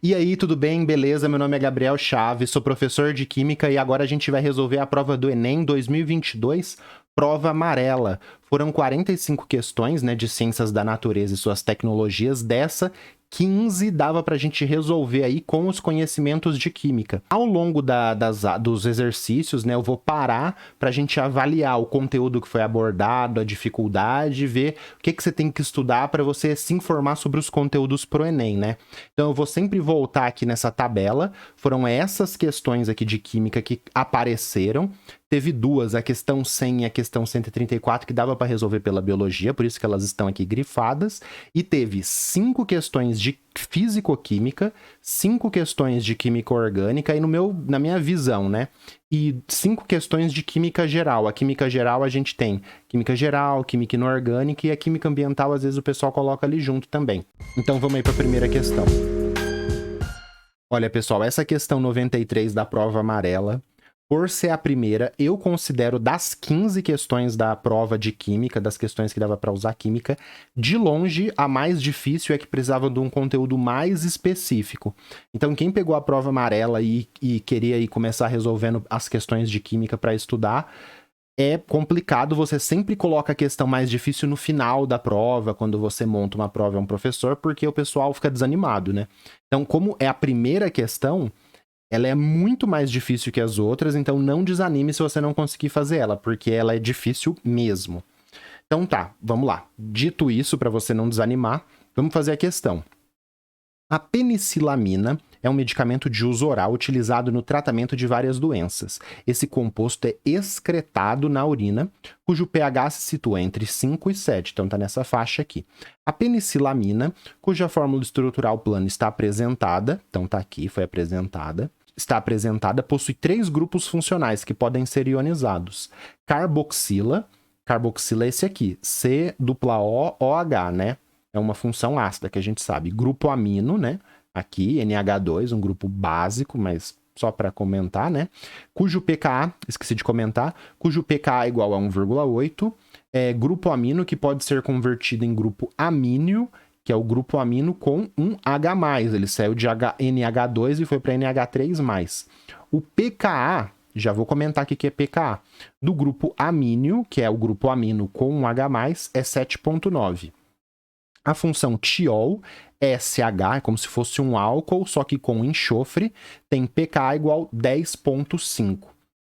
E aí, tudo bem? Beleza? Meu nome é Gabriel Chaves, sou professor de Química e agora a gente vai resolver a prova do Enem 2022, prova amarela. Foram 45 questões, né, de ciências da natureza e suas tecnologias. Dessa, 15 dava pra gente resolver aí com os conhecimentos de Química. Ao longo dos exercícios, né, eu vou parar pra gente avaliar o conteúdo que foi abordado, a dificuldade, ver o que você tem que estudar para você se informar sobre os conteúdos pro Enem, né? Então eu vou sempre voltar aqui nessa tabela. Foram essas questões aqui de Química que apareceram. Teve duas, a questão 100 e a questão 134, que dava para resolver pela biologia, por isso que elas estão aqui grifadas. E teve 5 questões de físico-química, 5 questões de química orgânica, e na minha visão, né? E 5 questões de química geral. A química geral a gente tem química geral, química inorgânica, e a química ambiental às vezes o pessoal coloca ali junto também. Então vamos aí para a primeira questão. Olha, pessoal, essa questão 93 da prova amarela, por ser a primeira, eu considero das 15 questões da prova de química, das questões que dava para usar química, de longe a mais difícil é que precisava de um conteúdo mais específico. Então quem pegou a prova amarela e queria ir começar resolvendo as questões de química para estudar, é complicado, você sempre coloca a questão mais difícil no final da prova, quando você monta uma prova a um professor, porque o pessoal fica desanimado, né? Então, como é a primeira questão, ela é muito mais difícil que as outras, então não desanime se você não conseguir fazer ela, porque ela é difícil mesmo. Então tá, vamos lá. Dito isso, para você não desanimar, vamos fazer a questão. A penicilamina é um medicamento de uso oral utilizado no tratamento de várias doenças. Esse composto é excretado na urina, cujo pH se situa entre 5 e 7, então está nessa faixa aqui. A penicilamina, cuja fórmula estrutural plana está apresentada, então está aqui, foi apresentada, está apresentada, possui 3 grupos funcionais que podem ser ionizados. Carboxila é esse aqui, COOH, né? É uma função ácida que a gente sabe. Grupo amino, né? Aqui, NH2, um grupo básico, mas só para comentar, né? Cujo pKa, esqueci de comentar, cujo pKa é igual a 1,8. Grupo amino que pode ser convertido em grupo amínio, que é o grupo amino com um H+. Ele saiu de NH2 e foi para NH3+. O pKa, já vou comentar aqui que é pKa, do grupo amínio, que é o grupo amino com um H+, é 7,9. A função tiol, SH, é como se fosse um álcool, só que com enxofre, tem pKa igual 10,5.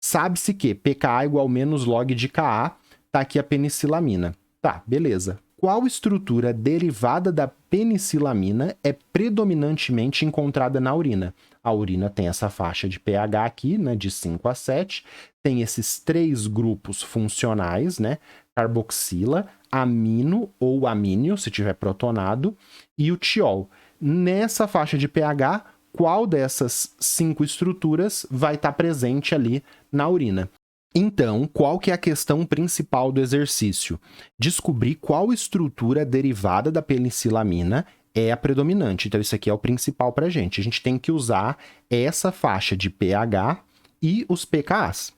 Sabe-se que pKa igual menos log de Ka, tá aqui a penicilamina. Tá, beleza. Qual estrutura derivada da penicilamina é predominantemente encontrada na urina? A urina tem essa faixa de pH aqui, né, de 5 a 7, tem esses 3 grupos funcionais, né, carboxila, amino ou amínio, se tiver protonado, e o tiol. Nessa faixa de pH, qual dessas 5 estruturas vai estar presente ali na urina? Então, qual que é a questão principal do exercício? Descobrir qual estrutura derivada da penicilamina é a predominante. Então, isso aqui é o principal para a gente. A gente tem que usar essa faixa de pH e os pKas.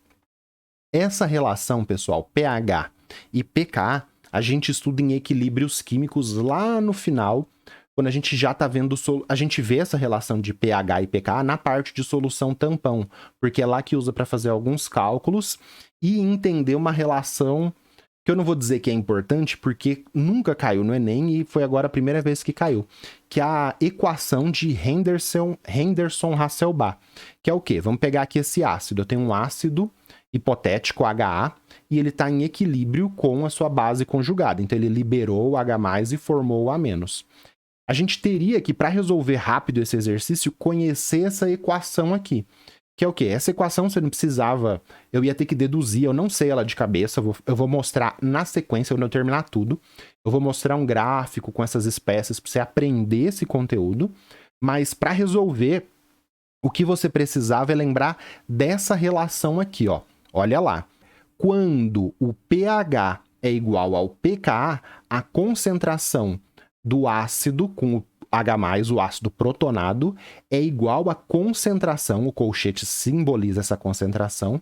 Essa relação, pessoal, pH e pKa, a gente estuda em equilíbrios químicos lá no final, quando a gente já está vendo, a gente vê essa relação de pH e pKa na parte de solução tampão, porque é lá que usa para fazer alguns cálculos e entender uma relação que eu não vou dizer que é importante, porque nunca caiu no Enem e foi agora a primeira vez que caiu, que é a equação de Henderson-Hasselbalch, que é o quê? Vamos pegar aqui esse ácido. Eu tenho um ácido hipotético, HA, e ele está em equilíbrio com a sua base conjugada. Então, ele liberou o H+, e formou o A-. A gente teria que, para resolver rápido esse exercício, conhecer essa equação aqui. Que é o quê? Essa equação você não precisava... Eu ia ter que deduzir, eu não sei ela de cabeça. Eu vou mostrar na sequência, quando eu terminar tudo. Eu vou mostrar um gráfico com essas espécies para você aprender esse conteúdo. Mas, para resolver, o que você precisava é lembrar dessa relação aqui, ó. Olha lá. Quando o pH é igual ao pKa, a concentração do ácido com o H+, o ácido protonado, é igual à concentração, o colchete simboliza essa concentração,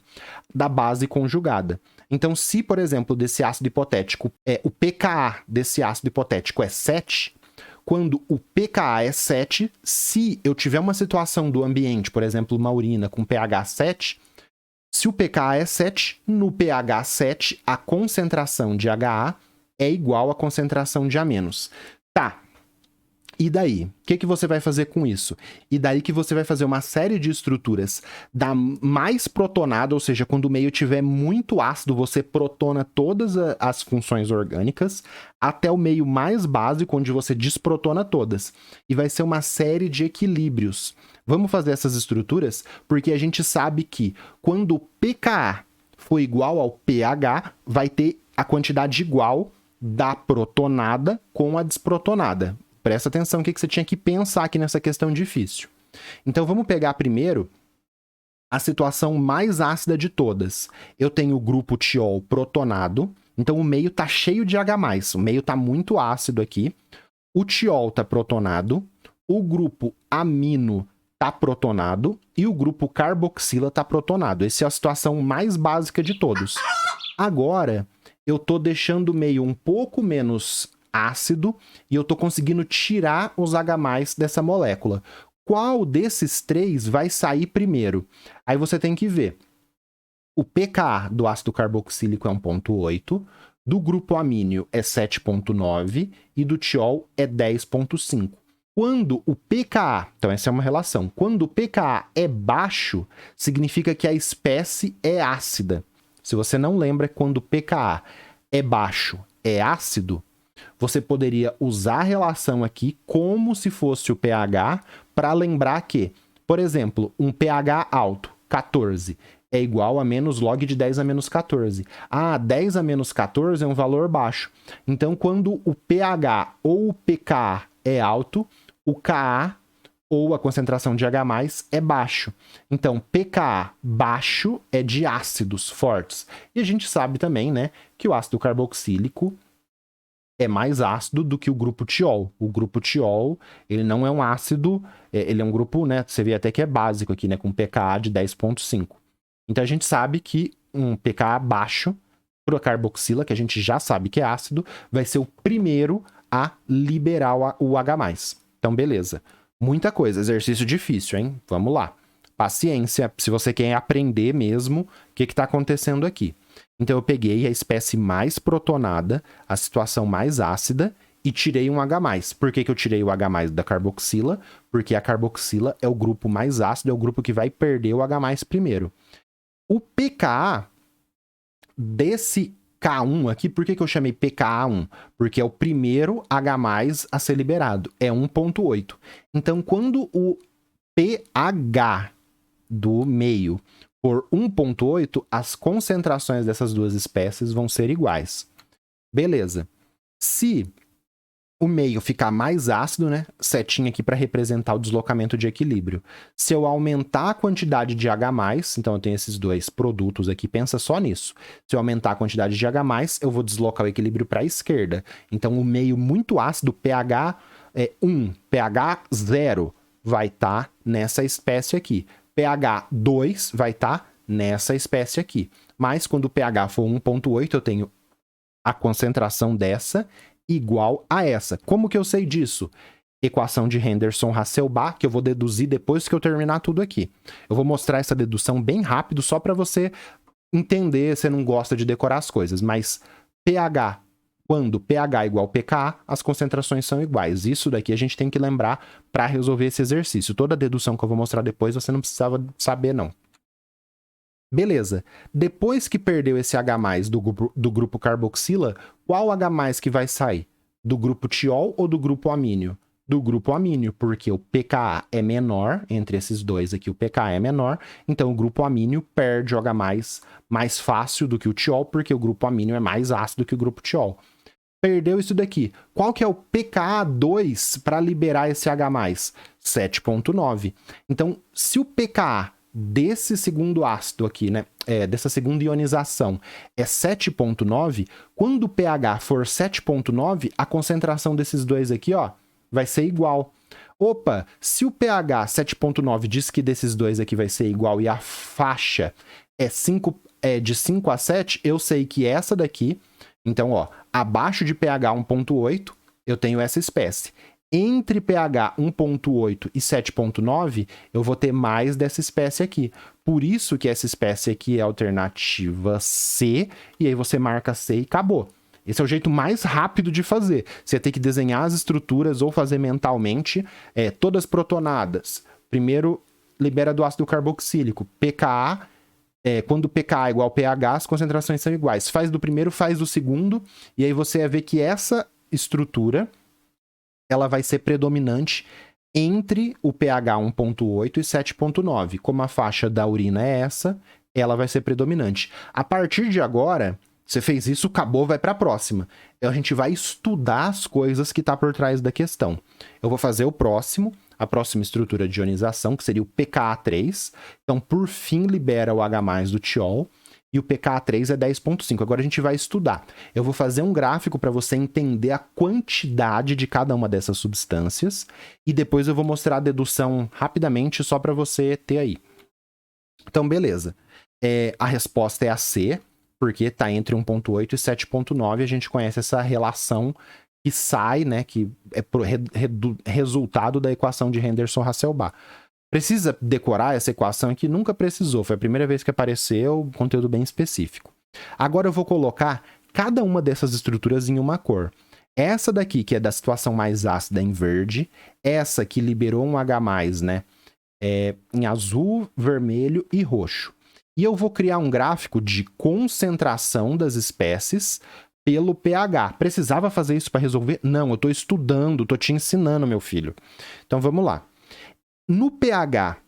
da base conjugada. Então, se, por exemplo, desse ácido hipotético, o pKa desse ácido hipotético é 7, quando o pKa é 7, se eu tiver uma situação do ambiente, por exemplo, uma urina com pH 7, se o pKa é 7, no pH 7, a concentração de HA é igual à concentração de A-. Tá. E daí? O que você vai fazer com isso? E daí que você vai fazer uma série de estruturas da mais protonada, ou seja, quando o meio estiver muito ácido, você protona todas as funções orgânicas, até o meio mais básico, onde você desprotona todas. E vai ser uma série de equilíbrios. Vamos fazer essas estruturas porque a gente sabe que quando o pKa for igual ao pH, vai ter a quantidade igual da protonada com a desprotonada. Presta atenção no que você tinha que pensar aqui nessa questão difícil. Então, vamos pegar primeiro a situação mais ácida de todas. Eu tenho o grupo tiol protonado, então o meio está cheio de H+, o meio está muito ácido aqui. O tiol está protonado, o grupo amino está protonado e o grupo carboxila está protonado. Essa é a situação mais básica de todos. Agora, eu estou deixando o meio um pouco menos ácido e eu estou conseguindo tirar os H+ dessa molécula. Qual desses três vai sair primeiro? Aí você tem que ver. O pKa do ácido carboxílico é 1,8, do grupo amínio é 7,9 e do tiol é 10,5. Quando o pKa, então essa é uma relação, quando o pKa é baixo, significa que a espécie é ácida. Se você não lembra, quando o pKa é baixo, é ácido, você poderia usar a relação aqui como se fosse o pH para lembrar que, por exemplo, um pH alto, 14, é igual a menos log de 10 a menos 14. Ah, 10 a menos 14 é um valor baixo. Então, quando o pH ou o pKa é alto, o Ka ou a concentração de H+ é baixo. Então, pKa baixo é de ácidos fortes. E a gente sabe também, né, que o ácido carboxílico é mais ácido do que o grupo tiol. O grupo tiol, ele não é um ácido, ele é um grupo, né, você vê até que é básico aqui, né, com pKa de 10,5. Então a gente sabe que um pKa baixo para a carboxila, que a gente já sabe que é ácido, vai ser o primeiro a liberar o H+. Então beleza. Muita coisa, exercício difícil, hein? Vamos lá. Paciência, se você quer aprender mesmo o que está acontecendo aqui. Então eu peguei a espécie mais protonada, a situação mais ácida, e tirei um H+. Por que eu tirei o H+ da carboxila? Porque a carboxila é o grupo mais ácido, é o grupo que vai perder o H+ primeiro. O pKa desse K1 aqui, por que eu chamei pKa1? Porque é o primeiro H+ a ser liberado, é 1,8. Então quando o pH do meio por 1,8, as concentrações dessas duas espécies vão ser iguais. Beleza. Se o meio ficar mais ácido, né? Setinha aqui para representar o deslocamento de equilíbrio. Se eu aumentar a quantidade de H+, então eu tenho esses dois produtos aqui, pensa só nisso. Se eu aumentar a quantidade de H+, eu vou deslocar o equilíbrio para a esquerda. Então o meio muito ácido, pH 1, pH 0, vai estar nessa espécie aqui. pH 2 vai estar nessa espécie aqui. Mas quando o pH for 1,8, eu tenho a concentração dessa igual a essa. Como que eu sei disso? Equação de Henderson-Hasselbalch, que eu vou deduzir depois que eu terminar tudo aqui. Eu vou mostrar essa dedução bem rápido, só para você entender, você não gosta de decorar as coisas, mas pH, quando pH é igual a pKa, as concentrações são iguais. Isso daqui a gente tem que lembrar para resolver esse exercício. Toda a dedução que eu vou mostrar depois, você não precisava saber, não. Beleza. Depois que perdeu esse H+ do grupo carboxila, qual H+ que vai sair? Do grupo tiol ou do grupo amínio? Do grupo amínio, porque o pKa é menor, entre esses dois aqui o pKa é menor, então o grupo amínio perde o H+ mais fácil do que o tiol, porque o grupo amínio é mais ácido que o grupo tiol. Perdeu isso daqui. Qual que é o pKa2 para liberar esse H+? 7,9. Então, se o pKa desse segundo ácido aqui, né, dessa segunda ionização é 7,9, quando o pH for 7,9, a concentração desses dois aqui, ó, vai ser igual. Opa, se o pH 7,9 diz que desses dois aqui vai ser igual e a faixa é de 5 a 7, eu sei que essa daqui, então, ó, abaixo de pH 1,8, eu tenho essa espécie. entre pH 1.8 e 7.9, eu vou ter mais dessa espécie aqui. Por isso que essa espécie aqui é a alternativa C, e aí você marca C e acabou. Esse é o jeito mais rápido de fazer. Você tem que desenhar as estruturas ou fazer mentalmente, todas protonadas. Primeiro, libera do ácido carboxílico. pKa, quando pKa é igual ao pH, as concentrações são iguais. Faz do primeiro, faz do segundo, e aí você vai ver que essa estrutura ela vai ser predominante entre o pH 1.8 e 7.9. Como a faixa da urina é essa, ela vai ser predominante. A partir de agora, você fez isso, acabou, vai para a próxima. A gente vai estudar as coisas que tá por trás da questão. Eu vou fazer a próxima estrutura de ionização, que seria o pKa3. Então, por fim, libera o H+ do tiol. E o pKa3 é 10.5. Agora a gente vai estudar. Eu vou fazer um gráfico para você entender a quantidade de cada uma dessas substâncias. E depois eu vou mostrar a dedução rapidamente, só para você ter aí. Então, beleza. A resposta é a C, porque está entre 1.8 e 7.9. A gente conhece essa relação que sai, né, que é resultado da equação de Henderson-Hasselbalch. Precisa decorar essa equação aqui? Nunca precisou. Foi a primeira vez que apareceu, conteúdo bem específico. Agora eu vou colocar cada uma dessas estruturas em uma cor. Essa daqui, que é da situação mais ácida, em verde. Essa que liberou um H+, né, em azul, vermelho e roxo. E eu vou criar um gráfico de concentração das espécies pelo pH. Precisava fazer isso para resolver? Não, eu estou estudando, estou te ensinando, meu filho. Então vamos lá. No pH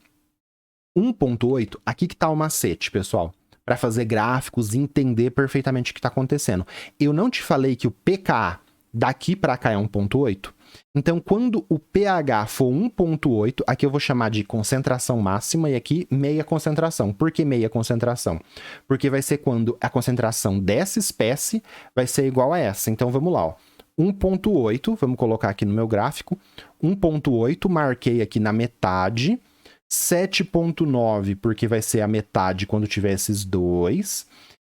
1.8, aqui que está o macete, pessoal, para fazer gráficos e entender perfeitamente o que está acontecendo. Eu não te falei que o pKa daqui para cá é 1.8? Então, quando o pH for 1.8, aqui eu vou chamar de concentração máxima e aqui meia concentração. Por que meia concentração? Porque vai ser quando a concentração dessa espécie vai ser igual a essa. Então, vamos lá, ó. 1.8, vamos colocar aqui no meu gráfico, 1.8, marquei aqui na metade, 7.9, porque vai ser a metade quando tiver esses dois,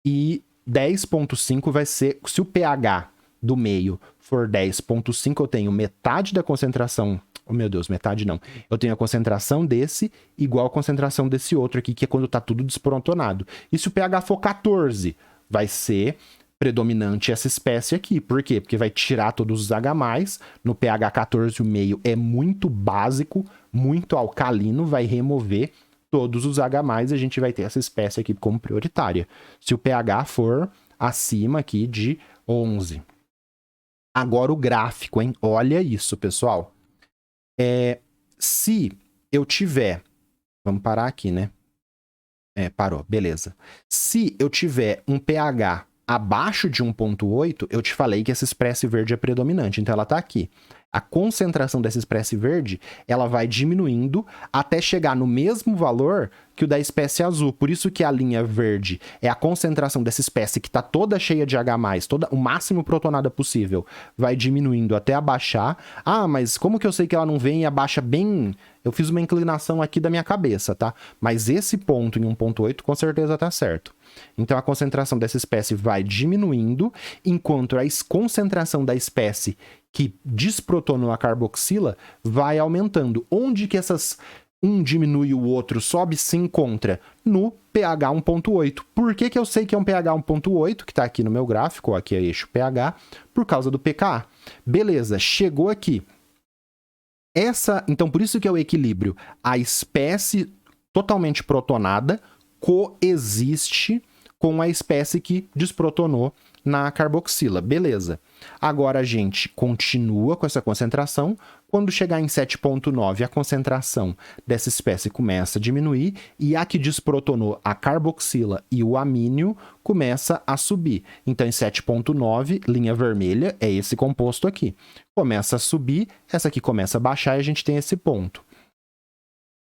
e 10.5 vai ser, se o pH do meio for 10.5, eu tenho metade da concentração, oh meu Deus, metade não, eu tenho a concentração desse igual a concentração desse outro aqui, que é quando tá tudo desprotonado. E se o pH for 14, vai ser predominante essa espécie aqui. Por quê? Porque vai tirar todos os H+, no pH 14,5 é muito básico, muito alcalino, vai remover todos os H+, e a gente vai ter essa espécie aqui como prioritária. Se o pH for acima aqui de 11. Agora o gráfico, hein? Olha isso, pessoal. Se eu tiver... Vamos parar aqui, né? Parou, beleza. Se eu tiver um pH abaixo de 1.8, eu te falei que essa espécie verde é predominante, então ela está aqui. A concentração dessa espécie verde, ela vai diminuindo até chegar no mesmo valor que o da espécie azul. Por isso que a linha verde é a concentração dessa espécie que está toda cheia de H+, o máximo protonada possível, vai diminuindo até abaixar. Ah, mas como que eu sei que ela não vem e abaixa bem... Eu fiz uma inclinação aqui da minha cabeça, tá? Mas esse ponto em 1.8 com certeza tá certo. Então a concentração dessa espécie vai diminuindo, enquanto a concentração da espécie que desprotonou a carboxila vai aumentando. Onde que um diminui e o outro sobe se encontra? No pH 1.8. Por que eu sei que é um pH 1.8, que está aqui no meu gráfico, ó, aqui é eixo pH, por causa do pKa. Beleza, chegou aqui. Então, por isso que é o equilíbrio. A espécie totalmente protonada coexiste com a espécie que desprotonou na carboxila. Beleza. Agora a gente continua com essa concentração. Quando chegar em 7.9, a concentração dessa espécie começa a diminuir e a que desprotonou a carboxila e o amínio começa a subir. Então, em 7.9, linha vermelha, é esse composto aqui. Começa a subir, essa aqui começa a baixar e a gente tem esse ponto.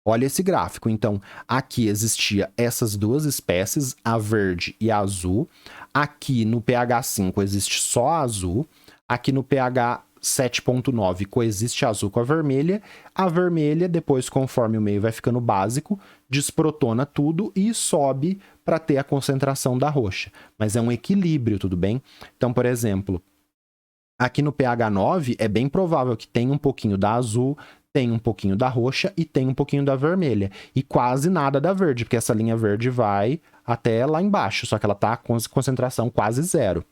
Olha esse gráfico. Então, aqui existia essas duas espécies, a verde e a azul. Aqui no pH 5 existe só a azul. Aqui no pH 7.9 coexiste a azul com a vermelha. A vermelha, depois, conforme o meio vai ficando básico, desprotona tudo e sobe para ter a concentração da roxa. Mas é um equilíbrio, tudo bem? Então, por exemplo, Aqui no pH 9 é bem provável que tenha um pouquinho da azul, tem um pouquinho da roxa e tem um pouquinho da vermelha. E quase nada da verde, porque essa linha verde vai até lá embaixo, só que ela tá com concentração quase zero.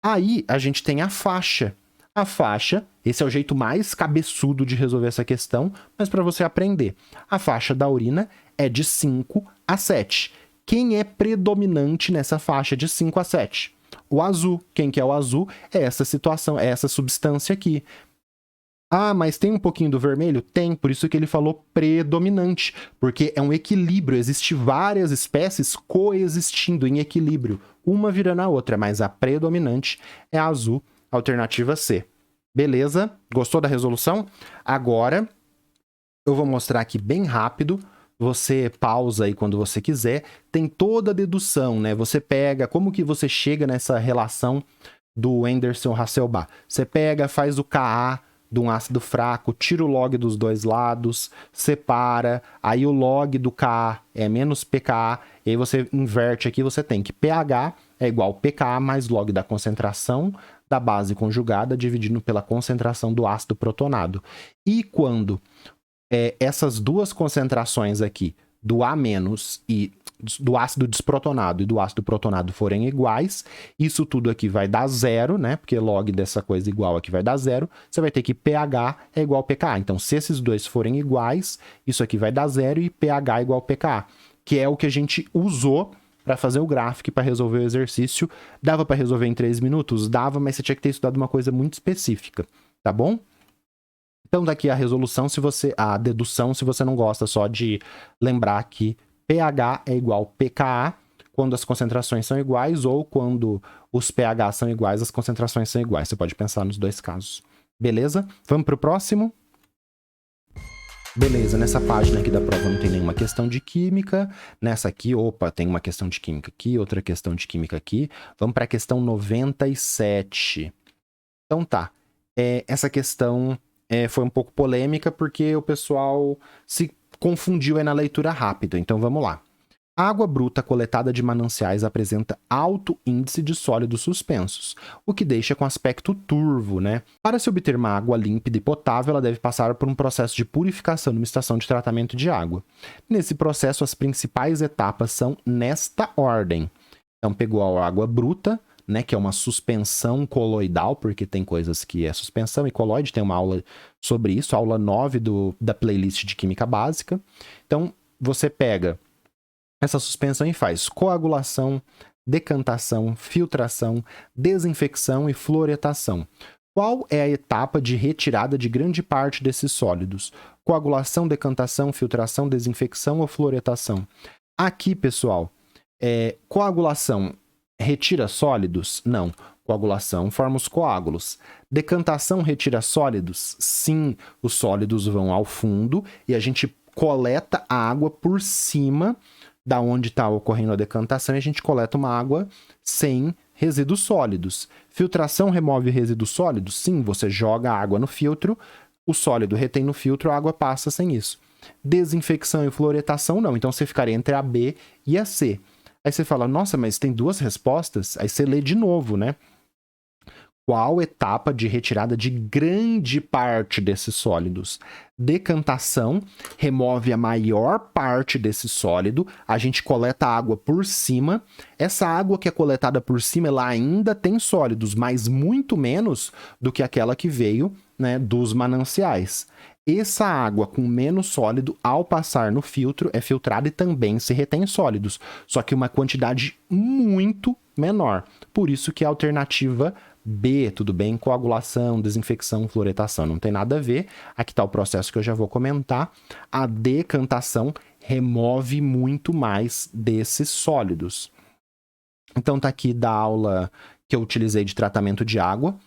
Aí a gente tem a faixa. A faixa, esse é o jeito mais cabeçudo de resolver essa questão, mas para você aprender. A faixa da urina é de 5 a 7. Quem é predominante nessa faixa de 5 a 7? O azul. Quem que é o azul? É essa situação, é essa substância aqui. Ah, mas tem um pouquinho do vermelho? Tem, por isso que ele falou predominante, porque é um equilíbrio, existe várias espécies coexistindo em equilíbrio, uma virando a outra, mas a predominante é a azul, alternativa C. Beleza? Gostou da resolução? Agora, eu vou mostrar aqui bem rápido, você pausa aí quando você quiser, tem toda a dedução, né? Você pega, como que você chega nessa relação do Anderson Hasselbalch? Você pega, faz o Ka de um ácido fraco, tira o log dos dois lados, separa, aí o log do Ka é menos pKa, e aí você inverte aqui, você tem que pH é igual pKa mais log da concentração da base conjugada dividido pela concentração do ácido protonado. E quando essas duas concentrações aqui, do A- e do ácido desprotonado e do ácido protonado forem iguais, isso tudo aqui vai dar zero, né? Porque log dessa coisa igual aqui vai dar zero. Você vai ter que pH é igual a pKa. Então, se esses dois forem iguais, isso aqui vai dar zero e pH é igual a pKa, que é o que a gente usou para fazer o gráfico, para resolver o exercício. Dava para resolver em 3 minutos? Dava, mas você tinha que ter estudado uma coisa muito específica, tá bom? Então, daqui a resolução, a dedução, se você não gosta só de lembrar que pH é igual pKa quando as concentrações são iguais ou quando os pH são iguais, as concentrações são iguais. Você pode pensar nos dois casos. Beleza? Vamos para o próximo? Beleza, nessa página aqui da prova não tem nenhuma questão de química. Nessa aqui, opa, tem uma questão de química aqui, outra questão de química aqui. Vamos para a questão 97. Então tá, essa questão foi um pouco polêmica porque o pessoal se confundiu aí na leitura rápida. Então vamos lá. A água bruta coletada de mananciais apresenta alto índice de sólidos suspensos, o que deixa com aspecto turvo, né? Para se obter uma água límpida e potável, ela deve passar por um processo de purificação numa estação de tratamento de água. Nesse processo, as principais etapas são nesta ordem. Então pegou a água bruta, né, que é uma suspensão coloidal, porque tem coisas que é suspensão e coloide, tem uma aula sobre isso, aula 9 da playlist de Química Básica. Então, você pega essa suspensão e faz coagulação, decantação, filtração, desinfecção e fluoretação. Qual é a etapa de retirada de grande parte desses sólidos? Coagulação, decantação, filtração, desinfecção ou fluoretação? Aqui, pessoal, coagulação retira sólidos? Não. Coagulação forma os coágulos. Decantação retira sólidos? Sim, os sólidos vão ao fundo e a gente coleta a água por cima da onde está ocorrendo a decantação e a gente coleta uma água sem resíduos sólidos. Filtração remove resíduos sólidos? Sim, você joga a água no filtro, o sólido retém no filtro, a água passa sem isso. Desinfecção e fluoretação não, então você ficaria entre a B e a C. Aí você fala, nossa, mas tem duas respostas? Aí você lê de novo, né? Qual etapa de retirada de grande parte desses sólidos? Decantação remove a maior parte desse sólido, a gente coleta a água por cima. Essa água que é coletada por cima, ela ainda tem sólidos, mas muito menos do que aquela que veio, né, dos mananciais. Essa água com menos sólido, ao passar no filtro, é filtrada e também se retém sólidos, só que uma quantidade muito menor. Por isso que a alternativa B, tudo bem? Coagulação, desinfecção, fluoretação, não tem nada a ver. Aqui está o processo que eu já vou comentar. A decantação remove muito mais desses sólidos. Então tá aqui da aula que eu utilizei de tratamento de água.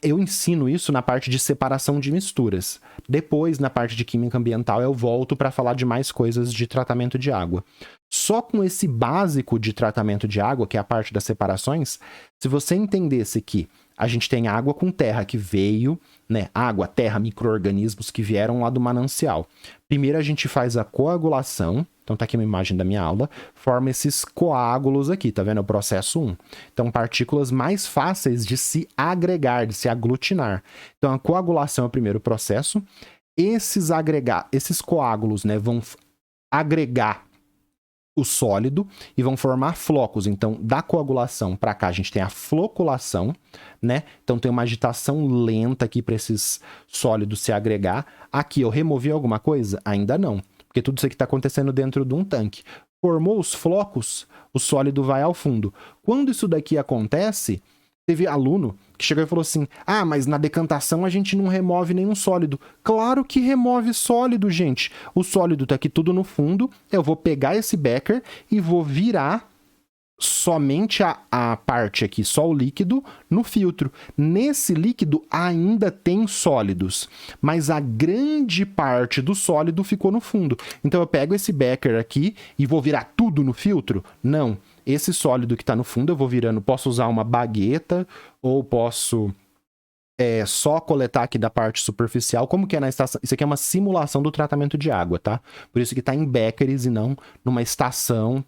Eu ensino isso na parte de separação de misturas. Depois, na parte de química ambiental, eu volto para falar de mais coisas de tratamento de água. Só com esse básico de tratamento de água, que é a parte das separações, se você entendesse que a gente tem água com terra que veio, né? Água, terra, micro-organismos que vieram lá do manancial. Primeiro a gente faz a coagulação, Então tá aqui uma imagem da minha aula, forma esses coágulos aqui, tá vendo? É o processo 1. Então partículas mais fáceis de se agregar, de se aglutinar. Então a coagulação é o primeiro processo. Esses coágulos, né, vão agregar o sólido e vão formar flocos. Então, da coagulação para cá, a gente tem a floculação, né? Então, tem uma agitação lenta aqui para esses sólidos se agregar. Aqui, eu removi alguma coisa? Ainda não, porque tudo isso aqui está acontecendo dentro de um tanque. Formou os flocos, o sólido vai ao fundo. Quando isso daqui acontece, teve aluno que chegou e falou assim, ah, mas na decantação a gente não remove nenhum sólido. Claro que remove sólido, gente. O sólido tá aqui tudo no fundo, eu vou pegar esse becker e vou virar somente a parte aqui, só o líquido, no filtro. Nesse líquido ainda tem sólidos, mas a grande parte do sólido ficou no fundo. Então eu pego esse becker aqui e vou virar tudo no filtro? Não. Esse sólido que está no fundo eu vou virando, posso usar uma bagueta ou posso só coletar aqui da parte superficial, como que é na estação. Isso aqui é uma simulação do tratamento de água, tá? Por isso que está em beckers e não numa estação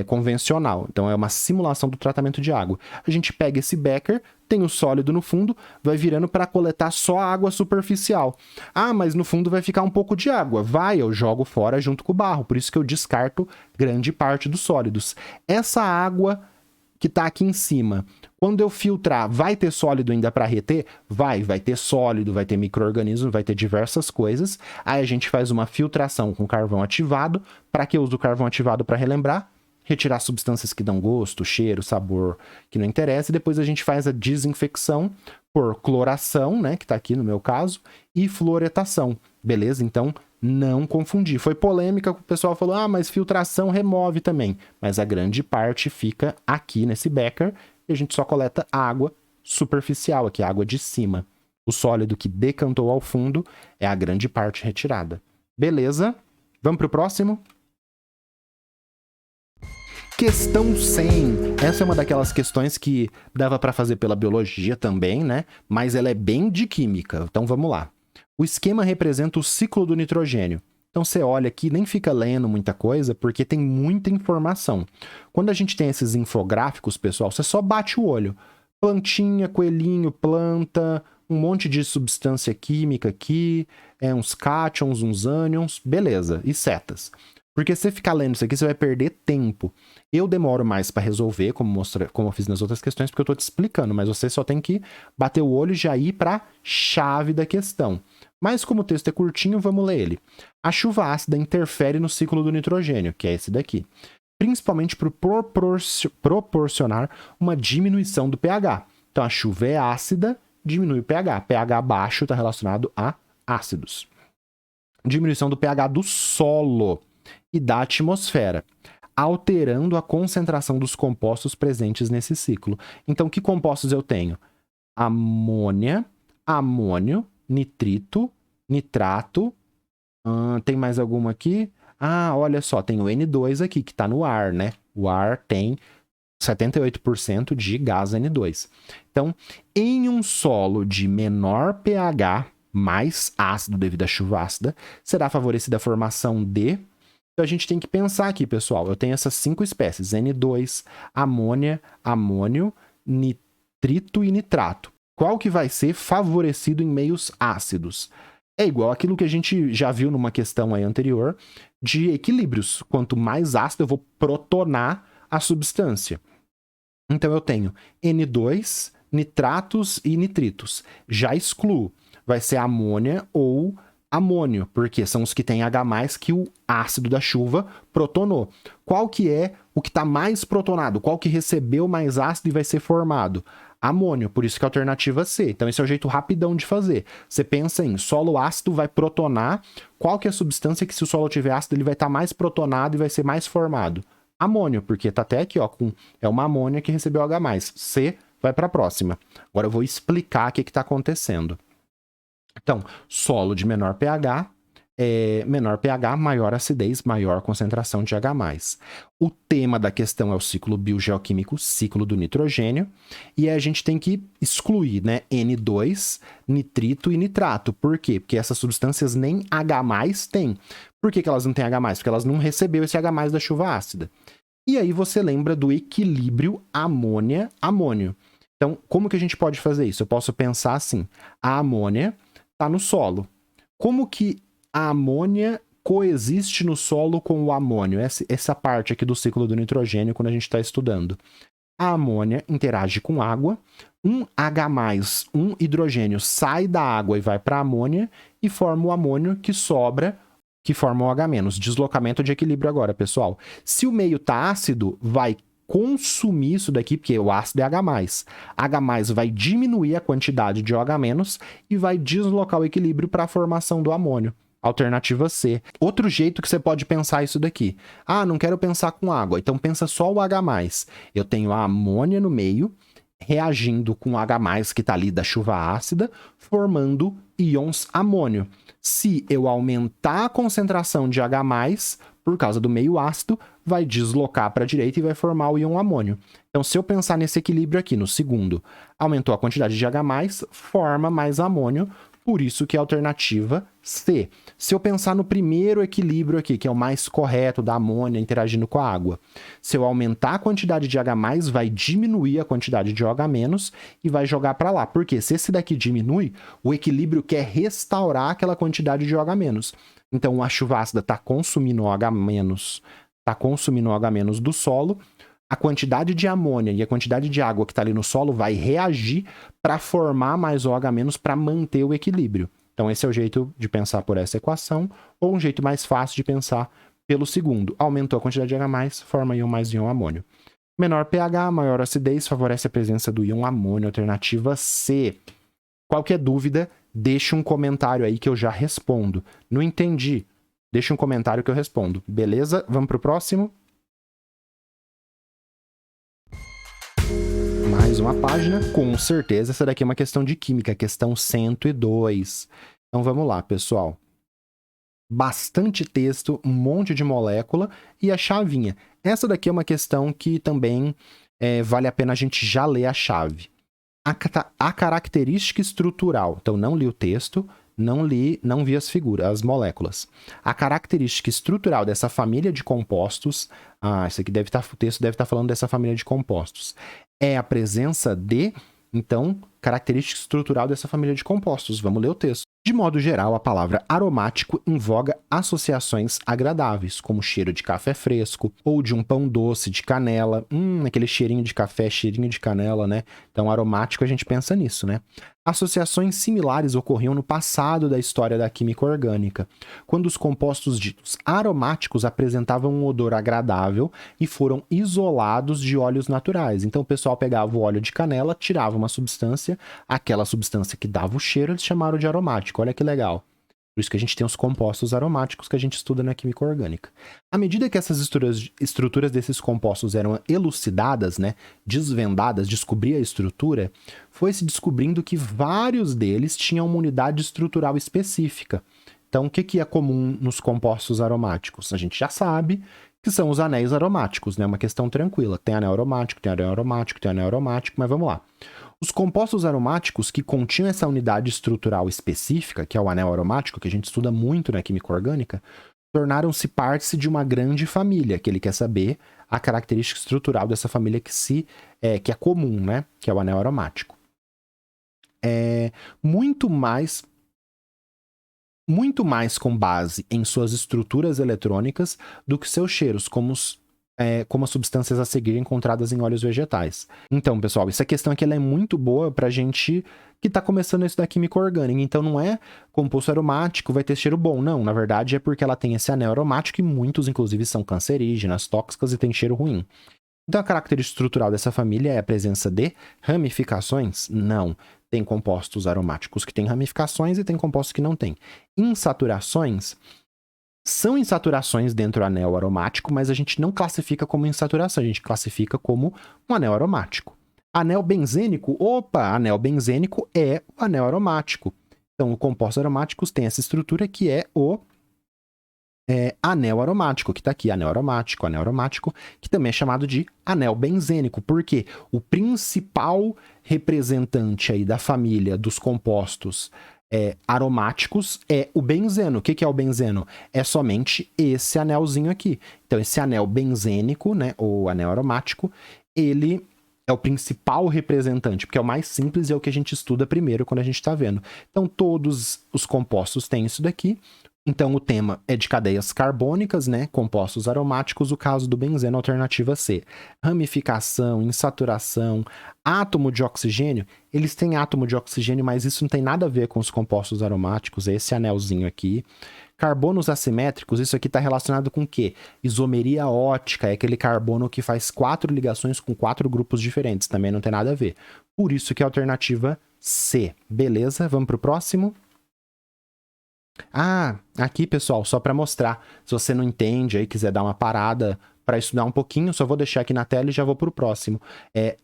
convencional. Então é uma simulação do tratamento de água. A gente pega esse becker, tem o sólido no fundo, vai virando para coletar só a água superficial. Ah, mas no fundo vai ficar um pouco de água. Vai, eu jogo fora junto com o barro. Por isso que eu descarto grande parte dos sólidos. Essa água que está aqui em cima, quando eu filtrar, vai ter sólido ainda para reter? Vai ter sólido, vai ter micro-organismo, vai ter diversas coisas. Aí a gente faz uma filtração com carvão ativado. Para que eu uso o carvão ativado? Para relembrar. Retirar substâncias que dão gosto, cheiro, sabor, que não interessa. E depois a gente faz a desinfecção por cloração, né, que tá aqui no meu caso, e fluoretação, beleza? Então, não confundir. Foi polêmica, o pessoal falou, ah, mas filtração remove também. Mas a grande parte fica aqui nesse becker e a gente só coleta água superficial aqui, água de cima. O sólido que decantou ao fundo é a grande parte retirada. Beleza? Vamos pro próximo? Questão 100. Essa é uma daquelas questões que dava para fazer pela biologia também, né? Mas ela é bem de química. Então vamos lá. O esquema representa o ciclo do nitrogênio. Então você olha aqui, nem fica lendo muita coisa, porque tem muita informação. Quando a gente tem esses infográficos, pessoal, você só bate o olho. Plantinha, coelhinho, planta, um monte de substância química aqui, uns cátions, uns ânions, beleza, e setas. Porque se você ficar lendo isso aqui, você vai perder tempo. Eu demoro mais para resolver, como eu fiz nas outras questões, porque eu estou te explicando, mas você só tem que bater o olho e já ir para a chave da questão. Mas como o texto é curtinho, vamos ler ele. A chuva ácida interfere no ciclo do nitrogênio, que é esse daqui, principalmente por proporcionar uma diminuição do pH. Então a chuva é ácida, diminui o pH. pH baixo está relacionado a ácidos. Diminuição do pH do solo e da atmosfera, alterando a concentração dos compostos presentes nesse ciclo. Então, que compostos eu tenho? Amônia, amônio, nitrito, nitrato. Tem mais alguma aqui? Ah, olha só, tem o N2 aqui, que está no ar, né? O ar tem 78% de gás N2. Então, em um solo de menor pH, mais ácido devido à chuva ácida, será favorecida a formação de... Então a gente tem que pensar aqui, pessoal. Eu tenho essas 5 espécies, N2, amônia, amônio, nitrito e nitrato. Qual que vai ser favorecido em meios ácidos? É igual aquilo que a gente já viu numa questão aí anterior de equilíbrios. Quanto mais ácido, eu vou protonar a substância. Então eu tenho N2, nitratos e nitritos. Já excluo. Vai ser amônia ou amônio, porque são os que têm H+, que o ácido da chuva protonou. Qual que é o que está mais protonado? Qual que recebeu mais ácido e vai ser formado? Amônio, por isso que é a alternativa C. Então esse é o jeito rapidão de fazer. Você pensa em solo ácido vai protonar, qual que é a substância que se o solo tiver ácido ele vai estar mais protonado e vai ser mais formado? Amônio, porque está até aqui, ó, é uma amônia que recebeu H+. C vai para a próxima. Agora eu vou explicar o que está acontecendo. Então, solo de menor pH, maior acidez, maior concentração de H+. O tema da questão é o ciclo biogeoquímico, ciclo do nitrogênio, e a gente tem que excluir, né, N2, nitrito e nitrato. Por quê? Porque essas substâncias nem H+, têm. Por que elas não têm H+? Porque elas não receberam esse H+ da chuva ácida. E aí você lembra do equilíbrio amônia-amônio. Então, como que a gente pode fazer isso? Eu posso pensar assim, a amônia está no solo. Como que a amônia coexiste no solo com o amônio? Essa parte aqui do ciclo do nitrogênio, quando a gente está estudando. A amônia interage com água, um H+, um hidrogênio sai da água e vai para a amônia e forma o amônio que sobra, que forma o H-. Deslocamento de equilíbrio agora, pessoal. Se o meio está ácido, vai consumir isso daqui, porque o ácido é H+. H+ vai diminuir a quantidade de OH- e vai deslocar o equilíbrio para a formação do amônio. Alternativa C. Outro jeito que você pode pensar isso daqui. Ah, não quero pensar com água, então pensa só o H+. Eu tenho a amônia no meio, reagindo com o H+, que está ali da chuva ácida, formando íons amônio. Se eu aumentar a concentração de H+, por causa do meio ácido, vai deslocar para a direita e vai formar o íon amônio. Então, se eu pensar nesse equilíbrio aqui, no segundo, aumentou a quantidade de H+, forma mais amônio, por isso que é a alternativa C. Se eu pensar no primeiro equilíbrio aqui, que é o mais correto da amônia interagindo com a água, se eu aumentar a quantidade de H+, vai diminuir a quantidade de OH- e vai jogar para lá. Porque se esse daqui diminui, o equilíbrio quer restaurar aquela quantidade de OH-. Então, a chuva ácida está consumindo OH-, está consumindo OH- do solo, a quantidade de amônia e a quantidade de água que está ali no solo vai reagir para formar mais OH- para manter o equilíbrio. Então, esse é o jeito de pensar por essa equação, ou um jeito mais fácil de pensar pelo segundo. Aumentou a quantidade de H+, forma íon mais íon amônio. Menor pH, maior acidez, favorece a presença do íon amônio, alternativa C. Qualquer dúvida, deixa um comentário aí que eu já respondo. Não entendi? Deixa um comentário que eu respondo. Beleza? Vamos para o próximo? Mais uma página, com certeza essa daqui é uma questão de química, questão 102. Então vamos lá, pessoal. Bastante texto, um monte de molécula e a chavinha. Essa daqui é uma questão que também vale a pena a gente já ler a chave. A característica estrutural, então não li o texto, não vi as figuras, as moléculas. A característica estrutural dessa família de compostos, isso aqui o texto deve estar falando dessa família de compostos, é a presença de, então, característica estrutural dessa família de compostos. Vamos ler o texto. De modo geral, a palavra aromático invoca associações agradáveis, como cheiro de café fresco, ou de um pão doce de canela. Aquele cheirinho de café, cheirinho de canela, né? Então, aromático, a gente pensa nisso, né? Associações similares ocorriam no passado da história da química orgânica, quando os compostos ditos aromáticos apresentavam um odor agradável e foram isolados de óleos naturais. Então, o pessoal pegava o óleo de canela, tirava uma substância, aquela substância que dava o cheiro, eles chamaram de aromático. Olha que legal. Por isso que a gente tem os compostos aromáticos que a gente estuda na química orgânica. À medida que essas estruturas desses compostos eram elucidadas, né, desvendadas, descobrir a estrutura, foi se descobrindo que vários deles tinham uma unidade estrutural específica. Então, o que é comum nos compostos aromáticos? A gente já sabe que são os anéis aromáticos, né? Uma questão tranquila. Tem anel aromático, tem anel aromático, tem anel aromático, mas vamos lá. Os compostos aromáticos que continham essa unidade estrutural específica, que é o anel aromático, que a gente estuda muito na química orgânica, tornaram-se parte de uma grande família, que ele quer saber a característica estrutural dessa família que é comum, né? Que é o anel aromático. Muito mais com base em suas estruturas eletrônicas do que seus cheiros, como as substâncias a seguir encontradas em óleos vegetais. Então, pessoal, essa questão aqui ela é muito boa pra gente que tá começando isso da química orgânica. Então, não é composto aromático, vai ter cheiro bom. Não, na verdade é porque ela tem esse anel aromático e muitos, inclusive, são cancerígenas, tóxicas e tem cheiro ruim. Então, a característica estrutural dessa família é a presença de ramificações? Não. Tem compostos aromáticos que têm ramificações e tem compostos que não têm. Insaturações? São insaturações dentro do anel aromático, mas a gente não classifica como insaturação, a gente classifica como um anel aromático. Anel benzênico? Opa, anel benzênico é o anel aromático. Então, os compostos aromáticos têm essa estrutura que é o anel aromático, que está aqui, anel aromático, que também é chamado de anel benzênico, porque o principal representante aí da família dos compostos aromáticos é o benzeno. O que é o benzeno? É somente esse anelzinho aqui. Então, esse anel benzênico, né, ou anel aromático, ele é o principal representante, porque é o mais simples e é o que a gente estuda primeiro quando a gente está vendo. Então, todos os compostos têm isso daqui. Então, o tema é de cadeias carbônicas, né? Compostos aromáticos, o caso do benzeno, alternativa C. Ramificação, insaturação, átomo de oxigênio. Eles têm átomo de oxigênio, mas isso não tem nada a ver com os compostos aromáticos, é esse anelzinho aqui. Carbonos assimétricos, isso aqui está relacionado com o quê? Isomeria ótica, é aquele carbono que faz 4 ligações com 4 grupos diferentes, também não tem nada a ver. Por isso que é a alternativa C. Beleza? Vamos para o próximo? Ah, aqui, pessoal, só para mostrar. Se você não entende aí, quiser dar uma parada para estudar um pouquinho, só vou deixar aqui na tela e já vou para o próximo.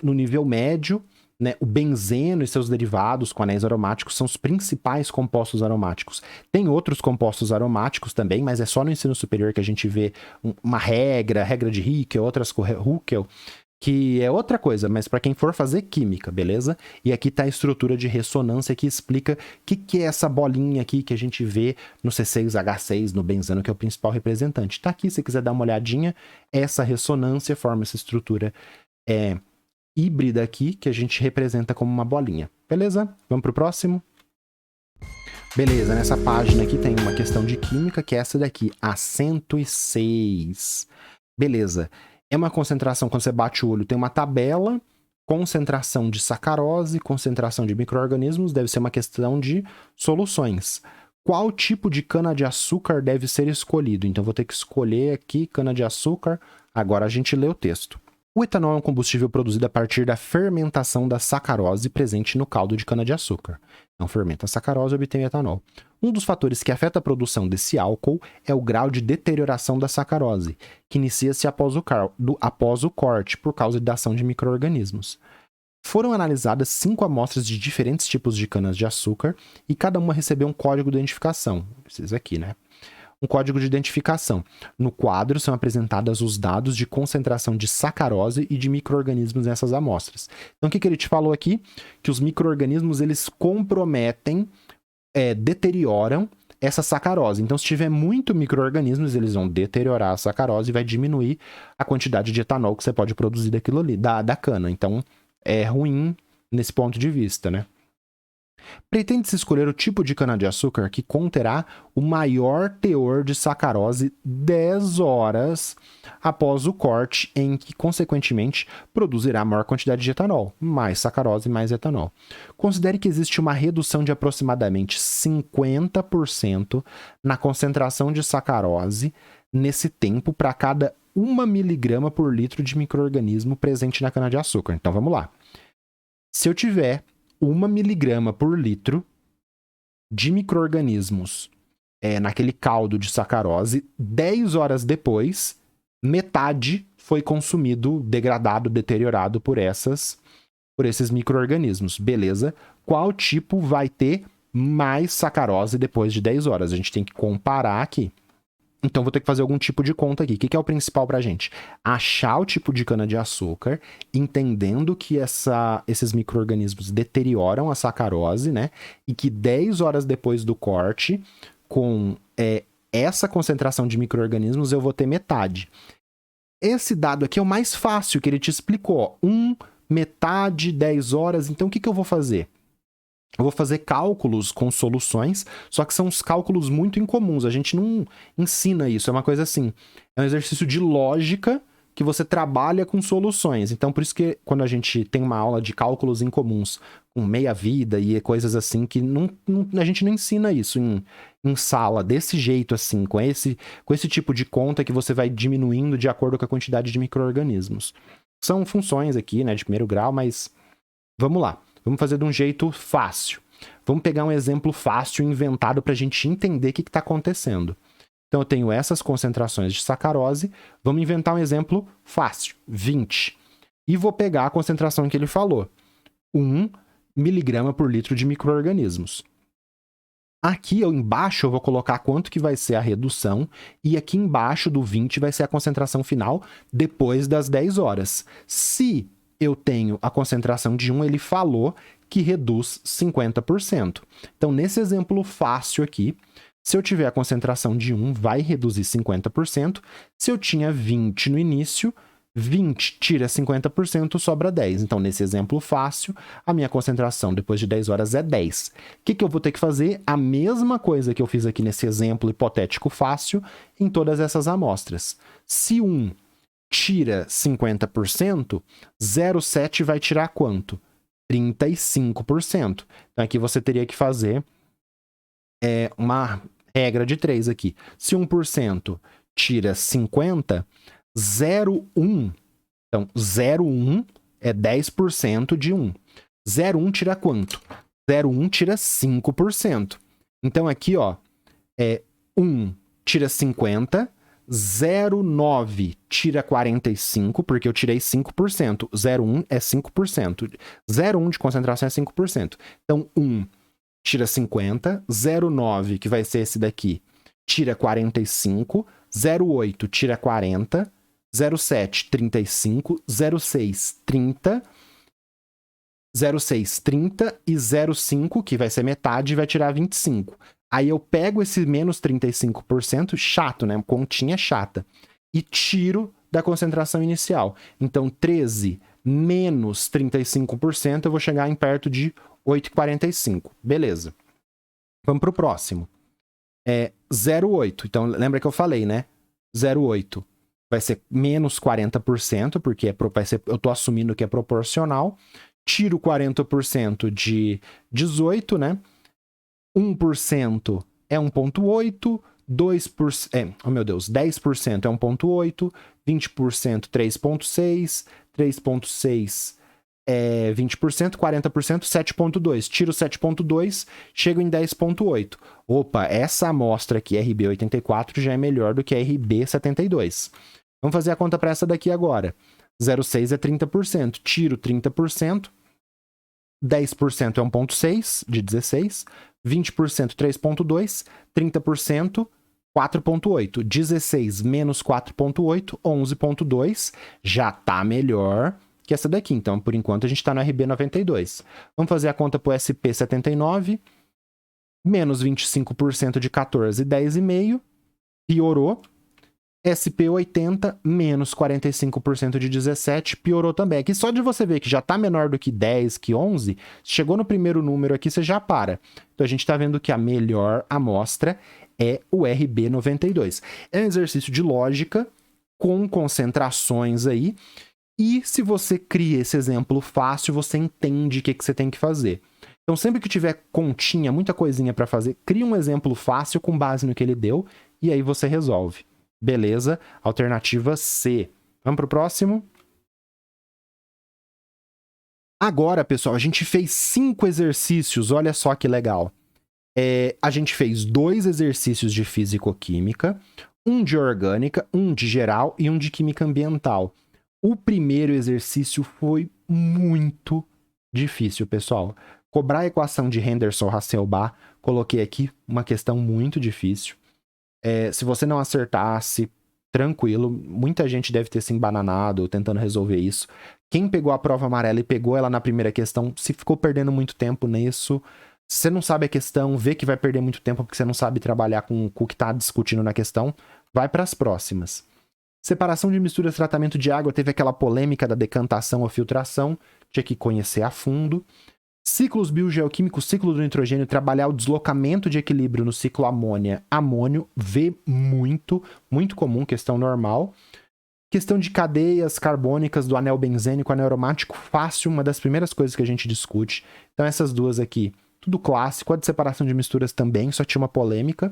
No nível médio, né, o benzeno e seus derivados com anéis aromáticos são os principais compostos aromáticos. Tem outros compostos aromáticos também, mas é só no ensino superior que a gente vê uma regra de Hickel, outras Huckel, que é outra coisa, mas para quem for fazer química, beleza? E aqui tá a estrutura de ressonância que explica o que é essa bolinha aqui que a gente vê no C6H6, no benzeno, que é o principal representante. Tá aqui, se você quiser dar uma olhadinha, essa ressonância forma essa estrutura híbrida aqui, que a gente representa como uma bolinha. Beleza? Vamos pro próximo? Beleza, nessa página aqui tem uma questão de química, que é essa daqui, a 106. Beleza. É uma concentração, quando você bate o olho, tem uma tabela, concentração de sacarose, concentração de micro-organismos, deve ser uma questão de soluções. Qual tipo de cana-de-açúcar deve ser escolhido? Então, vou ter que escolher aqui cana-de-açúcar. Agora a gente lê o texto. O etanol é um combustível produzido a partir da fermentação da sacarose presente no caldo de cana-de-açúcar. Então, fermenta a sacarose e obtém etanol. Um dos fatores que afeta a produção desse álcool é o grau de deterioração da sacarose, que inicia-se após o corte, por causa da ação de micro-organismos. Foram analisadas 5 amostras de diferentes tipos de canas-de-açúcar e cada uma recebeu um código de identificação. Esses aqui, né? Um código de identificação. No quadro são apresentados os dados de concentração de sacarose e de micro-organismos nessas amostras. Então, o que ele te falou aqui? Que os micro-organismos, eles comprometem, deterioram essa sacarose. Então, se tiver muito micro-organismos, eles vão deteriorar a sacarose e vai diminuir a quantidade de etanol que você pode produzir daquilo ali, da cana. Então, é ruim nesse ponto de vista, né? Pretende-se escolher o tipo de cana-de-açúcar que conterá o maior teor de sacarose 10 horas após o corte, em que, consequentemente, produzirá maior quantidade de etanol, mais sacarose, mais etanol. Considere que existe uma redução de aproximadamente 50% na concentração de sacarose nesse tempo para cada 1 miligrama por litro de micro-organismo presente na cana-de-açúcar. Então, vamos lá. Se eu tiver 1 miligrama por litro de micro-organismos naquele caldo de sacarose, 10 horas depois, metade foi consumido, degradado, deteriorado por esses micro-organismos. Beleza? Qual tipo vai ter mais sacarose depois de 10 horas? A gente tem que comparar aqui. Então, vou ter que fazer algum tipo de conta aqui. O que é o principal pra gente? Achar o tipo de cana-de-açúcar, entendendo que esses micro-organismos deterioram a sacarose, né? E que 10 horas depois do corte, com essa concentração de micro-organismos, eu vou ter metade. Esse dado aqui é o mais fácil, que ele te explicou. Metade, 10 horas. Então, o que eu vou fazer? Eu vou fazer cálculos com soluções, só que são uns cálculos muito incomuns. A gente não ensina isso, é uma coisa assim. É um exercício de lógica que você trabalha com soluções. Então, por isso que quando a gente tem uma aula de cálculos incomuns, com meia-vida e coisas assim, que a gente não ensina isso em sala, desse jeito assim, com esse tipo de conta que você vai diminuindo de acordo com a quantidade de micro-organismos. São funções aqui, né, de primeiro grau, mas vamos lá. Vamos fazer de um jeito fácil. Vamos pegar um exemplo fácil inventado para a gente entender o que está acontecendo. Então, eu tenho essas concentrações de sacarose. Vamos inventar um exemplo fácil, 20. E vou pegar a concentração que ele falou, 1 miligrama por litro de micro-organismos. Aqui embaixo eu vou colocar quanto que vai ser a redução e aqui embaixo do 20 vai ser a concentração final depois das 10 horas. Se eu tenho a concentração de 1, ele falou que reduz 50%. Então, nesse exemplo fácil aqui, se eu tiver a concentração de 1, vai reduzir 50%. Se eu tinha 20 no início, 20 tira 50%, sobra 10. Então, nesse exemplo fácil, a minha concentração depois de 10 horas é 10. O que eu vou ter que fazer? A mesma coisa que eu fiz aqui nesse exemplo hipotético fácil em todas essas amostras. Se 1 tira 50%, 0,7 vai tirar quanto? 35%. Então, aqui você teria que fazer uma regra de 3 aqui. Se 1% tira 50%, 0,1, então 0,1 é 10% de 1. 0,1 tira quanto? 0,1 tira 5%. Então aqui, ó, 1 tira 50, 0,9 tira 45, porque eu tirei 5%. 0,1 é 5%. 0,1 de concentração é 5%. Então 1 tira 50, 0,9, que vai ser esse daqui, tira 45, 0,8 tira 40, 0,7, 35, 0,6, 30, 0,6, 30 e 0,5, que vai ser metade, vai tirar 25. Aí eu pego esse menos 35%, chato, né? Continha chata, e tiro da concentração inicial. Então, 13 menos 35%, eu vou chegar em perto de 8,45. Beleza. Vamos para o próximo. 0,8. Então, lembra que eu falei, né? 0,8 vai ser menos 40%, porque eu estou assumindo que é proporcional. Tiro 40% de 18, né? 1% é 1,8, 2%, oh meu Deus, 10% é 1,8, 20% 3,6, 3,6 é 20%, 40%, 7,2. Tiro 7,2, chego em 10,8. Opa, essa amostra aqui, RB84, já é melhor do que a RB72. Vamos fazer a conta para essa daqui agora. 0,6 é 30%. Tiro 30%. 10% é 1,6 de 16. 20%, 3,2. 30%, 4,8. 16 menos 4,8, 11,2. Já tá melhor que essa daqui. Então, por enquanto, a gente está no RB92. Vamos fazer a conta para o SP79. Menos 25% de 14, 10,5. Piorou. SP80, menos 45% de 17, piorou também. Aqui só de você ver que já está menor do que 10, que 11, chegou no primeiro número aqui, você já para. Então a gente está vendo que a melhor amostra é o RB92. É um exercício de lógica com concentrações aí. E se você cria esse exemplo fácil, você entende o que você tem que fazer. Então sempre que tiver continha, muita coisinha para fazer, cria um exemplo fácil com base no que ele deu e aí você resolve. Beleza? Alternativa C. Vamos pro próximo? Agora, pessoal, a gente fez 5 exercícios. Olha só que legal. A gente fez 2 exercícios de físico-química, um de orgânica, um de geral e um de química ambiental. O primeiro exercício foi muito difícil, pessoal. Cobrar a equação de Henderson-Hasselbalch, coloquei aqui uma questão muito difícil. Se você não acertasse, tranquilo, muita gente deve ter se embananado tentando resolver isso. Quem pegou a prova amarela e pegou ela na primeira questão, se ficou perdendo muito tempo nisso, se você não sabe a questão, vê que vai perder muito tempo porque você não sabe trabalhar com o que está discutindo na questão, vai para as próximas. Separação de misturas, tratamento de água, teve aquela polêmica da decantação ou filtração, tinha que conhecer a fundo. Ciclos biogeoquímicos, ciclo do nitrogênio, trabalhar o deslocamento de equilíbrio no ciclo amônia-amônio, vê muito comum, questão normal. Questão de cadeias carbônicas do anel benzênico, anel aromático, fácil, uma das primeiras coisas que a gente discute. Então essas duas aqui, tudo clássico. A de separação de misturas também, só tinha uma polêmica.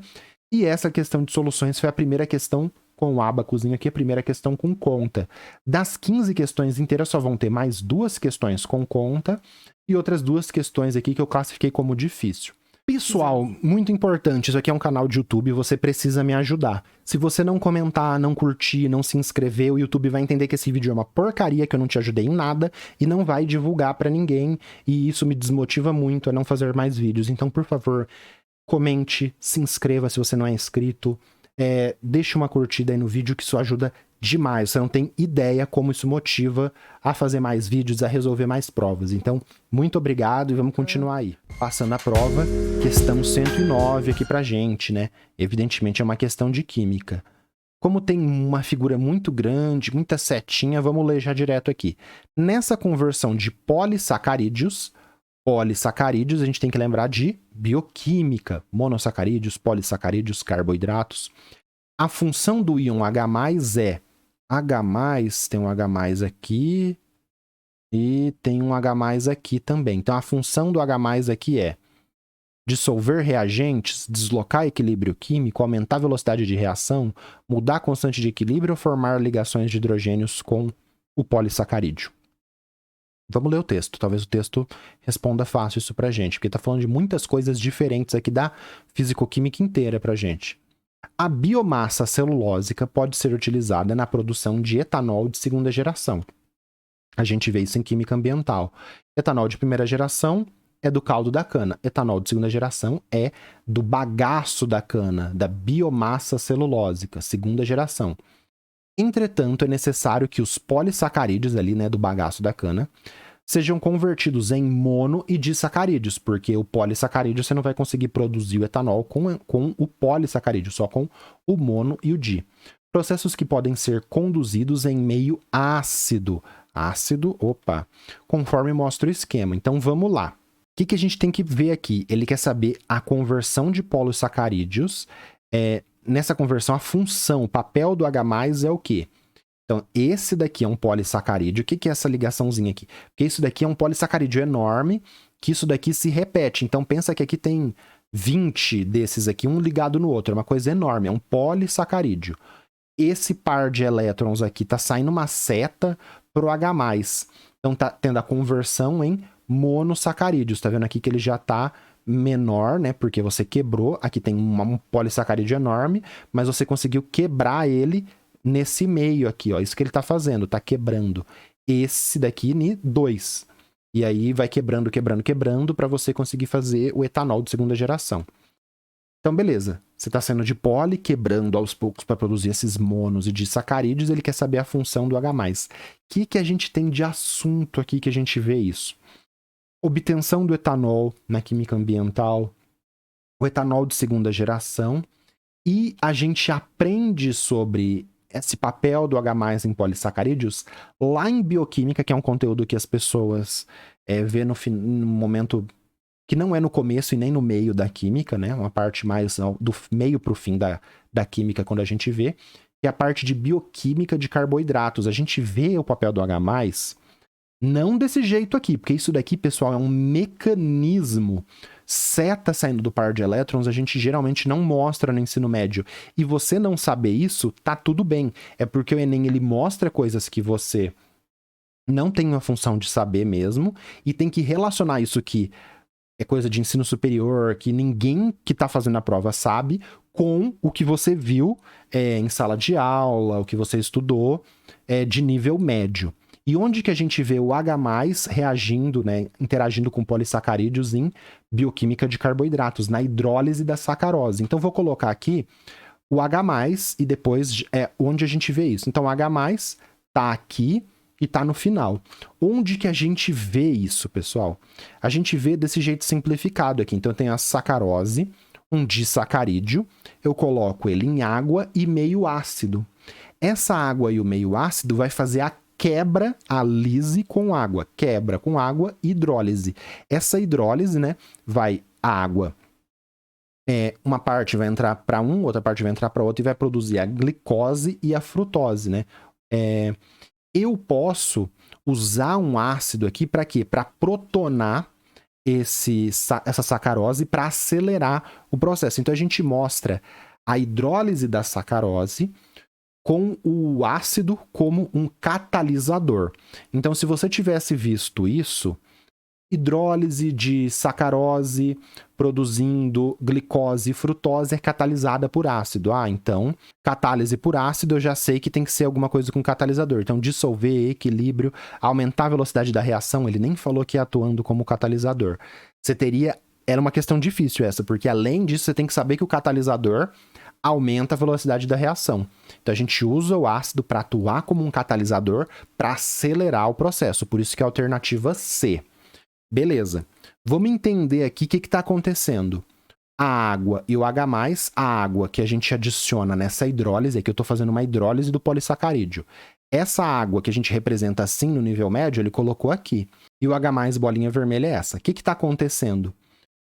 E essa questão de soluções foi a primeira questão com o abacuzinho aqui, a primeira questão com conta. Das 15 questões inteiras, só vão ter mais 2 questões com conta e outras 2 questões aqui que eu classifiquei como difícil. Pessoal, muito importante, isso aqui é um canal de YouTube, você precisa me ajudar. Se você não comentar, não curtir, não se inscrever, o YouTube vai entender que esse vídeo é uma porcaria, que eu não te ajudei em nada, e não vai divulgar pra ninguém, e isso me desmotiva muito a não fazer mais vídeos. Então, por favor, comente, se inscreva se você não é inscrito, Deixa uma curtida aí no vídeo que isso ajuda demais. Você não tem ideia como isso motiva a fazer mais vídeos, a resolver mais provas. Então, muito obrigado e vamos continuar aí. Passando a prova, questão 109 aqui pra gente, né? Evidentemente é uma questão de química. Como tem uma figura muito grande, muita setinha, vamos ler já direto aqui. Nessa conversão de polissacarídeos, a gente tem que lembrar de bioquímica, monossacarídeos, polissacarídeos, carboidratos. A função do íon H+, é H+, tem um H+ aqui e tem um H+ aqui também. Então, a função do H+ aqui é dissolver reagentes, deslocar equilíbrio químico, aumentar a velocidade de reação, mudar a constante de equilíbrio ou formar ligações de hidrogênios com o polissacarídeo. Vamos ler o texto. Talvez o texto responda fácil isso pra gente, porque tá falando de muitas coisas diferentes aqui da fisicoquímica inteira pra gente. A biomassa celulósica pode ser utilizada na produção de etanol de segunda geração. A gente vê isso em química ambiental. Etanol de primeira geração é do caldo da cana. Etanol de segunda geração é do bagaço da cana, da biomassa celulósica, segunda geração. Entretanto, é necessário que os polissacarídeos ali, né, do bagaço da cana, sejam convertidos em mono e disacarídeos, porque o polissacarídeo você não vai conseguir produzir o etanol com o polissacarídeo, só com o mono e o di. Processos que podem ser conduzidos em meio ácido. Ácido, conforme mostra o esquema. Então, vamos lá. O que a gente tem que ver aqui? Ele quer saber a conversão de polissacarídeos. Nessa conversão, a função, o papel do H+ é o quê? Então, esse daqui é um polissacarídeo. O que é essa ligaçãozinha aqui? Porque isso daqui é um polissacarídeo enorme, que isso daqui se repete. Então, pensa que aqui tem 20 desses aqui, um ligado no outro. É uma coisa enorme, é um polissacarídeo. Esse par de elétrons aqui está saindo uma seta para o H+. Então, está tendo a conversão em monossacarídeos. Está vendo aqui que ele já está menor, né? Porque você quebrou. Aqui tem um polissacarídeo enorme, mas você conseguiu quebrar ele nesse meio aqui, ó. Isso que ele está fazendo, está quebrando esse daqui em 2. E aí vai quebrando para você conseguir fazer o etanol de segunda geração. Então, beleza. Você está sendo de poli, quebrando aos poucos para produzir esses monos e disacarídeos. Ele quer saber a função do H+. O que a gente tem de assunto aqui que a gente vê isso? Obtenção do etanol na química ambiental, o etanol de segunda geração, e a gente aprende sobre esse papel do H+ em polissacarídeos lá em bioquímica, que é um conteúdo que as pessoas vê no momento que não é no começo e nem no meio da química, né? Uma parte mais do meio para o fim da química, quando a gente vê, que é a parte de bioquímica de carboidratos. A gente vê o papel do H+, não desse jeito aqui, porque isso daqui, pessoal, é um mecanismo. Seta saindo do par de elétrons, a gente geralmente não mostra no ensino médio. E você não saber isso, tá tudo bem. É porque o Enem, ele mostra coisas que você não tem uma função de saber mesmo, e tem que relacionar isso que é coisa de ensino superior, que ninguém que tá fazendo a prova sabe, com o que você viu em sala de aula, o que você estudou de nível médio. E onde que a gente vê o H+ reagindo, né, interagindo com polissacarídeos em bioquímica de carboidratos, na hidrólise da sacarose. Então, vou colocar aqui o H+, e depois onde a gente vê isso. Então, o H+ tá aqui e tá no final. Onde que a gente vê isso, pessoal? A gente vê desse jeito simplificado aqui. Então, eu tenho a sacarose, um disacarídeo, eu coloco ele em água e meio ácido. Essa água e o meio ácido vai fazer a quebra, a lise com água. Quebra com água, hidrólise. Essa hidrólise, né, a água, uma parte vai entrar para outra parte vai entrar para outra e vai produzir a glicose e a frutose, né? Eu posso usar um ácido aqui para quê? Para protonar essa sacarose, para acelerar o processo. Então, a gente mostra a hidrólise da sacarose com o ácido como um catalisador. Então, se você tivesse visto isso, hidrólise de sacarose produzindo glicose e frutose é catalisada por ácido. Então, catálise por ácido, eu já sei que tem que ser alguma coisa com catalisador. Então, dissolver, equilíbrio, aumentar a velocidade da reação, ele nem falou que é atuando como catalisador. Era uma questão difícil essa, porque além disso, você tem que saber que o catalisador aumenta a velocidade da reação. Então a gente usa o ácido para atuar como um catalisador para acelerar o processo, por isso que é a alternativa C. Beleza. Vamos entender aqui o que está acontecendo. A água e o H+, a água que a gente adiciona nessa hidrólise, aqui eu estou fazendo uma hidrólise do polissacarídeo. Essa água que a gente representa assim no nível médio, ele colocou aqui. E o H+, bolinha vermelha é essa. O que está acontecendo?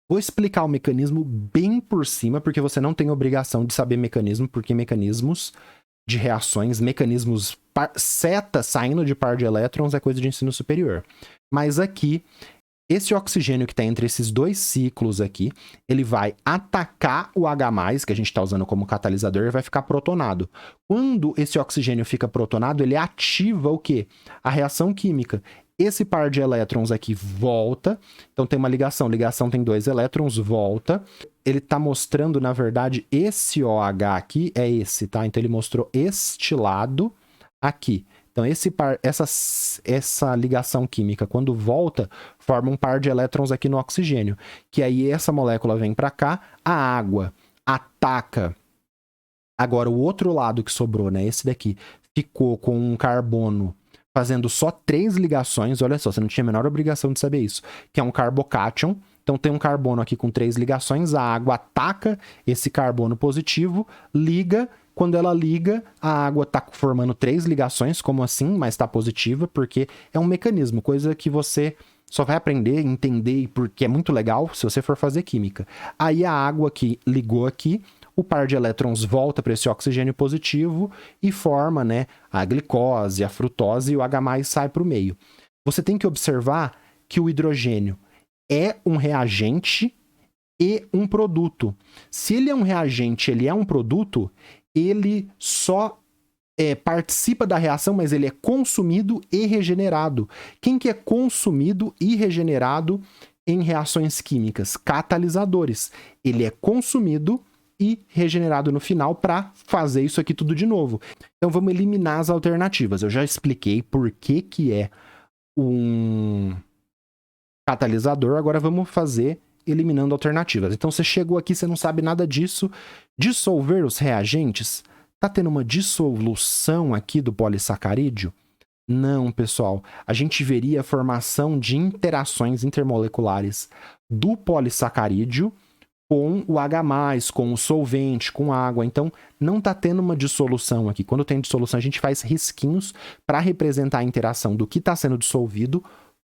Vou explicar o mecanismo bem por cima, porque você não tem obrigação de saber mecanismo, porque mecanismos de reações, mecanismos seta saindo de par de elétrons é coisa de ensino superior. Mas aqui, esse oxigênio que está entre esses dois ciclos aqui, ele vai atacar o H+, que a gente está usando como catalisador, e vai ficar protonado. Quando esse oxigênio fica protonado, ele ativa o quê? A reação química. Esse par de elétrons aqui volta, então tem uma ligação tem 2 elétrons, volta. Ele está mostrando, na verdade, esse OH aqui é esse, tá? Então ele mostrou este lado aqui. Então essa ligação química, quando volta, forma um par de elétrons aqui no oxigênio, que aí essa molécula vem para cá, a água ataca. Agora o outro lado que sobrou, né, esse daqui, ficou com um carbono fazendo só 3 ligações, olha só, você não tinha a menor obrigação de saber isso, que é um carbocátion. Então tem um carbono aqui com 3 ligações, a água ataca esse carbono positivo, liga. Quando ela liga, a água está formando 3 ligações, como assim? Mas está positiva, porque é um mecanismo, coisa que você só vai aprender, entender, porque é muito legal se você for fazer química. Aí a água que ligou aqui, o par de elétrons volta para esse oxigênio positivo e forma, né, a glicose, a frutose e o H+ sai para o meio. Você tem que observar que o hidrogênio é um reagente e um produto. Se ele é um reagente, ele é um produto, ele só participa da reação, mas ele é consumido e regenerado. Quem que é consumido e regenerado em reações químicas? Catalisadores. Ele é consumido e regenerado no final para fazer isso aqui tudo de novo. Então vamos eliminar as alternativas. Eu já expliquei por que é um catalisador, agora vamos fazer eliminando alternativas. Então você chegou aqui, você não sabe nada disso. Dissolver os reagentes, tá tendo uma dissolução aqui do polissacarídeo? Não, pessoal. A gente veria a formação de interações intermoleculares do polissacarídeo com o H+, com o solvente, com água. Então, não está tendo uma dissolução aqui. Quando tem dissolução, a gente faz risquinhos para representar a interação do que está sendo dissolvido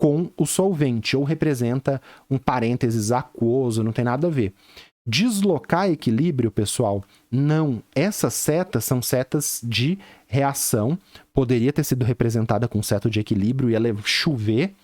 com o solvente, ou representa um parênteses aquoso, não tem nada a ver. Deslocar equilíbrio, pessoal, não. Essas setas são setas de reação. Poderia ter sido representada com seta de equilíbrio, ia chover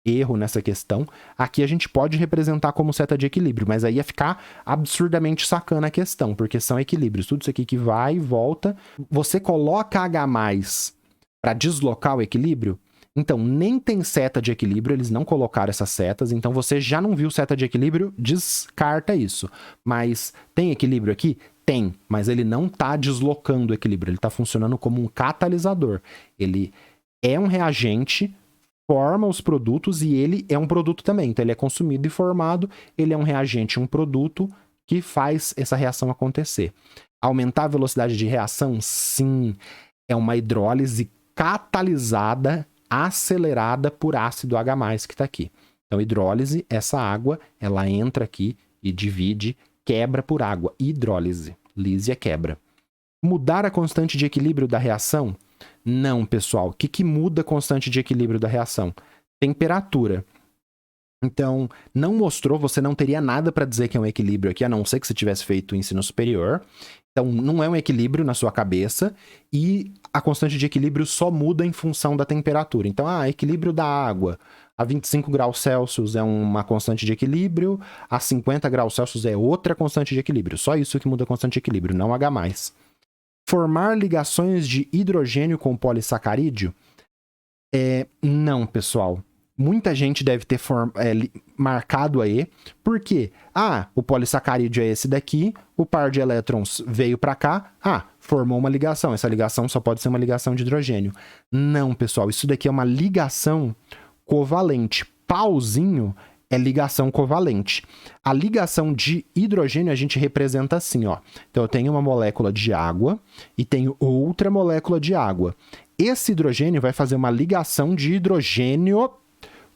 erro nessa questão. Aqui a gente pode representar como seta de equilíbrio, mas aí ia ficar absurdamente sacana a questão, porque são equilíbrios. Tudo isso aqui que vai e volta. Você coloca H+ para deslocar o equilíbrio, então nem tem seta de equilíbrio, eles não colocaram essas setas, então você já não viu seta de equilíbrio, descarta isso. Mas tem equilíbrio aqui? Tem, mas ele não está deslocando o equilíbrio, ele está funcionando como um catalisador. Ele é um reagente, forma os produtos e ele é um produto também. Então ele é consumido e formado, ele é um reagente, um produto que faz essa reação acontecer. Aumentar a velocidade de reação? Sim. É uma hidrólise catalisada, acelerada por ácido H+, que está aqui. Então hidrólise, essa água, ela entra aqui e divide, quebra por água. Hidrólise. Lise é quebra. Mudar a constante de equilíbrio da reação? Não, pessoal. O que muda a constante de equilíbrio da reação? Temperatura. Então, não mostrou, você não teria nada para dizer que é um equilíbrio aqui, a não ser que você tivesse feito o ensino superior. Então, não é um equilíbrio na sua cabeça e a constante de equilíbrio só muda em função da temperatura. Então, equilíbrio da água. A 25 graus Celsius é uma constante de equilíbrio, a 50 graus Celsius é outra constante de equilíbrio. Só isso que muda a constante de equilíbrio, não H+. Formar ligações de hidrogênio com polissacarídeo? Não, pessoal. Muita gente deve ter marcado aí. Por quê? O polissacarídeo é esse daqui, o par de elétrons veio para cá, formou uma ligação. Essa ligação só pode ser uma ligação de hidrogênio. Não, pessoal, isso daqui é uma ligação covalente. Pauzinho é ligação covalente. A ligação de hidrogênio a gente representa assim, ó. Então eu tenho uma molécula de água e tenho outra molécula de água. Esse hidrogênio vai fazer uma ligação de hidrogênio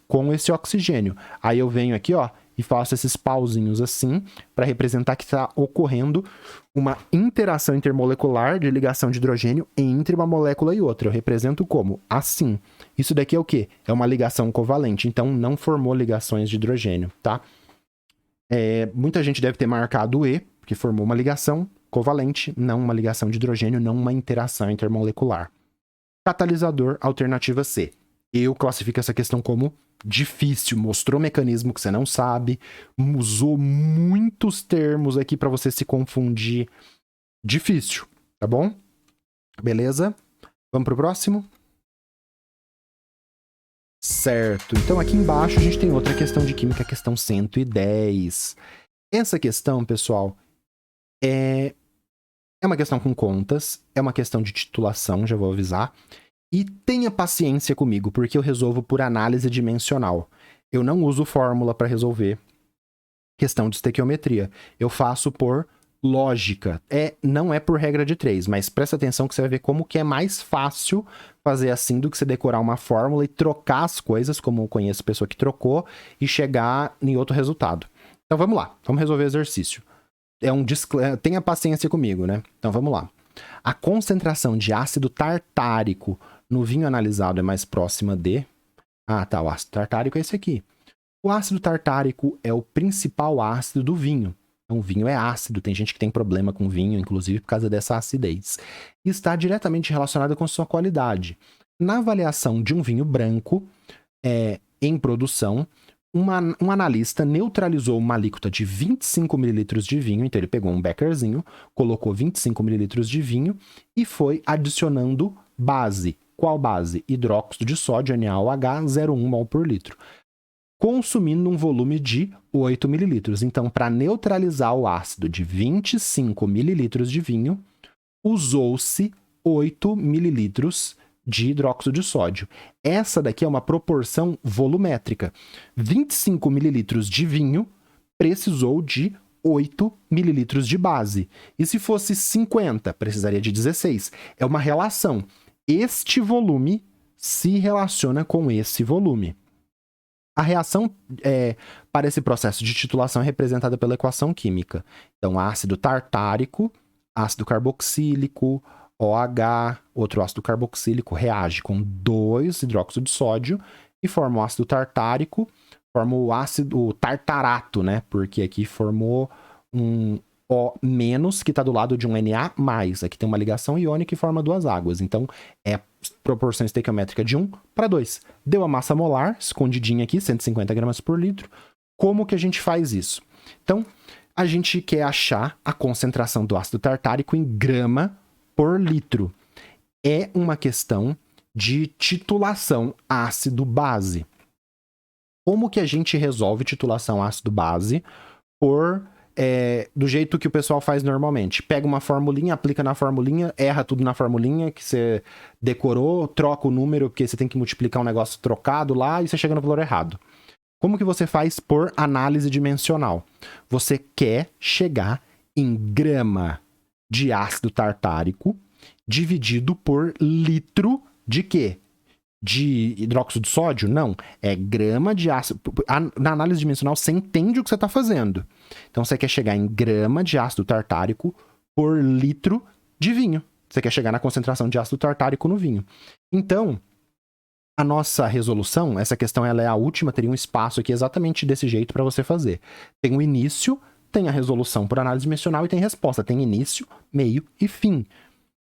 com esse oxigênio. Aí eu venho aqui, ó, e faço esses pauzinhos assim, para representar que está ocorrendo uma interação intermolecular de ligação de hidrogênio entre uma molécula e outra. Eu represento como? Assim. Isso daqui é o quê? É uma ligação covalente, então não formou ligações de hidrogênio, tá? Muita gente deve ter marcado o E, porque formou uma ligação covalente, não uma ligação de hidrogênio, não uma interação intermolecular. Catalisador, alternativa C. Eu classifico essa questão como difícil, mostrou mecanismo que você não sabe, usou muitos termos aqui para você se confundir. Difícil, tá bom? Beleza? Vamos pro próximo? Certo. Então aqui embaixo a gente tem outra questão de química, a questão 110. Essa questão, pessoal, é uma questão com contas, é uma questão de titulação, já vou avisar. E tenha paciência comigo, porque eu resolvo por análise dimensional. Eu não uso fórmula para resolver questão de estequiometria. Eu faço por lógica. Não é por regra de 3, mas presta atenção que você vai ver como que é mais fácil fazer assim do que você decorar uma fórmula e trocar as coisas, como eu conheço pessoa que trocou, e chegar em outro resultado. Então vamos lá, vamos resolver o exercício. Tenha paciência comigo, né? Então vamos lá. A concentração de ácido tartárico no vinho analisado é mais próxima de... Ah, tá, o ácido tartárico é esse aqui. O ácido tartárico é o principal ácido do vinho. Então, o vinho é ácido, tem gente que tem problema com vinho, inclusive por causa dessa acidez. E está diretamente relacionado com sua qualidade. Na avaliação de um vinho branco em produção, um analista neutralizou uma alíquota de 25 ml de vinho, então ele pegou um beckerzinho, colocou 25 ml de vinho e foi adicionando base. Qual base? Hidróxido de sódio, NaOH, 0,1 mol por litro, consumindo um volume de 8 ml. Então, para neutralizar o ácido de 25 ml de vinho, usou-se 8 ml de hidróxido de sódio. Essa daqui é uma proporção volumétrica. 25 ml de vinho precisou de 8 ml de base. E se fosse 50, precisaria de 16. É uma relação. Este volume se relaciona com esse volume. A reação para esse processo de titulação é representada pela equação química. Então, ácido tartárico, ácido carboxílico, OH, outro ácido carboxílico, reage com 2 hidróxido de sódio e forma o ácido tartárico, forma o tartarato, né? Porque aqui formou um O- que está do lado de um Na+. Aqui tem uma ligação iônica e forma 2 águas. Então, é proporção estequiométrica de 1 para 2. Deu a massa molar, escondidinha aqui, 150 gramas por litro. Como que a gente faz isso? Então, a gente quer achar a concentração do ácido tartárico em grama por litro. É uma questão de titulação ácido-base. Como que a gente resolve titulação ácido-base do jeito que o pessoal faz normalmente? Pega uma formulinha, aplica na formulinha, erra tudo na formulinha que você decorou, troca o número, porque você tem que multiplicar um negócio trocado lá e você chega no valor errado. Como que você faz por análise dimensional? Você quer chegar em grama de ácido tartárico dividido por litro de quê? De hidróxido de sódio? Não. É grama de ácido... Na análise dimensional, você entende o que você está fazendo. Então, você quer chegar em grama de ácido tartárico por litro de vinho. Você quer chegar na concentração de ácido tartárico no vinho. Então, a nossa resolução, essa questão ela é a última, teria um espaço aqui exatamente desse jeito para você fazer. Tem o início, tem a resolução por análise dimensional e tem resposta. Tem início, meio e fim.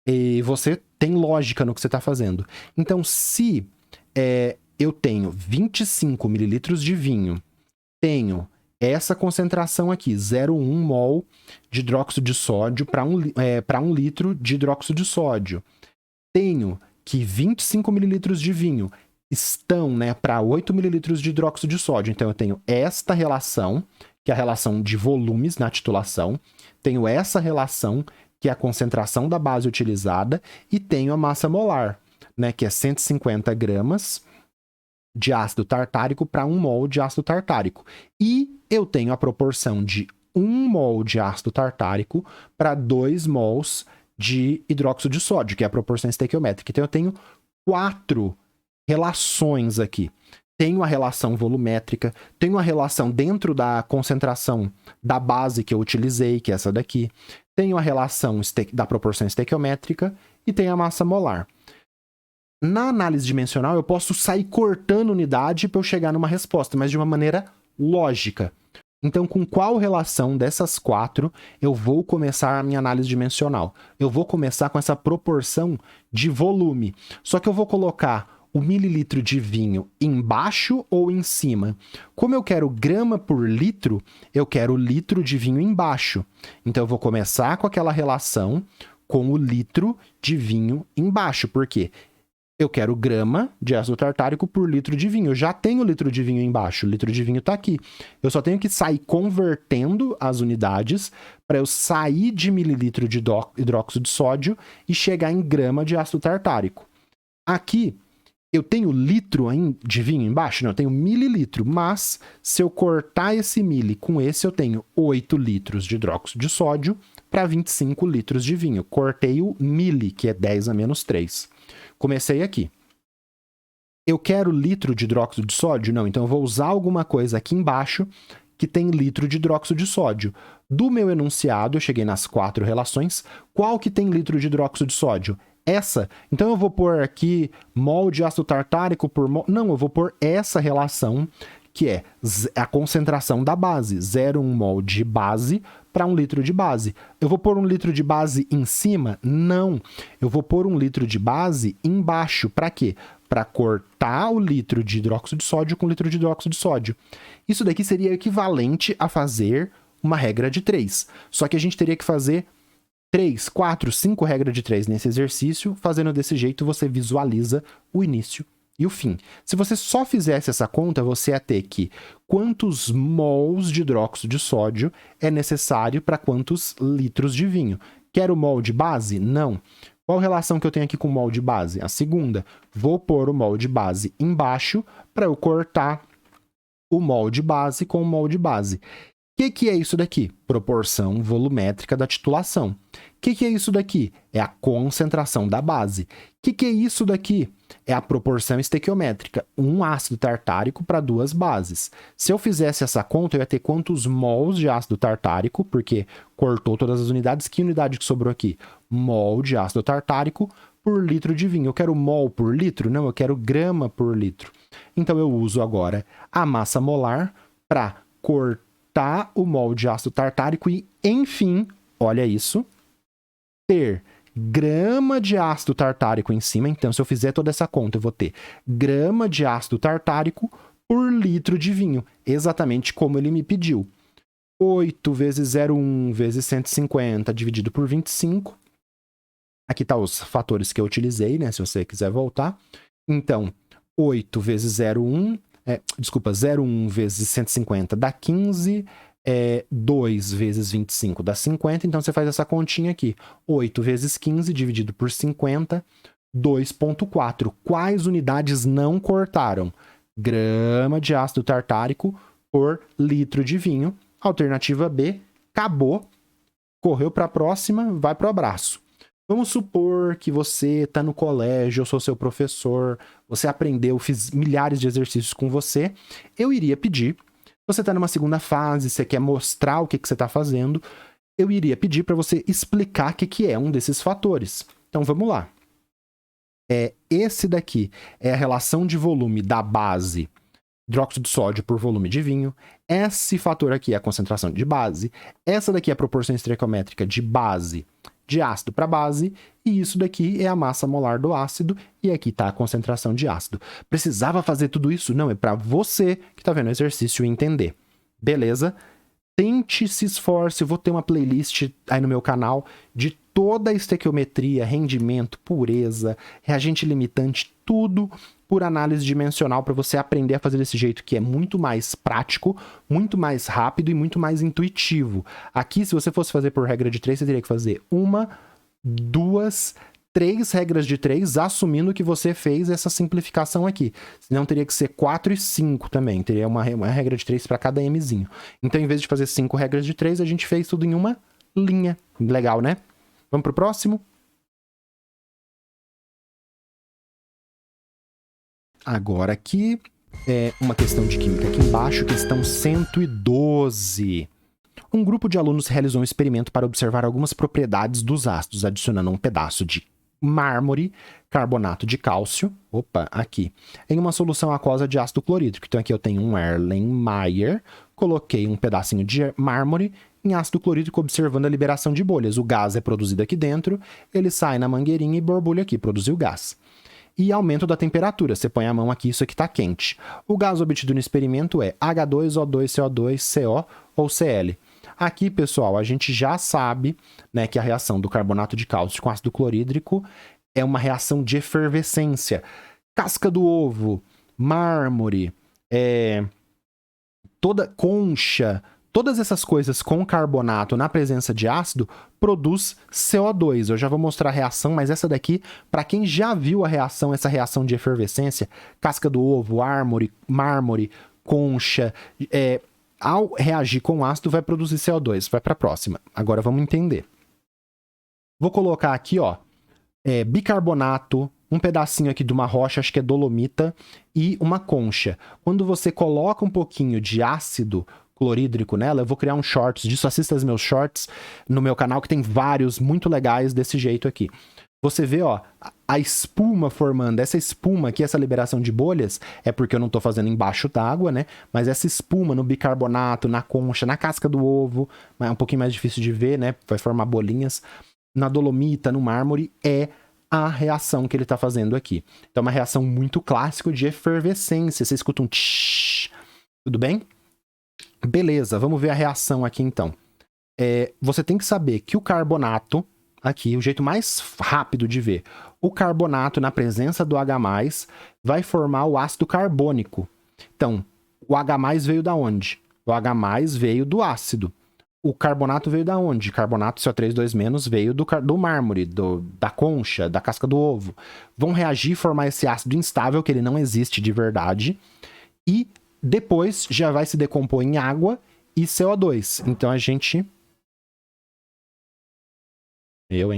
E você tem lógica no que você está fazendo. Então, se eu tenho 25 mililitros de vinho, tenho essa concentração aqui, 0,1 mol de hidróxido de sódio para 1 litro de hidróxido de sódio. Tenho que 25 mililitros de vinho estão para 8 mililitros de hidróxido de sódio. Então, eu tenho esta relação, que é a relação de volumes na titulação. Tenho essa relação, que é a concentração da base utilizada, e tenho a massa molar, né, que é 150 gramas de ácido tartárico para 1 mol de ácido tartárico. E eu tenho a proporção de 1 mol de ácido tartárico para 2 mols de hidróxido de sódio, que é a proporção estequiométrica. Então eu tenho 4 relações aqui. Tenho a relação volumétrica, tenho a relação dentro da concentração da base que eu utilizei, que é essa daqui. Tenho a relação da proporção estequiométrica e tenho a massa molar. Na análise dimensional, eu posso sair cortando unidade para eu chegar numa resposta, mas de uma maneira lógica. Então, com qual relação dessas 4 eu vou começar a minha análise dimensional? Eu vou começar com essa proporção de volume. Só que eu vou colocar o mililitro de vinho embaixo ou em cima? Como eu quero grama por litro, eu quero o litro de vinho embaixo. Então, eu vou começar com aquela relação com o litro de vinho embaixo. Por quê? Eu quero grama de ácido tartárico por litro de vinho. Eu já tenho litro de vinho embaixo. O litro de vinho está aqui. Eu só tenho que sair convertendo as unidades para eu sair de mililitro de hidróxido de sódio e chegar em grama de ácido tartárico. Aqui, eu tenho litro de vinho embaixo? Não, eu tenho mililitro. Mas, se eu cortar esse mili com esse, eu tenho 8 litros de hidróxido de sódio para 25 litros de vinho. Cortei o mili, que é 10 a menos 3. Comecei aqui. Eu quero litro de hidróxido de sódio? Não, então eu vou usar alguma coisa aqui embaixo que tem litro de hidróxido de sódio. Do meu enunciado, eu cheguei nas 4 relações. Qual que tem litro de hidróxido de sódio? Essa. Então eu vou pôr aqui mol de ácido tartárico por mol. Não, eu vou pôr essa relação, que é a concentração da base. 0,1 mol de base para 1 litro de base. Eu vou pôr 1 litro de base em cima? Não. Eu vou pôr 1 litro de base embaixo. Para quê? Para cortar o litro de hidróxido de sódio com litro de hidróxido de sódio. Isso daqui seria equivalente a fazer uma regra de 3. Só que a gente teria que fazer 3, 4, 5 regras de 3 nesse exercício. Fazendo desse jeito, você visualiza o início e o fim. Se você só fizesse essa conta, você ia ter que quantos mols de hidróxido de sódio é necessário para quantos litros de vinho. Quero mol de base? Não. Qual relação que eu tenho aqui com mol de base? A segunda. Vou pôr o mol de base embaixo para eu cortar o mol de base com o mol de base. O que é isso daqui? Proporção volumétrica da titulação. O que é isso daqui? É a concentração da base. O que é isso daqui? É a proporção estequiométrica. Um ácido tartárico para 2 bases. Se eu fizesse essa conta, eu ia ter quantos mols de ácido tartárico, porque cortou todas as unidades. Que unidade que sobrou aqui? Mol de ácido tartárico por litro de vinho. Eu quero mol por litro? Não, eu quero grama por litro. Então eu uso agora a massa molar para cortar o mol de ácido tartárico e, enfim, olha isso, ter grama de ácido tartárico em cima. Então, se eu fizer toda essa conta, eu vou ter grama de ácido tartárico por litro de vinho, exatamente como ele me pediu. 8 vezes 0,1 vezes 150 dividido por 25. Aqui tá os fatores que eu utilizei, né? Se você quiser voltar. Então, 8 vezes 0,1... 0,1 vezes 150 dá 15, 2 vezes 25 dá 50, então você faz essa continha aqui. 8 vezes 15 dividido por 50, 2,4. Quais unidades não cortaram? Grama de ácido tartárico por litro de vinho. Alternativa B, acabou. Correu para a próxima, vai para o abraço. Vamos supor que você está no colégio, eu sou seu professor, você aprendeu, fiz milhares de exercícios com você. Eu iria pedir, você está numa segunda fase, você quer mostrar o que você está fazendo, eu iria pedir para você explicar o que é um desses fatores. Então vamos lá. Esse daqui é a relação de volume da base hidróxido de sódio por volume de vinho. Esse fator aqui é a concentração de base. Essa daqui é a proporção estequiométrica de base de ácido para base, e isso daqui é a massa molar do ácido, e aqui está a concentração de ácido. Precisava fazer tudo isso? Não, é para você que está vendo o exercício entender. Beleza? Tente, se esforce, eu vou ter uma playlist aí no meu canal de toda a estequiometria, rendimento, pureza, reagente limitante, tudo por análise dimensional para você aprender a fazer desse jeito que é muito mais prático, muito mais rápido e muito mais intuitivo. Aqui, se você fosse fazer por regra de 3, você teria que fazer 1, 2, 3 regras de 3, assumindo que você fez essa simplificação aqui. Senão teria que ser 4 e 5 também. Teria uma regra de 3 para cada mzinho. Então, em vez de fazer 5 regras de 3, a gente fez tudo em uma linha. Legal, né? Vamos pro próximo? Agora aqui é uma questão de química aqui embaixo, questão 112. Um grupo de alunos realizou um experimento para observar algumas propriedades dos ácidos, adicionando um pedaço de mármore, carbonato de cálcio, aqui, em uma solução aquosa de ácido clorídrico. Então aqui eu tenho um Erlenmeyer, coloquei um pedacinho de mármore em ácido clorídrico observando a liberação de bolhas. O gás é produzido aqui dentro, ele sai na mangueirinha e borbulha aqui, produziu gás. E aumento da temperatura, você põe a mão aqui, isso aqui está quente. O gás obtido no experimento é H2O2, CO2, CO ou Cl. Aqui, pessoal, a gente já sabe, né, que a reação do carbonato de cálcio com ácido clorídrico é uma reação de efervescência. Casca do ovo, mármore, toda concha, todas essas coisas com carbonato na presença de ácido produz CO2. Eu já vou mostrar a reação, mas essa daqui, para quem já viu a reação, essa reação de efervescência, casca do ovo, mármore, concha, ao reagir com ácido vai produzir CO2. Vai para a próxima. Agora vamos entender. Vou colocar aqui, ó, bicarbonato, um pedacinho aqui de uma rocha, acho que é dolomita, e uma concha. Quando você coloca um pouquinho de ácido clorídrico nela, eu vou criar um shorts disso, assista os meus shorts no meu canal, que tem vários muito legais desse jeito aqui. Você vê, ó, a espuma formando. Essa espuma aqui, essa liberação de bolhas, é porque eu não tô fazendo embaixo d'água, né? Mas essa espuma no bicarbonato, na concha, na casca do ovo, é um pouquinho mais difícil de ver, né? Vai formar bolinhas. Na dolomita, no mármore, é a reação que ele tá fazendo aqui. Então, é uma reação muito clássica de efervescência. Você escuta um tsh, tudo bem? Beleza, vamos ver a reação aqui então. Você tem que saber que o carbonato, aqui, o jeito mais rápido de ver, o carbonato na presença do H+, vai formar o ácido carbônico. Então, o H+ veio da onde? O H+ veio do ácido. O carbonato veio da onde? Carbonato CO3 2- veio do mármore, da concha, da casca do ovo. Vão reagir e formar esse ácido instável, que ele não existe de verdade, e depois já vai se decompor em água e CO2. Então a gente...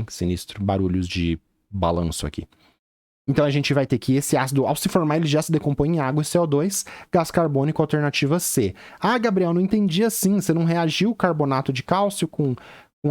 Sinistro. Barulhos de balanço aqui. Então a gente vai ter que esse ácido, ao se formar, ele já se decompõe em água e CO2, gás carbônico, alternativa C. Ah, Gabriel, não entendi assim. Você não reagiu o carbonato de cálcio com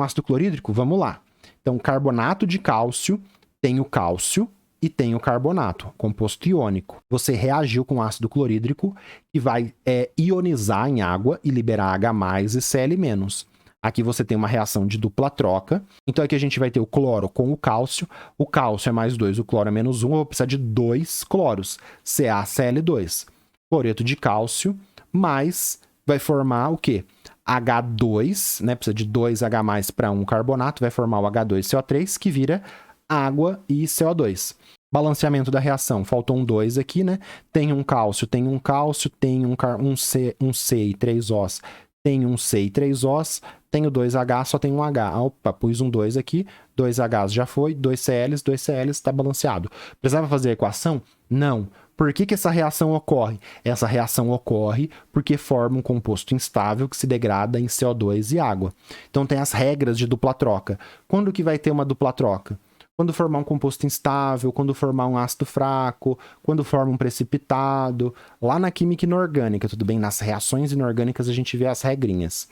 ácido clorídrico? Vamos lá. Então, carbonato de cálcio tem o cálcio e tem o carbonato, composto iônico. Você reagiu com ácido clorídrico, que vai ionizar em água e liberar H+ e Cl-. Aqui você tem uma reação de dupla troca. Então aqui a gente vai ter o cloro com o cálcio. O cálcio é mais 2, o cloro é menos 1. Eu vou precisar de 2 cloros. CaCl2. Cloreto de cálcio, mais vai formar o quê? H2, né? Precisa de 2H+ para 1 carbonato. Vai formar o H2CO3, que vira água e CO2. Balanceamento da reação. Faltou um 2 aqui, né? Tem um cálcio, tem um C e 3 Os. Tem um C e 3 Os, tem o 2H, só tem um H. Opa, pus um 2 aqui, 2Hs já foi, 2Cls, 2Cls, está balanceado. Precisava fazer a equação? Não. Por que essa reação ocorre? Essa reação ocorre porque forma um composto instável que se degrada em CO2 e água. Então tem as regras de dupla troca. Quando que vai ter uma dupla troca? Quando formar um composto instável, quando formar um ácido fraco, quando forma um precipitado, lá na química inorgânica, tudo bem? Nas reações inorgânicas a gente vê as regrinhas.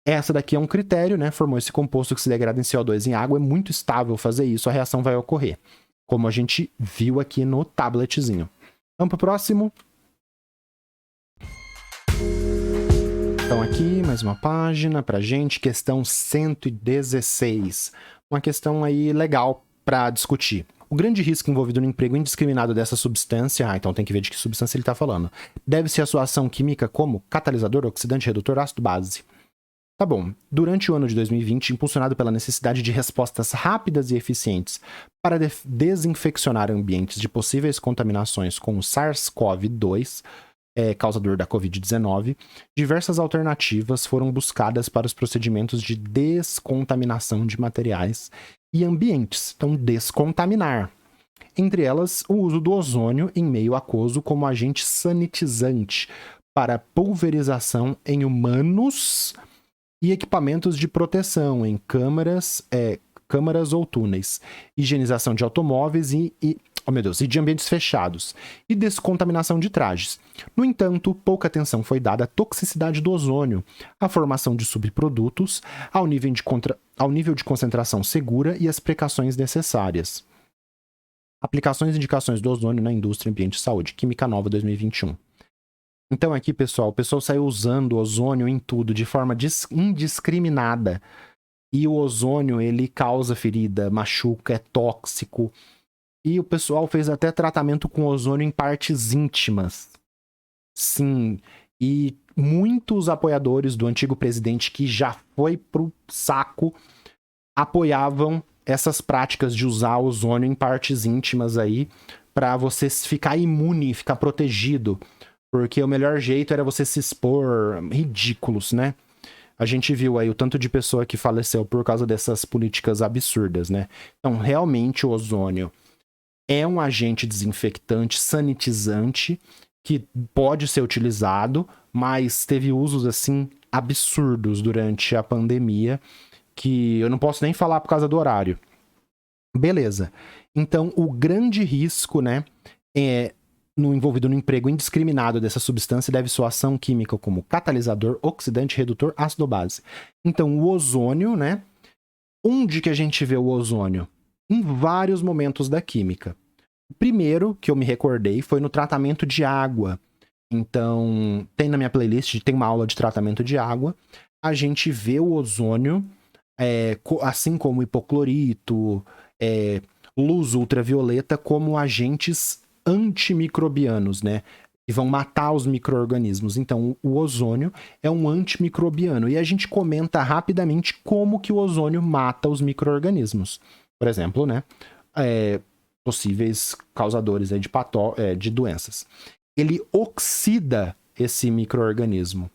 Essa daqui é um critério, né? Formou esse composto que se degrada em CO2 em água, é muito estável fazer isso, a reação vai ocorrer. Como a gente viu aqui no tabletzinho. Vamos para o próximo. Então aqui, mais uma página pra gente, questão 116. Uma questão aí legal para discutir. O grande risco envolvido no emprego indiscriminado dessa substância, então tem que ver de que substância ele está falando, deve-se à sua ação química como catalisador, oxidante, redutor, ácido, base. Tá bom. Durante o ano de 2020, impulsionado pela necessidade de respostas rápidas e eficientes para desinfeccionar ambientes de possíveis contaminações com o SARS-CoV-2, causador da Covid-19, diversas alternativas foram buscadas para os procedimentos de descontaminação de materiais e ambientes. Então, descontaminar. Entre elas, o uso do ozônio em meio aquoso como agente sanitizante para pulverização em humanos e equipamentos de proteção em câmaras ou túneis, higienização de automóveis e de ambientes fechados, e descontaminação de trajes. No entanto, pouca atenção foi dada à toxicidade do ozônio, à formação de subprodutos, ao nível de concentração segura e às precauções necessárias. Aplicações e indicações do ozônio na indústria, ambiente e saúde. Química Nova 2021. Então aqui, pessoal, o pessoal saiu usando ozônio em tudo, de forma indiscriminada. E o ozônio, ele causa ferida, machuca, é tóxico. E o pessoal fez até tratamento com ozônio em partes íntimas. Sim, e muitos apoiadores do antigo presidente, que já foi pro saco, apoiavam essas práticas de usar ozônio em partes íntimas aí, para você ficar imune, ficar protegido. Porque o melhor jeito era você se expor. Ridículos, né? A gente viu aí o tanto de pessoa que faleceu por causa dessas políticas absurdas, né? Então, realmente, o ozônio é um agente desinfectante, sanitizante, que pode ser utilizado, mas teve usos, assim, absurdos durante a pandemia, que eu não posso nem falar por causa do horário. Beleza. Então, o grande risco, né, envolvido no emprego indiscriminado dessa substância deve sua ação química como catalisador, oxidante, redutor, ácido-base. Então, o ozônio, né? Onde que a gente vê o ozônio? Em vários momentos da química. O primeiro que eu me recordei foi no tratamento de água. Então, tem na minha playlist, tem uma aula de tratamento de água. A gente vê o ozônio, assim como o hipoclorito, luz ultravioleta, como agentes antimicrobianos, né? E vão matar os micro-organismos. Então, o ozônio é um antimicrobiano. E a gente comenta rapidamente como que o ozônio mata os micro-organismos. Por exemplo, né? Possíveis causadores aí de doenças. Ele oxida esse micro-organismo.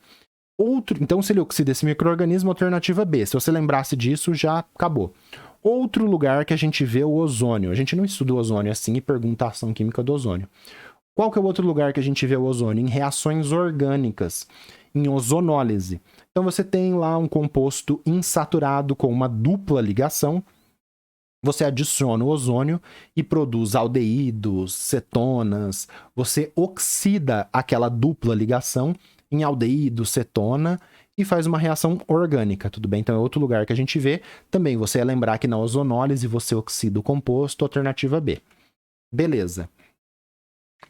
Então, se ele oxida esse micro-organismo, alternativa B. Se você lembrasse disso, já acabou. Outro lugar que a gente vê o ozônio. A gente não estuda o ozônio assim e pergunta a ação química do ozônio. Qual que é o outro lugar que a gente vê o ozônio? Em reações orgânicas, em ozonólise. Então você tem lá um composto insaturado com uma dupla ligação. Você adiciona o ozônio e produz aldeídos, cetonas. Você oxida aquela dupla ligação em aldeído, cetona, e faz uma reação orgânica, tudo bem? Então é outro lugar que a gente vê. Também você ia lembrar que na ozonólise você oxida o composto, alternativa B. Beleza.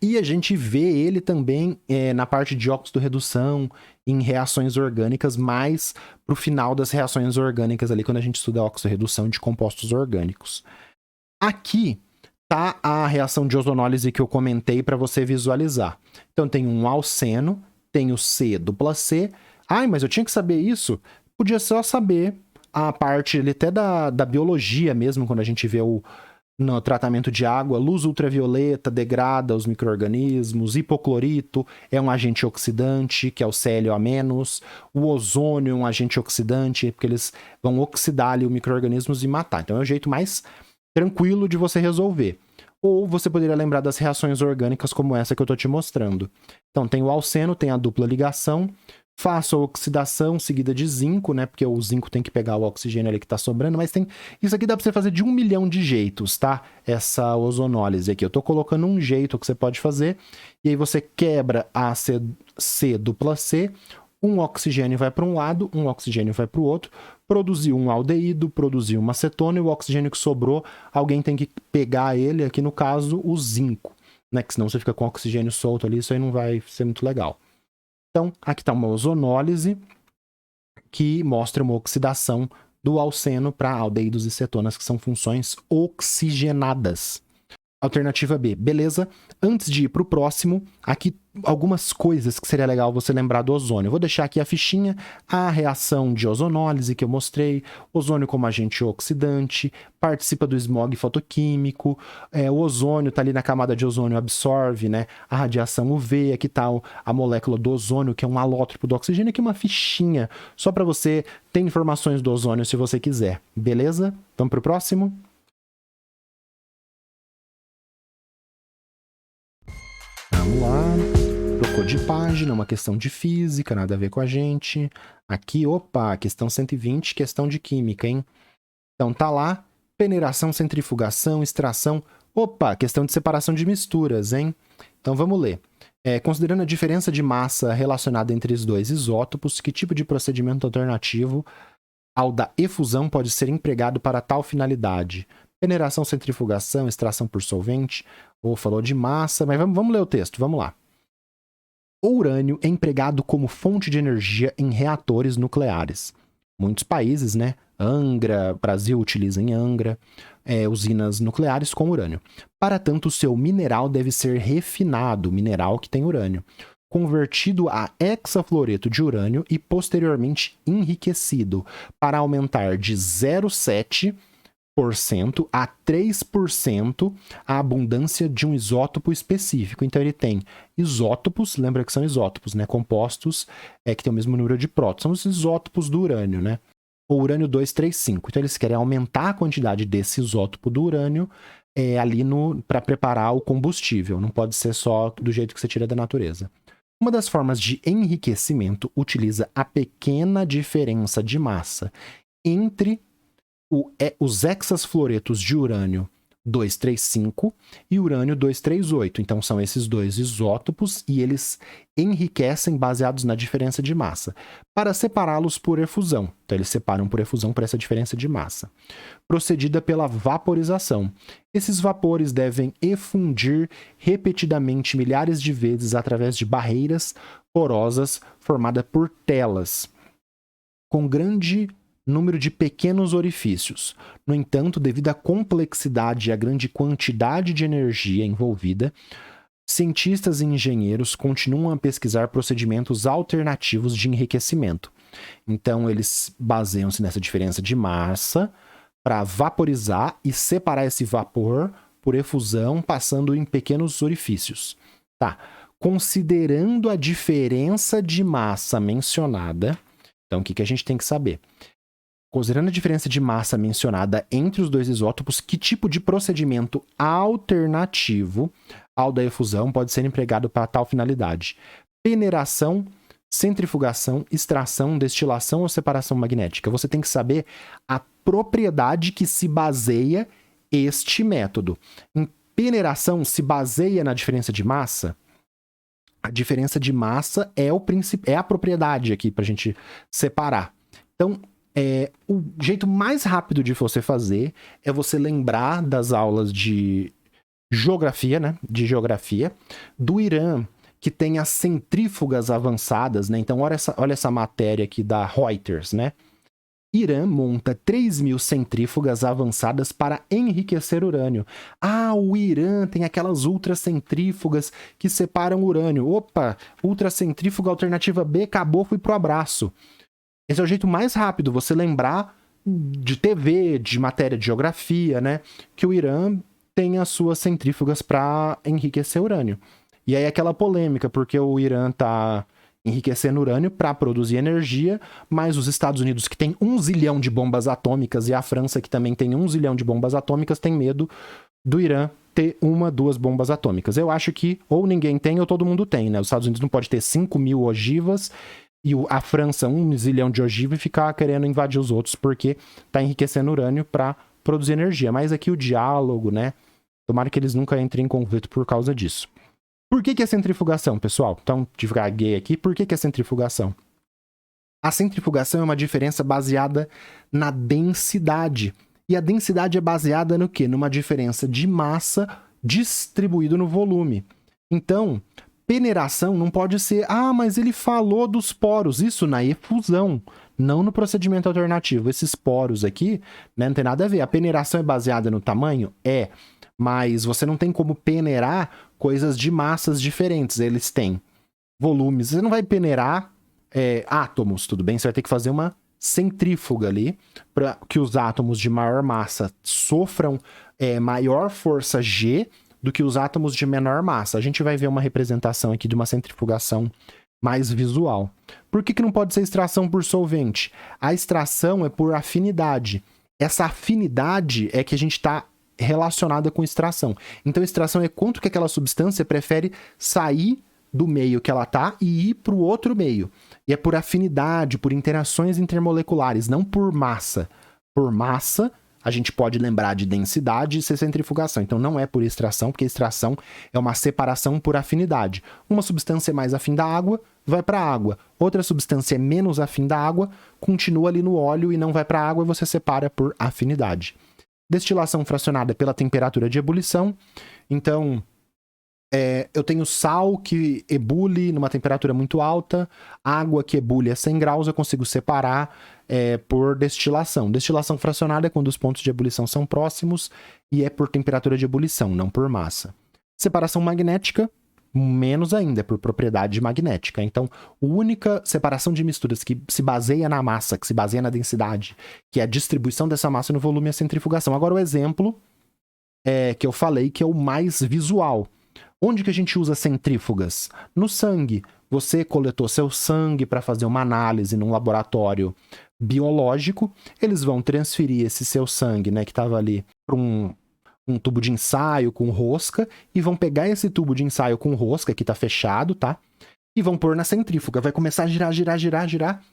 E a gente vê ele também na parte de óxido-redução, em reações orgânicas, mais pro final das reações orgânicas ali, quando a gente estuda a óxido-redução de compostos orgânicos. Aqui tá a reação de ozonólise que eu comentei para você visualizar. Então tem um alceno, tem o C+C. Ai, mas eu tinha que saber isso? Podia só saber a parte até da biologia mesmo, quando a gente vê no tratamento de água, luz ultravioleta degrada os micro-organismos, hipoclorito é um agente oxidante, que é o ClO-, o ozônio é um agente oxidante, porque eles vão oxidar ali os micro-organismos e matar. Então é o jeito mais tranquilo de você resolver. Ou você poderia lembrar das reações orgânicas como essa que eu estou te mostrando. Então tem o alceno, tem a dupla ligação, faço a oxidação seguida de zinco, né? Porque o zinco tem que pegar o oxigênio ali que tá sobrando, mas tem... Isso aqui dá pra você fazer de 1 milhão de jeitos, tá? Essa ozonólise aqui. Eu tô colocando um jeito que você pode fazer, e aí você quebra a C+C, um oxigênio vai para um lado, um oxigênio vai para o outro, produziu um aldeído, produziu uma cetona, e o oxigênio que sobrou, alguém tem que pegar ele, aqui no caso, o zinco, né? Que senão você fica com oxigênio solto ali, isso aí não vai ser muito legal. Então, aqui está uma ozonólise que mostra uma oxidação do alceno para aldeídos e cetonas, que são funções oxigenadas. Alternativa B, beleza? Antes de ir para o próximo, aqui algumas coisas que seria legal você lembrar do ozônio. Eu vou deixar aqui a fichinha, a reação de ozonólise que eu mostrei, ozônio como agente oxidante, participa do smog fotoquímico, o ozônio está ali na camada de ozônio, absorve, né, a radiação UV, aqui está a molécula do ozônio, que é um alótropo do oxigênio, aqui uma fichinha, só para você ter informações do ozônio se você quiser, beleza? Vamos para o próximo? Vamos lá, trocou de página, uma questão de física, nada a ver com a gente. Aqui, opa, questão 120, questão de química, hein? Então tá lá, peneiração, centrifugação, extração, opa, questão de separação de misturas, hein? Então vamos ler. Considerando a diferença de massa relacionada entre os dois isótopos, que tipo de procedimento alternativo ao da efusão pode ser empregado para tal finalidade? Peneiração, centrifugação, extração por solvente, ou falou de massa, mas vamos ler o texto, vamos lá. O urânio é empregado como fonte de energia em reatores nucleares. Muitos países, né? Angra, Brasil utiliza em Angra, usinas nucleares com urânio. Para tanto, o seu mineral deve ser refinado, mineral que tem urânio, convertido a hexafluoreto de urânio e posteriormente enriquecido para aumentar de 0,7% a 3% a abundância de um isótopo específico. Então ele tem isótopos, lembra que são isótopos, né? Compostos que tem o mesmo número de prótons, são os isótopos do urânio, né? O urânio 235. Então eles querem aumentar a quantidade desse isótopo do urânio ali para preparar o combustível. Não pode ser só do jeito que você tira da natureza. Uma das formas de enriquecimento utiliza a pequena diferença de massa entre os hexafluoretos de urânio 235 e urânio 238. Então são esses dois isótopos e eles enriquecem baseados na diferença de massa, para separá-los por efusão. Então eles separam por efusão por essa diferença de massa, procedida pela vaporização. Esses vapores devem efundir repetidamente milhares de vezes através de barreiras porosas formadas por telas, com grande número de pequenos orifícios. No entanto, devido à complexidade e à grande quantidade de energia envolvida, cientistas e engenheiros continuam a pesquisar procedimentos alternativos de enriquecimento. Então, eles baseiam-se nessa diferença de massa para vaporizar e separar esse vapor por efusão, passando em pequenos orifícios. Tá. Considerando a diferença de massa mencionada, então o que a gente tem que saber? Considerando a diferença de massa mencionada entre os dois isótopos, que tipo de procedimento alternativo ao da efusão pode ser empregado para tal finalidade? Peneiração, centrifugação, extração, destilação ou separação magnética? Você tem que saber a propriedade que se baseia este método. Em peneiração, se baseia na diferença de massa. A diferença de massa é a propriedade aqui para a gente separar. Então, o jeito mais rápido de você fazer é você lembrar das aulas de geografia, né? De geografia, do Irã, que tem as centrífugas avançadas, né? Então, olha essa matéria aqui da Reuters, né? Irã monta 3.000 centrífugas avançadas para enriquecer urânio. Ah, o Irã tem aquelas ultracentrífugas que separam urânio. Opa, ultracentrífuga alternativa B, acabou, fui pro abraço. Esse é o jeito mais rápido, você lembrar de TV, de matéria de geografia, né? Que o Irã tem as suas centrífugas para enriquecer urânio. E aí aquela polêmica, porque o Irã tá enriquecendo urânio para produzir energia, mas os Estados Unidos, que tem 1 zilhão de bombas atômicas, e a França, que também tem 1 zilhão de bombas atômicas, tem medo do Irã ter 1, 2 bombas atômicas. Eu acho que ou ninguém tem ou todo mundo tem, né? Os Estados Unidos não pode ter 5.000 ogivas e a França 1 zilhão de ogiva e ficar querendo invadir os outros porque tá enriquecendo urânio para produzir energia. Mas aqui o diálogo, né? Tomara que eles nunca entrem em conflito por causa disso. Por que é centrifugação, pessoal? Então, divaguei aqui. Por que é centrifugação? A centrifugação é uma diferença baseada na densidade. E a densidade é baseada no quê? Numa diferença de massa distribuído no volume. Então, peneiração não pode ser, mas ele falou dos poros. Isso na efusão, não no procedimento alternativo. Esses poros aqui, né, não tem nada a ver. A peneiração é baseada no tamanho? mas você não tem como peneirar coisas de massas diferentes. Eles têm volumes. Você não vai peneirar átomos, tudo bem? Você vai ter que fazer uma centrífuga ali para que os átomos de maior massa sofram maior força G do que os átomos de menor massa. A gente vai ver uma representação aqui de uma centrifugação mais visual. Por que não pode ser extração por solvente? A extração é por afinidade. Essa afinidade é que a gente está relacionada com extração. Então, extração é quanto que aquela substância prefere sair do meio que ela está e ir para o outro meio. E é por afinidade, por interações intermoleculares, não por massa. Por massa, a gente pode lembrar de densidade e ser centrifugação. Então, não é por extração, porque extração é uma separação por afinidade. Uma substância é mais afim da água, vai para a água. Outra substância é menos afim da água, continua ali no óleo e não vai para a água e você separa por afinidade. Destilação fracionada pela temperatura de ebulição. Então, eu tenho sal que ebule numa temperatura muito alta, água que ebule a 100 graus, eu consigo separar por destilação. Destilação fracionada é quando os pontos de ebulição são próximos e é por temperatura de ebulição, não por massa. Separação magnética, menos ainda, por propriedade magnética. Então, a única separação de misturas que se baseia na massa, que se baseia na densidade, que é a distribuição dessa massa no volume, é a centrifugação. Agora, o exemplo que eu falei, que é o mais visual. Onde que a gente usa centrífugas? No sangue. Você coletou seu sangue para fazer uma análise num laboratório biológico, eles vão transferir esse seu sangue, né, que estava ali, para um tubo de ensaio com rosca, e vão pegar esse tubo de ensaio com rosca, que está fechado, tá? E vão pôr na centrífuga. Vai começar a girar, girar, girar, girar.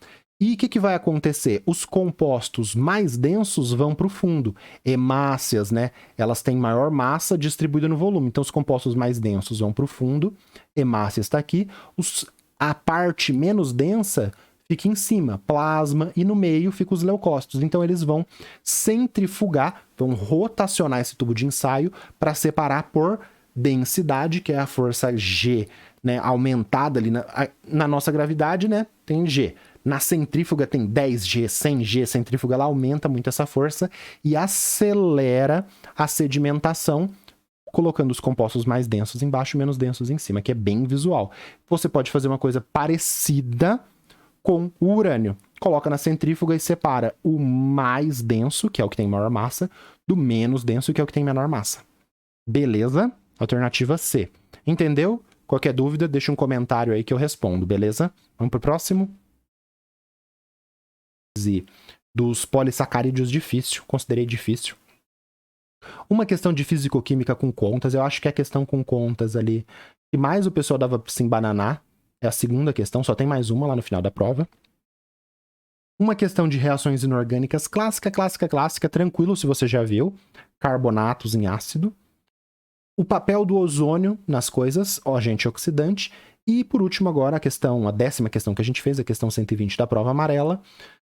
E o que vai acontecer? Os compostos mais densos vão para o fundo. Hemácias, né? Elas têm maior massa distribuída no volume. Então, os compostos mais densos vão para o fundo. Hemácias está aqui. A parte menos densa fica em cima, plasma, e no meio fica os leucócitos. Então, eles vão centrifugar, vão rotacionar esse tubo de ensaio para separar por densidade, que é a força G, né? Aumentada ali na nossa gravidade, né? Tem G. Na centrífuga tem 10G, 100G, a centrífuga ela aumenta muito essa força e acelera a sedimentação, colocando os compostos mais densos embaixo e menos densos em cima, que é bem visual. Você pode fazer uma coisa parecida com o urânio. Coloca na centrífuga e separa o mais denso, que é o que tem maior massa, do menos denso, que é o que tem menor massa. Beleza? Alternativa C. Entendeu? Qualquer dúvida, deixa um comentário aí que eu respondo, beleza? Vamos pro próximo? Dos polissacarídeos difícil, considerei difícil. Uma questão de físico-química com contas, eu acho que é a questão com contas ali que mais o pessoal dava pra se embananar, é a segunda questão, só tem mais uma lá no final da prova. Uma questão de reações inorgânicas clássica, clássica, clássica, tranquilo se você já viu, carbonatos em ácido. O papel do ozônio nas coisas, agente oxidante. E por último agora a 10ª questão que a gente fez, a questão 120 da prova amarela,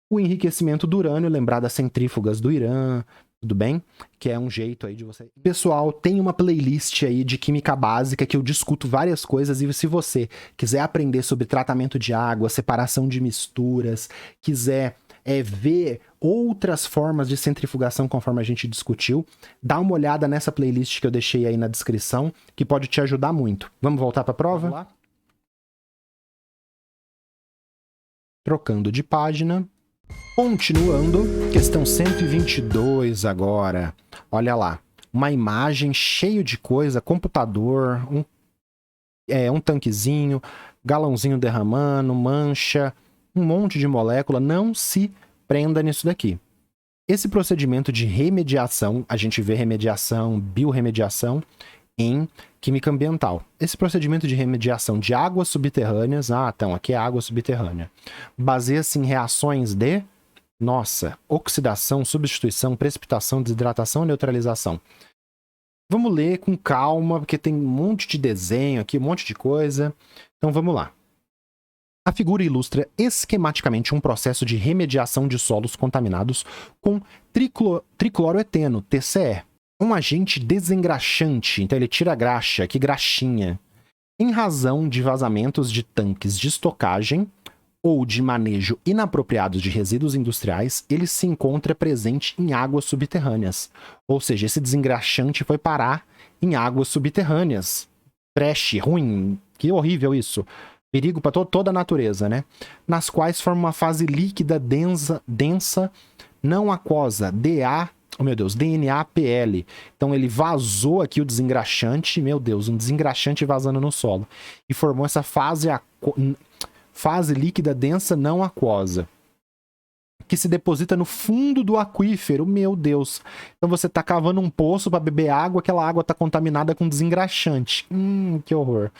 o enriquecimento do urânio, lembrar das centrífugas do Irã, tudo bem? Que é um jeito aí de você... Pessoal, tem uma playlist aí de química básica que eu discuto várias coisas e se você quiser aprender sobre tratamento de água, separação de misturas, quiser ver outras formas de centrifugação conforme a gente discutiu, dá uma olhada nessa playlist que eu deixei aí na descrição, que pode te ajudar muito. Vamos voltar para a prova? Vamos lá? Trocando de página. Continuando, questão 122 agora. Olha lá, uma imagem cheio de coisa, computador, um tanquezinho, galãozinho derramando, mancha, um monte de molécula. Não se prenda nisso daqui. Esse procedimento de remediação, a gente vê remediação, biorremediação em química ambiental. Esse procedimento de remediação de águas subterrâneas, então aqui é água subterrânea, baseia-se em reações de oxidação, substituição, precipitação, desidratação e neutralização. Vamos ler com calma, porque tem um monte de desenho aqui, um monte de coisa. Então vamos lá. A figura ilustra esquematicamente um processo de remediação de solos contaminados com tricloroeteno, TCE. Um agente desengraxante, então ele tira a graxa, que graxinha. Em razão de vazamentos de tanques de estocagem ou de manejo inapropriado de resíduos industriais, ele se encontra presente em águas subterrâneas. Ou seja, esse desengraxante foi parar em águas subterrâneas. Trash, ruim, que horrível isso. Perigo para toda a natureza, né? Nas quais forma uma fase líquida densa não aquosa, DNAPL. Então ele vazou aqui o desengraxante, meu Deus, um desengraxante vazando no solo. E formou essa fase líquida densa não aquosa, que se deposita no fundo do aquífero, meu Deus. Então você tá cavando um poço para beber água, aquela água tá contaminada com desengraxante. Que horror.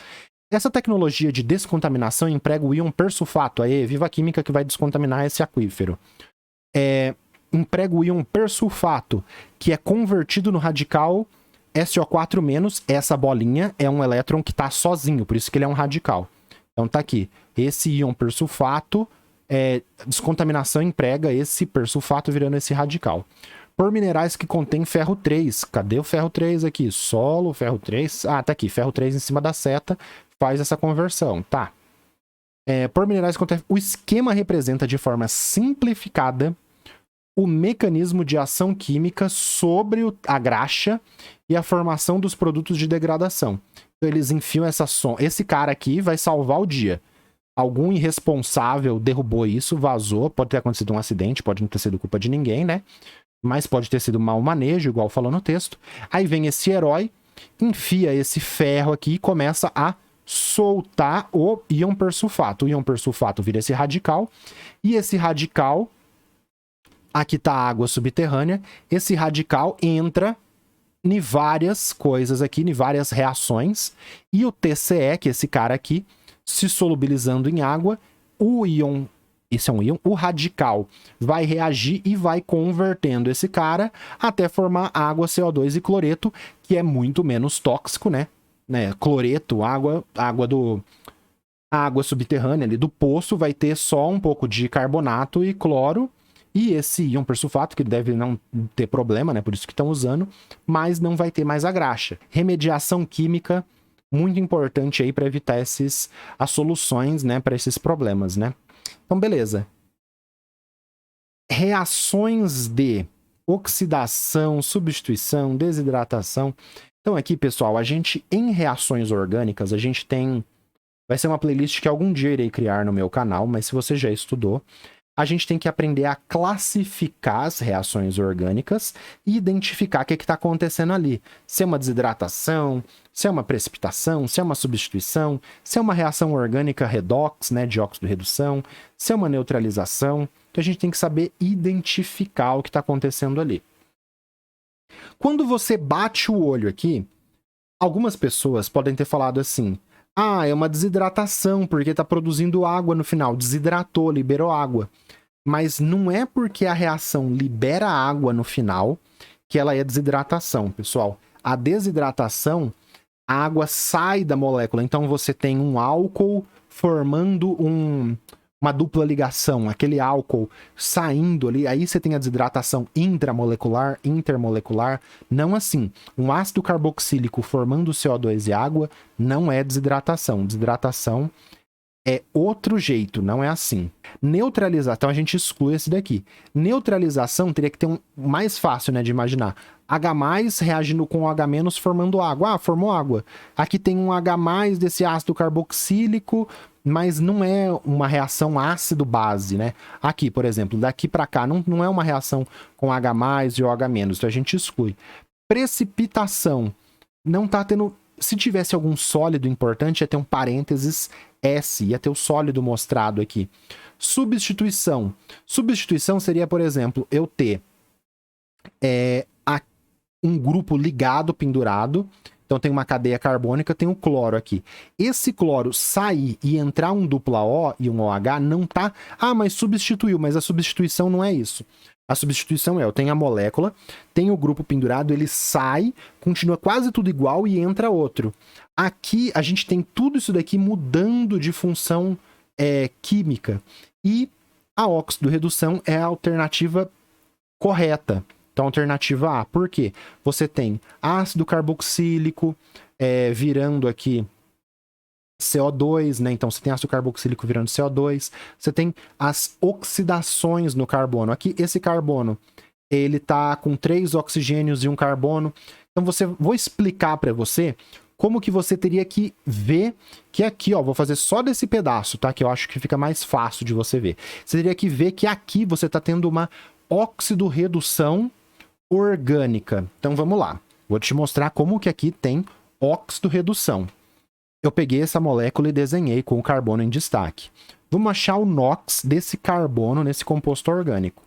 Essa tecnologia de descontaminação emprega o íon persulfato. Aê, viva a química que vai descontaminar esse aquífero. Emprega o íon persulfato, que é convertido no radical SO4-. Essa bolinha é um elétron que tá sozinho, por isso que ele é um radical. Então tá aqui. Esse íon persulfato, descontaminação emprega esse persulfato virando esse radical. Por minerais que contêm ferro 3. Cadê o ferro 3 aqui? Solo, ferro 3. Ah, tá aqui. Ferro 3 em cima da seta faz essa conversão. Tá. Por minerais que contêm... O esquema representa de forma simplificada o mecanismo de ação química sobre a graxa e a formação dos produtos de degradação. Então eles enfiam esse cara aqui vai salvar o dia. Algum irresponsável derrubou isso, vazou, pode ter acontecido um acidente, pode não ter sido culpa de ninguém, né? Mas pode ter sido mau manejo, igual falou no texto. Aí vem esse herói, enfia esse ferro aqui e começa a soltar o íon persulfato. O íon persulfato vira esse radical, e esse radical, aqui tá a água subterrânea, esse radical entra em várias coisas aqui, em várias reações, e o TCE, que é esse cara aqui, se solubilizando em água, o íon, esse é um íon, o radical vai reagir e vai convertendo esse cara até formar água, CO2 e cloreto, que é muito menos tóxico, né? Cloreto, água subterrânea ali do poço vai ter só um pouco de carbonato e cloro, e esse íon persulfato, que deve não ter problema, né? Por isso que estão usando, mas não vai ter mais a graxa. Remediação química, muito importante aí para evitar as soluções, né, para esses problemas, né? Então, beleza. Reações de oxidação, substituição, desidratação. Então aqui, pessoal, em reações orgânicas, a gente tem... Vai ser uma playlist que algum dia irei criar no meu canal, mas se você já estudou, a gente tem que aprender a classificar as reações orgânicas e identificar o que está acontecendo ali. Se é uma desidratação, se é uma precipitação, se é uma substituição, se é uma reação orgânica redox, né, de óxido-redução, se é uma neutralização. Então a gente tem que saber identificar o que está acontecendo ali. Quando você bate o olho aqui, algumas pessoas podem ter falado assim: ah, é uma desidratação, porque está produzindo água no final. Desidratou, liberou água. Mas não é porque a reação libera água no final que ela é desidratação, pessoal. A desidratação, a água sai da molécula. Então você tem um álcool formando uma dupla ligação, aquele álcool saindo ali, aí você tem a desidratação intramolecular, intermolecular, não assim. Um ácido carboxílico formando CO2 e água não é desidratação. Desidratação é outro jeito, não é assim. Neutralização, então a gente exclui esse daqui. Neutralização teria que ter um mais fácil, né, de imaginar. H+ reagindo com OH- formando água. Ah, formou água. Aqui tem um H+ desse ácido carboxílico, mas não é uma reação ácido-base, né? Aqui, por exemplo, daqui para cá, não é uma reação com H+ e OH-, então a gente exclui. Precipitação. Não tá tendo... Se tivesse algum sólido importante, ia ter um parênteses S, ia ter o sólido mostrado aqui. Substituição. Substituição seria, por exemplo, eu ter um grupo ligado, pendurado. Então tem uma cadeia carbônica, tem o cloro aqui. Esse cloro sair e entrar um dupla O e um OH não tá... Ah, mas substituiu, mas a substituição não é isso. A substituição eu tenho a molécula, tenho o grupo pendurado, ele sai, continua quase tudo igual e entra outro. Aqui a gente tem tudo isso daqui mudando de função química. E a óxido-redução é a alternativa correta. Então, alternativa A. Por quê? Você tem ácido carboxílico virando aqui CO2, né? Então você tem ácido carboxílico virando CO2, você tem as oxidações no carbono. Aqui, esse carbono, ele tá com 3 oxigênios e um carbono. Então vou explicar para você como que você teria que ver que aqui, ó, vou fazer só desse pedaço, tá? Que eu acho que fica mais fácil de você ver. Você teria que ver que aqui você tá tendo uma óxido-redução orgânica. Então vamos lá. Vou te mostrar como que aqui tem óxido-redução. Eu peguei essa molécula e desenhei com o carbono em destaque. Vamos achar o NOx desse carbono nesse composto orgânico.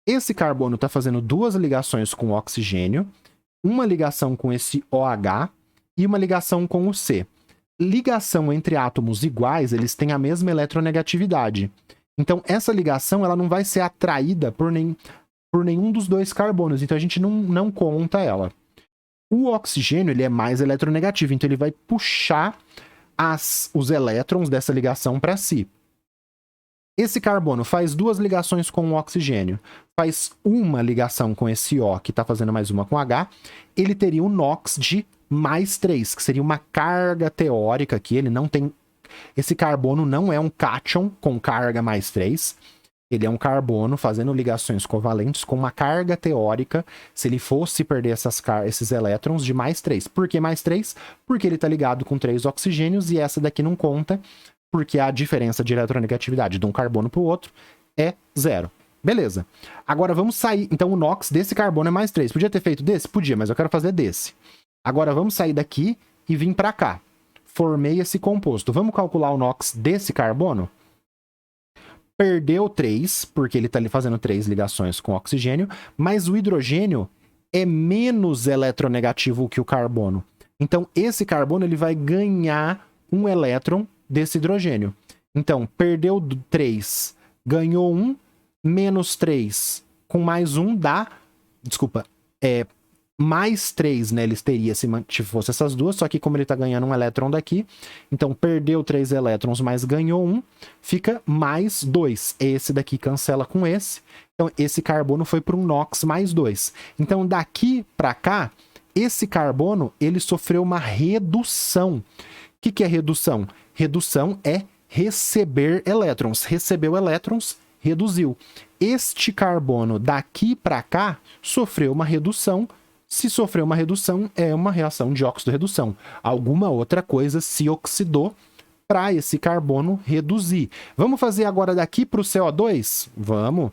Esse carbono está fazendo 2 ligações com o oxigênio, uma ligação com esse OH e uma ligação com o C. Ligação entre átomos iguais, eles têm a mesma eletronegatividade. Então, essa ligação ela não vai ser atraída por nenhum dos 2 carbonos, então a gente não conta ela. O oxigênio ele é mais eletronegativo, então ele vai puxar os elétrons dessa ligação para si. Esse carbono faz 2 ligações com o oxigênio, faz uma ligação com esse O, que está fazendo mais uma com H, ele teria um NOx de mais 3, que seria uma carga teórica aqui, ele não tem... Esse carbono não é um cátion com carga mais 3, ele é um carbono fazendo ligações covalentes com uma carga teórica, se ele fosse perder esses elétrons, de mais 3. Por que mais 3? Porque ele está ligado com 3 oxigênios e essa daqui não conta, porque a diferença de eletronegatividade de um carbono para o outro é 0. Beleza. Agora vamos sair. Então o NOx desse carbono é mais 3. Podia ter feito desse? Podia, mas eu quero fazer desse. Agora vamos sair daqui e vir para cá. Formei esse composto. Vamos calcular o NOx desse carbono? Perdeu 3, porque ele está ali fazendo 3 ligações com oxigênio, mas o hidrogênio é menos eletronegativo que o carbono. Então, esse carbono ele vai ganhar um elétron desse hidrogênio. Então, perdeu 3, ganhou 1, menos 3 com mais 1 dá... Desculpa, mais 3, né? Ele teria se fosse essas duas, só que como ele tá ganhando um elétron daqui, então perdeu 3 elétrons, mas ganhou 1, fica mais 2. Esse daqui cancela com esse. Então, esse carbono foi para um NOx mais 2. Então, daqui para cá, esse carbono, ele sofreu uma redução. O que é redução? Redução é receber elétrons. Recebeu elétrons, reduziu. Este carbono daqui para cá sofreu uma redução. Se sofreu uma redução, é uma reação de óxido-redução. Alguma outra coisa se oxidou para esse carbono reduzir. Vamos fazer agora daqui para o CO2? Vamos.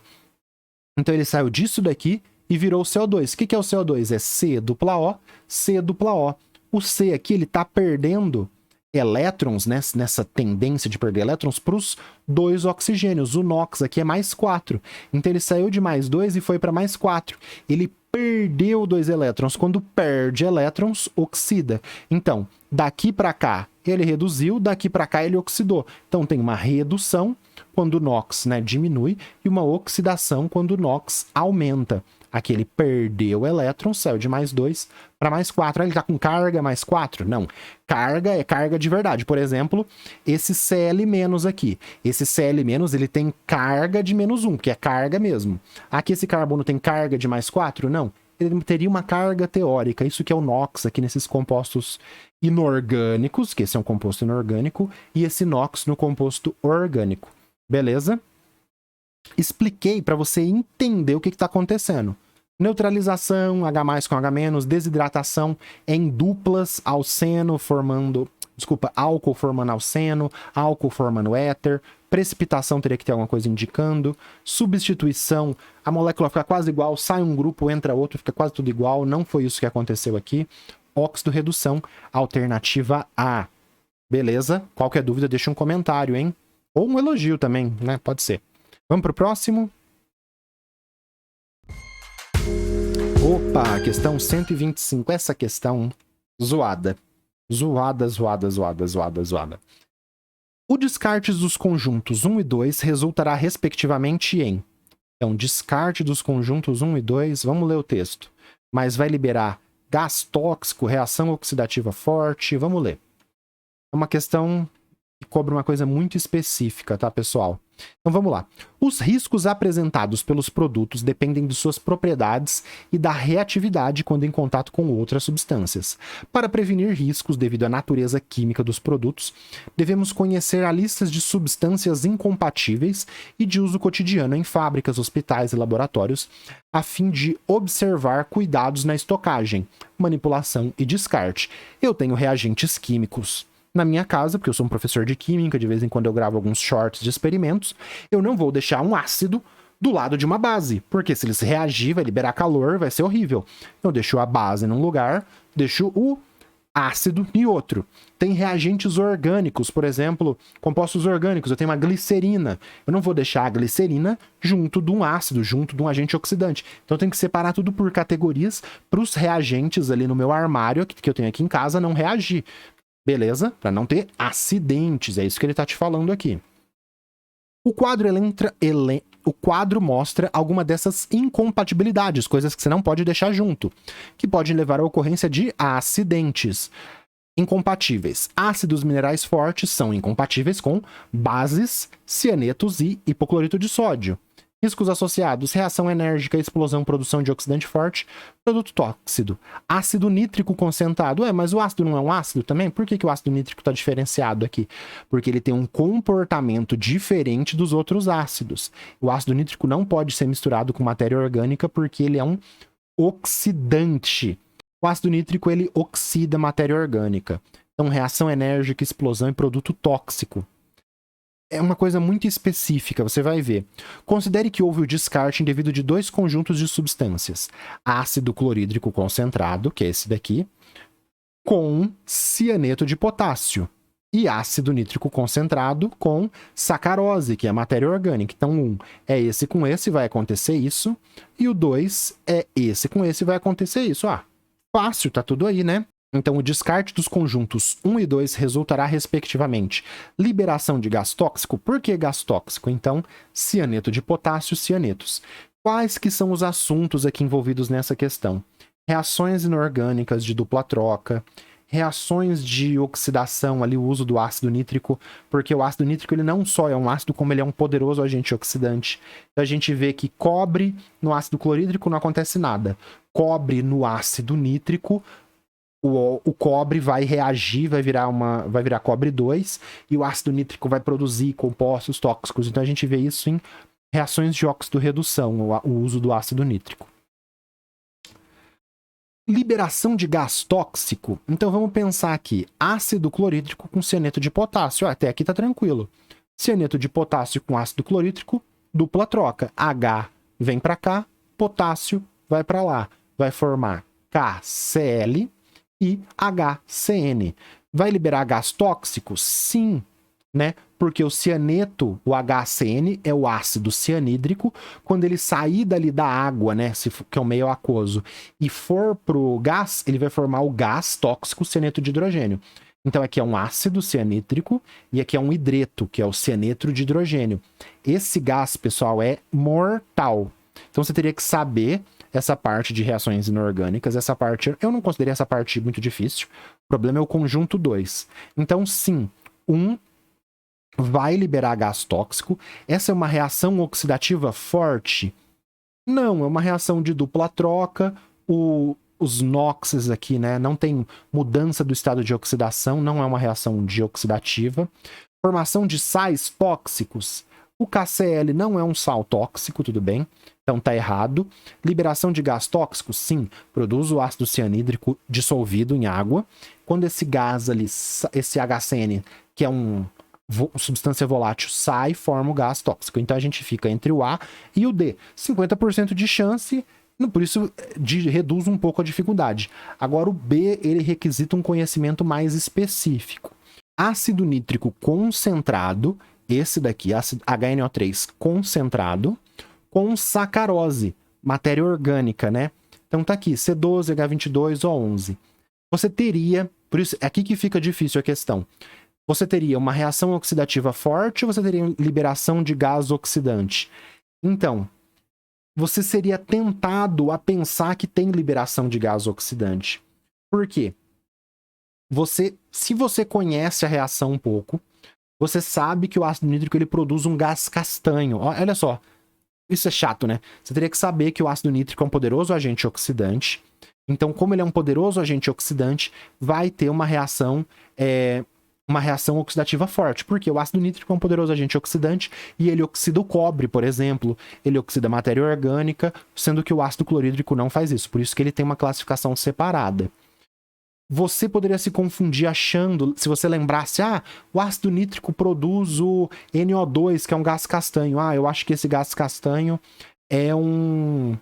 Então ele saiu disso daqui e virou CO2. O que é o CO2? É C dupla O, C dupla O. O C aqui ele está perdendo elétrons, né, nessa tendência de perder elétrons, para os 2 oxigênios. O NOx aqui é mais 4. Então ele saiu de mais 2 e foi para mais 4. Ele perdeu 2 elétrons. Quando perde elétrons, oxida. Então, daqui para cá ele reduziu, daqui para cá ele oxidou. Então tem uma redução quando o NOx, né, diminui e uma oxidação quando o NOx aumenta. Aqui ele perdeu elétrons, saiu de mais 2 para mais 4. Ele está com carga mais 4? Não. Carga é carga de verdade. Por exemplo, esse Cl- aqui. Esse Cl- ele tem carga de menos 1, que é carga mesmo. Aqui esse carbono tem carga de mais 4? Não. Ele teria uma carga teórica. Isso que é o NOx aqui nesses compostos inorgânicos, que esse é um composto inorgânico, e esse NOx no composto orgânico. Beleza? Expliquei para você entender o que está acontecendo. Neutralização, H+ com H-, desidratação em duplas, alceno formando... Desculpa, álcool formando alceno, álcool formando éter, precipitação teria que ter alguma coisa indicando, substituição, a molécula fica quase igual, sai um grupo, entra outro, fica quase tudo igual, não foi isso que aconteceu aqui. Óxido-redução, alternativa A. Beleza? Qualquer dúvida, deixa um comentário, hein? Ou um elogio também, né? Pode ser. Vamos pro próximo? Opa, questão 125. Essa questão zoada. Zoada. O descarte dos conjuntos 1 e 2 resultará respectivamente em... Então, descarte dos conjuntos 1 e 2, vamos ler o texto. Mas vai liberar gás tóxico, reação oxidativa forte, vamos ler. É uma questão que cobre uma coisa muito específica, tá, pessoal? Então vamos lá. Os riscos apresentados pelos produtos dependem de suas propriedades e da reatividade quando em contato com outras substâncias. Para prevenir riscos devido à natureza química dos produtos, devemos conhecer a lista de substâncias incompatíveis e de uso cotidiano em fábricas, hospitais e laboratórios, a fim de observar cuidados na estocagem, manipulação e descarte. Eu tenho reagentes químicos na minha casa, porque eu sou um professor de química, de vez em quando eu gravo alguns shorts de experimentos, eu não vou deixar um ácido do lado de uma base, porque se eles reagir, vai liberar calor, vai ser horrível. Eu deixo a base num lugar, deixo o ácido em outro. Tem reagentes orgânicos, por exemplo, compostos orgânicos, eu tenho uma glicerina. Eu não vou deixar a glicerina junto de um ácido, junto de um agente oxidante. Então eu tenho que separar tudo por categorias para os reagentes ali no meu armário, que eu tenho aqui em casa, não reagir. Beleza? Para não ter acidentes, é isso que ele está te falando aqui. O quadro mostra alguma dessas incompatibilidades, coisas que você não pode deixar junto, que podem levar à ocorrência de acidentes. Incompatíveis. Ácidos minerais fortes são incompatíveis com bases, cianetos e hipoclorito de sódio. Riscos associados: reação enérgica, explosão, produção de oxidante forte, produto tóxico. Ácido nítrico concentrado. Mas o ácido não é um ácido também? Por que o ácido nítrico está diferenciado aqui? Porque ele tem um comportamento diferente dos outros ácidos. O ácido nítrico não pode ser misturado com matéria orgânica porque ele é um oxidante. O ácido nítrico, ele oxida matéria orgânica. Então, reação enérgica, explosão e produto tóxico. É uma coisa muito específica, você vai ver. Considere que houve o descarte indevido de 2 conjuntos de substâncias. Ácido clorídrico concentrado, que é esse daqui, com cianeto de potássio. E ácido nítrico concentrado com sacarose, que é matéria orgânica. Então, 1 é esse com esse, vai acontecer isso. E o 2 é esse com esse, vai acontecer isso. Fácil, tá tudo aí, né? Então, o descarte dos conjuntos 1 e 2 resultará, respectivamente, liberação de gás tóxico. Por que gás tóxico? Então, cianeto de potássio, cianetos. Quais que são os assuntos aqui envolvidos nessa questão? Reações inorgânicas de dupla troca, reações de oxidação, ali o uso do ácido nítrico, porque o ácido nítrico ele não só é um ácido, como ele é um poderoso agente oxidante. Então, a gente vê que cobre no ácido clorídrico não acontece nada. Cobre no ácido nítrico, o cobre vai reagir, vai virar cobre 2, e o ácido nítrico vai produzir compostos tóxicos. Então a gente vê isso em reações de óxido-redução, o uso do ácido nítrico. Liberação de gás tóxico. Então vamos pensar aqui, ácido clorídrico com cianeto de potássio. Até aqui tá tranquilo. Cianeto de potássio com ácido clorídrico, dupla troca. H vem para cá, potássio vai para lá. Vai formar KCl e HCN. Vai liberar gás tóxico? Sim, né? Porque o cianeto, o HCN, é o ácido cianídrico. Quando ele sair dali da água, né, que é o meio aquoso, e for pro gás, ele vai formar o gás tóxico, cianeto de hidrogênio. Então aqui é um ácido cianídrico e aqui é um hidreto, que é o cianeto de hidrogênio. Esse gás, pessoal, é mortal. Então você teria que saber essa parte de reações inorgânicas. Essa parte, eu não considerei essa parte muito difícil. O problema é o conjunto 2. Então, sim, 1 vai liberar gás tóxico. Essa é uma reação oxidativa forte? Não, é uma reação de dupla troca. Os NOxes aqui, né, não tem mudança do estado de oxidação, não é uma reação oxidativa. Formação de sais tóxicos. O KCl não é um sal tóxico, tudo bem? Então tá errado. Liberação de gás tóxico, sim, produz o ácido cianídrico dissolvido em água. Quando esse gás ali, esse HCN, que é uma substância volátil, sai, forma o gás tóxico. Então a gente fica entre o A e o D. 50% de chance, por isso reduz um pouco a dificuldade. Agora o B, ele requisita um conhecimento mais específico. Ácido nítrico concentrado, esse daqui, ácido HNO3 concentrado, com sacarose, matéria orgânica, né? Então tá aqui, C12, H22, O11. Você teria, por isso, é aqui que fica difícil a questão. Você teria uma reação oxidativa forte ou você teria liberação de gás oxidante? Então, você seria tentado a pensar que tem liberação de gás oxidante. Por quê? Se você conhece a reação um pouco, Você sabe que o ácido nítrico ele produz um gás castanho. Olha só, isso é chato, né? Você teria que saber que o ácido nítrico é um poderoso agente oxidante. Então, como ele é um poderoso agente oxidante, vai ter uma reação oxidativa forte. Porque o ácido nítrico é um poderoso agente oxidante e ele oxida o cobre, por exemplo. Ele oxida matéria orgânica, sendo que o ácido clorídrico não faz isso. Por isso que ele tem uma classificação separada. Você poderia se confundir achando, se você lembrasse, o ácido nítrico produz o NO2, que é um gás castanho. Eu acho que esse gás castanho é um...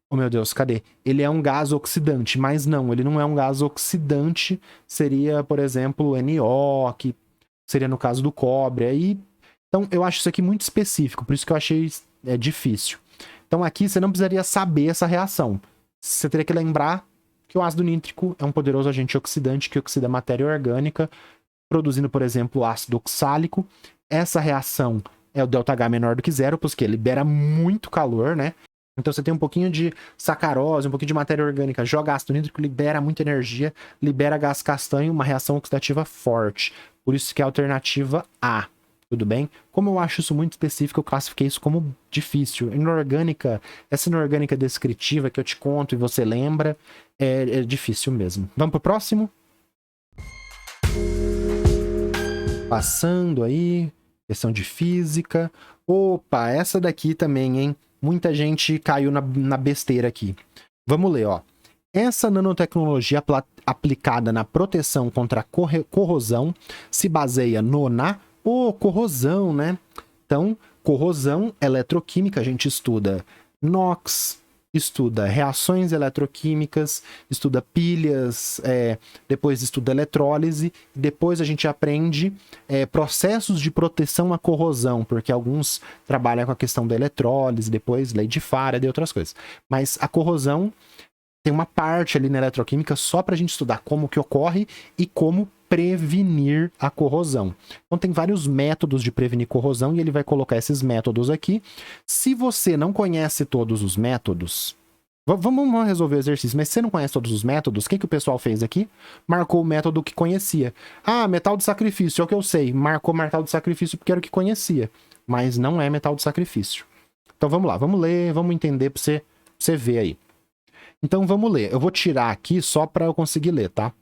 Oh, meu Deus, cadê? Ele é um gás oxidante, mas não, ele não é um gás oxidante. Seria, por exemplo, NO, que seria no caso do cobre. Então, eu acho isso aqui muito específico, por isso que eu achei difícil. Então, aqui você não precisaria saber essa reação. Você teria que lembrar que o ácido nítrico é um poderoso agente oxidante que oxida matéria orgânica, produzindo, por exemplo, ácido oxálico. Essa reação é o ΔH menor do que zero, porque libera muito calor, né? Então você tem um pouquinho de sacarose, um pouquinho de matéria orgânica, joga ácido nítrico, libera muita energia, libera gás castanho, uma reação oxidativa forte. Por isso que é a alternativa A. Tudo bem? Como eu acho isso muito específico, eu classifiquei isso como difícil. Inorgânica, essa inorgânica descritiva que eu te conto e você lembra, é difícil mesmo. Vamos pro próximo? Passando aí, questão de física. Opa, essa daqui também, hein? Muita gente caiu na besteira aqui. Vamos ler, ó. Essa nanotecnologia aplicada na proteção contra a corrosão se baseia na corrosão, né? Então, corrosão eletroquímica, a gente estuda NOx, estuda reações eletroquímicas, estuda pilhas, depois estuda eletrólise, depois a gente aprende processos de proteção à corrosão, porque alguns trabalham com a questão da eletrólise, depois lei de Faraday e outras coisas. Mas a corrosão tem uma parte ali na eletroquímica só para a gente estudar como que ocorre e como prevenir a corrosão. Então tem vários métodos de prevenir corrosão e ele vai colocar esses métodos aqui. Se você não conhece todos os métodos, vamos resolver o exercício, mas se você não conhece todos os métodos, o que o pessoal fez aqui? Marcou o método que conhecia. Metal de sacrifício, é o que eu sei. Marcou metal de sacrifício porque era o que conhecia, mas não é metal de sacrifício. Então vamos lá, vamos ler, vamos entender para você ver aí. Então vamos ler. Eu vou tirar aqui só para eu conseguir ler, tá?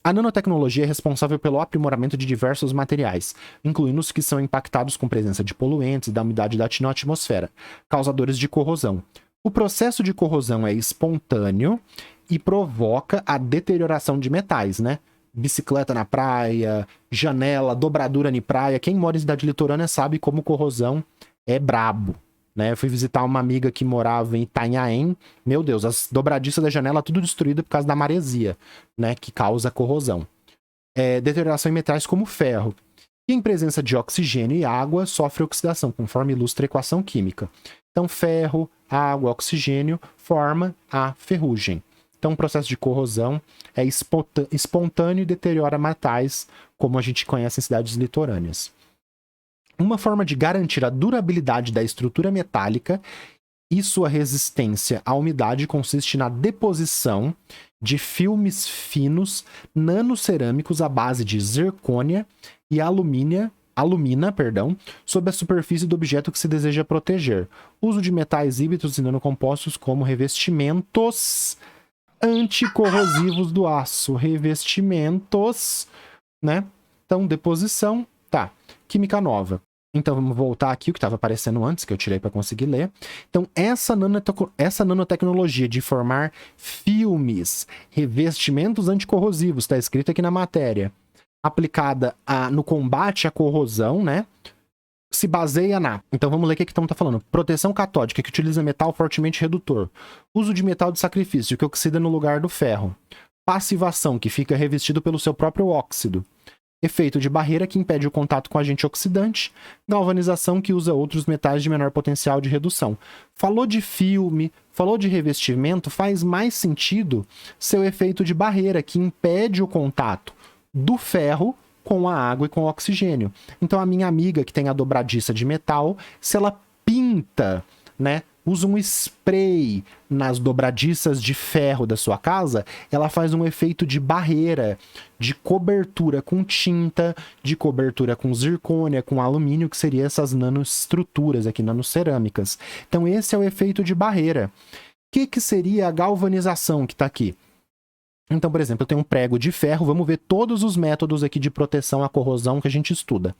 A nanotecnologia é responsável pelo aprimoramento de diversos materiais, incluindo os que são impactados com presença de poluentes e da umidade da atmosfera, causadores de corrosão. O processo de corrosão é espontâneo e provoca a deterioração de metais, né? Bicicleta na praia, janela, dobradura na praia. Quem mora em cidade litorânea sabe como corrosão é brabo. Né? Eu fui visitar uma amiga que morava em Itanhaém. Meu Deus, as dobradiças da janela tudo destruída por causa da maresia, né? Que causa corrosão. Deterioração em metais como ferro. E em presença de oxigênio e água, sofre oxidação, conforme ilustra a equação química. Então, ferro, água, oxigênio forma a ferrugem. Então, o processo de corrosão é espontâneo e deteriora metais, como a gente conhece em cidades litorâneas. Uma forma de garantir a durabilidade da estrutura metálica e sua resistência à umidade consiste na deposição de filmes finos nanocerâmicos à base de zircônia e alumina, sobre a superfície do objeto que se deseja proteger. Uso de metais híbridos e nanocompostos como revestimentos anticorrosivos do aço. Revestimentos, né? Então, deposição, tá. Química nova. Então, vamos voltar aqui, o que estava aparecendo antes, que eu tirei para conseguir ler. Então, essa nanotecnologia de formar filmes, revestimentos anticorrosivos, está escrito aqui na matéria, aplicada no combate à corrosão, né? Se baseia na... Então, vamos ler o que estão falando. Proteção catódica, que utiliza metal fortemente redutor. Uso de metal de sacrifício, que oxida no lugar do ferro. Passivação, que fica revestido pelo seu próprio óxido. Efeito de barreira, que impede o contato com agente oxidante. Galvanização, que usa outros metais de menor potencial de redução. Falou de filme, falou de revestimento, faz mais sentido seu efeito de barreira, que impede o contato do ferro com a água e com o oxigênio. Então, a minha amiga que tem a dobradiça de metal, se ela pinta, né, usa um spray nas dobradiças de ferro da sua casa, ela faz um efeito de barreira, de cobertura com tinta, de cobertura com zircônia, com alumínio, que seria essas nanoestruturas aqui, nanocerâmicas. Então esse é o efeito de barreira. O que seria a galvanização que está aqui? Então, por exemplo, eu tenho um prego de ferro, vamos ver todos os métodos aqui de proteção à corrosão que a gente estuda.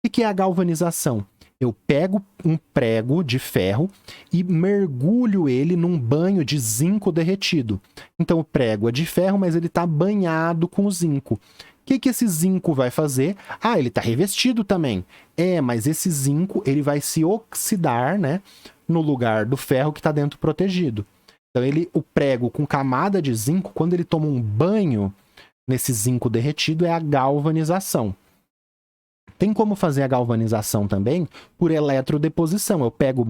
O que é a galvanização? Eu pego um prego de ferro e mergulho ele num banho de zinco derretido. Então o prego é de ferro, mas ele está banhado com zinco. O que esse zinco vai fazer? Ah, ele está revestido também. Mas esse zinco ele vai se oxidar, né, no lugar do ferro que está dentro protegido. Então o prego com camada de zinco, quando ele toma um banho nesse zinco derretido, é a galvanização. Tem como fazer a galvanização também por eletrodeposição. Eu pego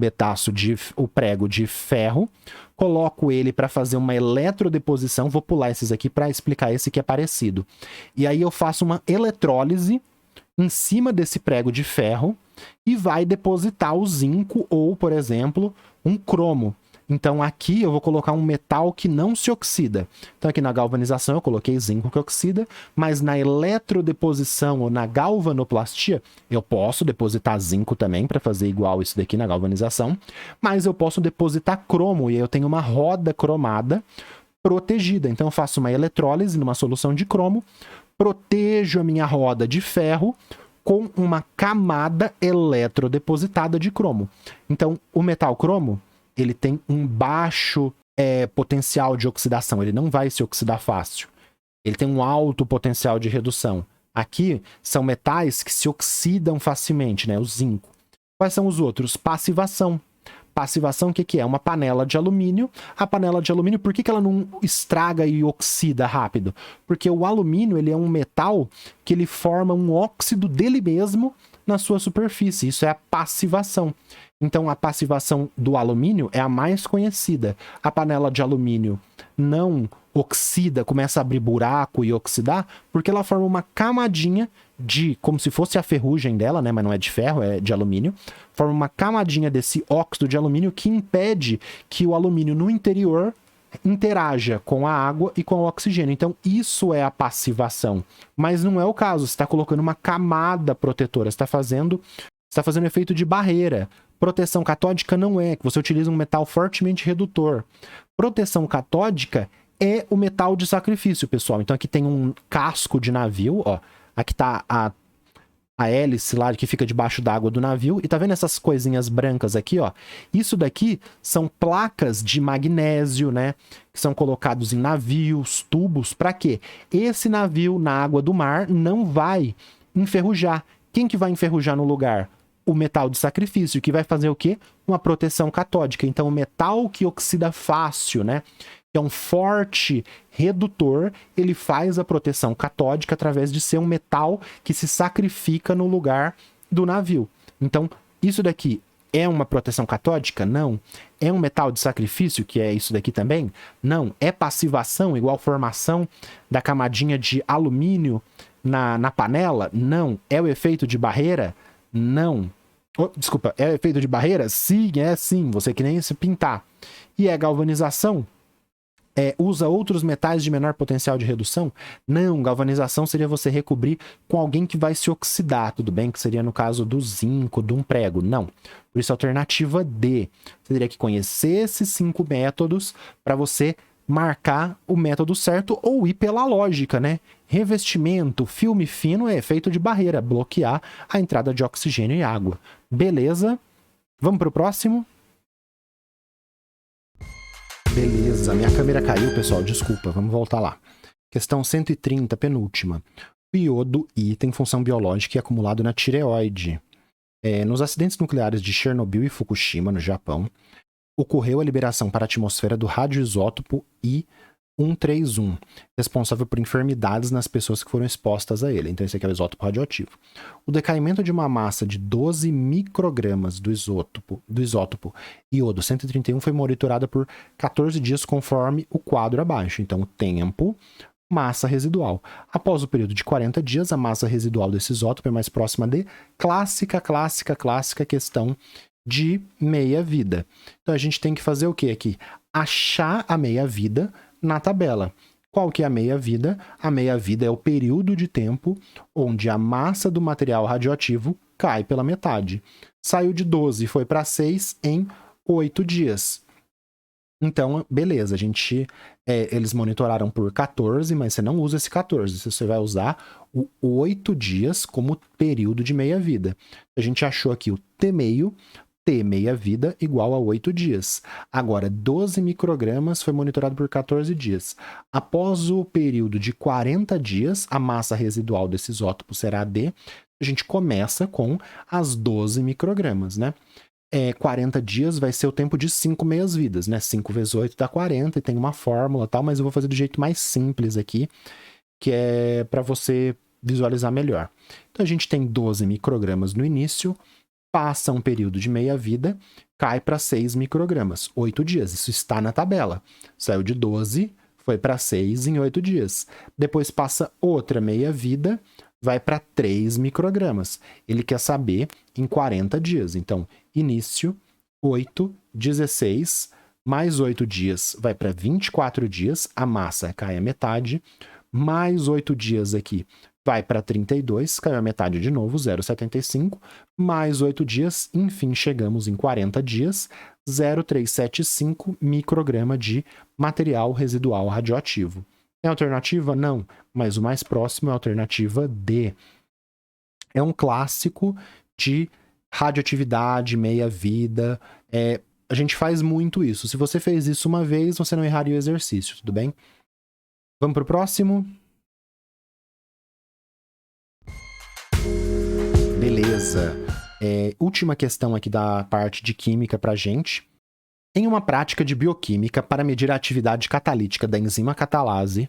o prego de ferro, coloco ele para fazer uma eletrodeposição. Vou pular esses aqui para explicar esse que é parecido. E aí eu faço uma eletrólise em cima desse prego de ferro e vai depositar o zinco ou, por exemplo, um cromo. Então aqui eu vou colocar um metal que não se oxida. Então aqui na galvanização eu coloquei zinco que oxida, mas na eletrodeposição ou na galvanoplastia eu posso depositar zinco também para fazer igual isso daqui na galvanização, mas eu posso depositar cromo e aí eu tenho uma roda cromada protegida. Então eu faço uma eletrólise numa solução de cromo, protejo a minha roda de ferro com uma camada eletrodepositada de cromo. Então o metal cromo ele tem um baixo potencial de oxidação, ele não vai se oxidar fácil. Ele tem um alto potencial de redução. Aqui são metais que se oxidam facilmente, né? O zinco. Quais são os outros? Passivação. Passivação, o que é? Uma panela de alumínio. A panela de alumínio, por que ela não estraga e oxida rápido? Porque o alumínio ele é um metal que ele forma um óxido dele mesmo na sua superfície. Isso é a passivação. Então, a passivação do alumínio é a mais conhecida. A panela de alumínio não oxida, começa a abrir buraco e oxidar, porque ela forma uma camadinha como se fosse a ferrugem dela, né? Mas não é de ferro, é de alumínio. Forma uma camadinha desse óxido de alumínio que impede que o alumínio no interior interaja com a água e com o oxigênio. Então, isso é a passivação. Mas não é o caso. Você está colocando uma camada protetora. Você está fazendo efeito de barreira. Proteção catódica não é, que você utiliza um metal fortemente redutor. Proteção catódica é o metal de sacrifício, pessoal. Então aqui tem um casco de navio, ó. Aqui tá a hélice lá que fica debaixo d'água do navio. E tá vendo essas coisinhas brancas aqui, ó? Isso daqui são placas de magnésio, né? Que são colocados em navios, tubos. Para quê? Esse navio na água do mar não vai enferrujar. Quem que vai enferrujar no lugar? O metal de sacrifício, que vai fazer o quê? Uma proteção catódica. Então, o metal que oxida fácil, né? Que é um forte redutor, ele faz a proteção catódica através de ser um metal que se sacrifica no lugar do navio. Então, isso daqui é uma proteção catódica? Não. É um metal de sacrifício, que é isso daqui também? Não. É passivação, igual formação da camadinha de alumínio na panela? Não. É o efeito de barreira? Não. Desculpa, é efeito de barreira? Sim, é sim. Você que nem se pintar. E é galvanização? Usa outros metais de menor potencial de redução? Não, galvanização seria você recobrir com alguém que vai se oxidar, tudo bem? Que seria no caso do zinco, de um prego. Não. Por isso, alternativa D. Você teria que conhecer esses 5 métodos para você marcar o método certo ou ir pela lógica, né? Revestimento, filme fino é efeito de barreira, bloquear a entrada de oxigênio e água. Beleza? Vamos para o próximo? Beleza, minha câmera caiu, pessoal, desculpa, vamos voltar lá. Questão 130, penúltima. O iodo I tem função biológica e é acumulado na tireoide. Nos acidentes nucleares de Chernobyl e Fukushima, no Japão, ocorreu a liberação para a atmosfera do radioisótopo I-131, responsável por enfermidades nas pessoas que foram expostas a ele. Então esse aqui é o isótopo radioativo. O decaimento de uma massa de 12 microgramas do isótopo iodo 131 foi monitorada por 14 dias conforme o quadro abaixo. Então o tempo, massa residual. Após o período de 40 dias, a massa residual desse isótopo é mais próxima de clássica questão de meia-vida. Então a gente tem que fazer o que aqui? Achar a meia-vida na tabela. Qual que é a meia-vida? A meia-vida é o período de tempo onde a massa do material radioativo cai pela metade. Saiu de 12 e foi para 6 em 8 dias. Então, beleza, eles monitoraram por 14, mas você não usa esse 14, você vai usar o 8 dias como período de meia-vida. A gente achou aqui o T meia-vida igual a 8 dias. Agora, 12 microgramas foi monitorado por 14 dias. Após o período de 40 dias, a massa residual desse isótopo será D. A gente começa com as 12 microgramas, né? 40 dias vai ser o tempo de 5 meias-vidas, né? 5 vezes 8 dá 40 e tem uma fórmula e tal, mas eu vou fazer do jeito mais simples aqui, que é para você visualizar melhor. Então, a gente tem 12 microgramas no início, passa um período de meia-vida, cai para 6 microgramas, 8 dias. Isso está na tabela. Saiu de 12, foi para 6 em 8 dias. Depois passa outra meia-vida, vai para 3 microgramas. Ele quer saber em 40 dias. Então, início, 8, 16, mais 8 dias vai para 24 dias, a massa cai a metade, mais 8 dias aqui vai para 32, caiu a metade de novo, 0,75, mais 8 dias, enfim, chegamos em 40 dias, 0,375 micrograma de material residual radioativo. É alternativa? Não, mas o mais próximo é a alternativa D. É um clássico de radioatividade, meia-vida. A gente faz muito isso. Se você fez isso uma vez, você não erraria o exercício, tudo bem? Vamos para o próximo? Beleza. Última questão aqui da parte de química para a gente. Em uma prática de bioquímica para medir a atividade catalítica da enzima catalase,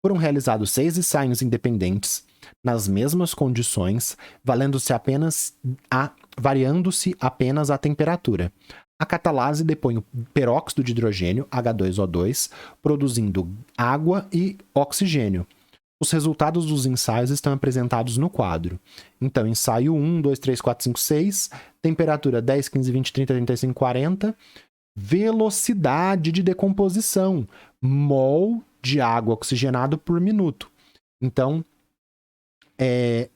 foram realizados 6 ensaios independentes, nas mesmas condições, variando-se apenas a temperatura. A catalase depõe o peróxido de hidrogênio, H2O2, produzindo água e oxigênio. Os resultados dos ensaios estão apresentados no quadro. Então, ensaio 1, 2, 3, 4, 5, 6, temperatura 10, 15, 20, 30, 35, 40, velocidade de decomposição, mol de água oxigenado por minuto. Então,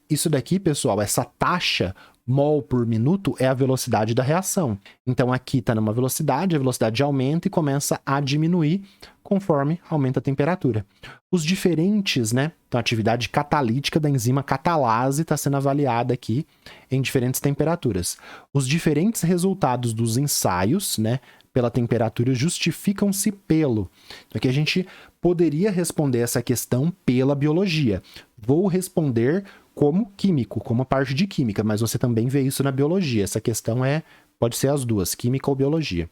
isso daqui, pessoal, essa taxa mol por minuto é a velocidade da reação. Então, aqui está numa velocidade, a velocidade aumenta e começa a diminuir conforme aumenta a temperatura. Os diferentes, né? Então, a atividade catalítica da enzima catalase está sendo avaliada aqui em diferentes temperaturas. Os diferentes resultados dos ensaios, né? Pela temperatura, justificam-se pelo. Então, aqui a gente poderia responder essa questão pela biologia. Vou responder como químico, como parte de química, mas você também vê isso na biologia. Essa questão pode ser as duas, química ou biologia.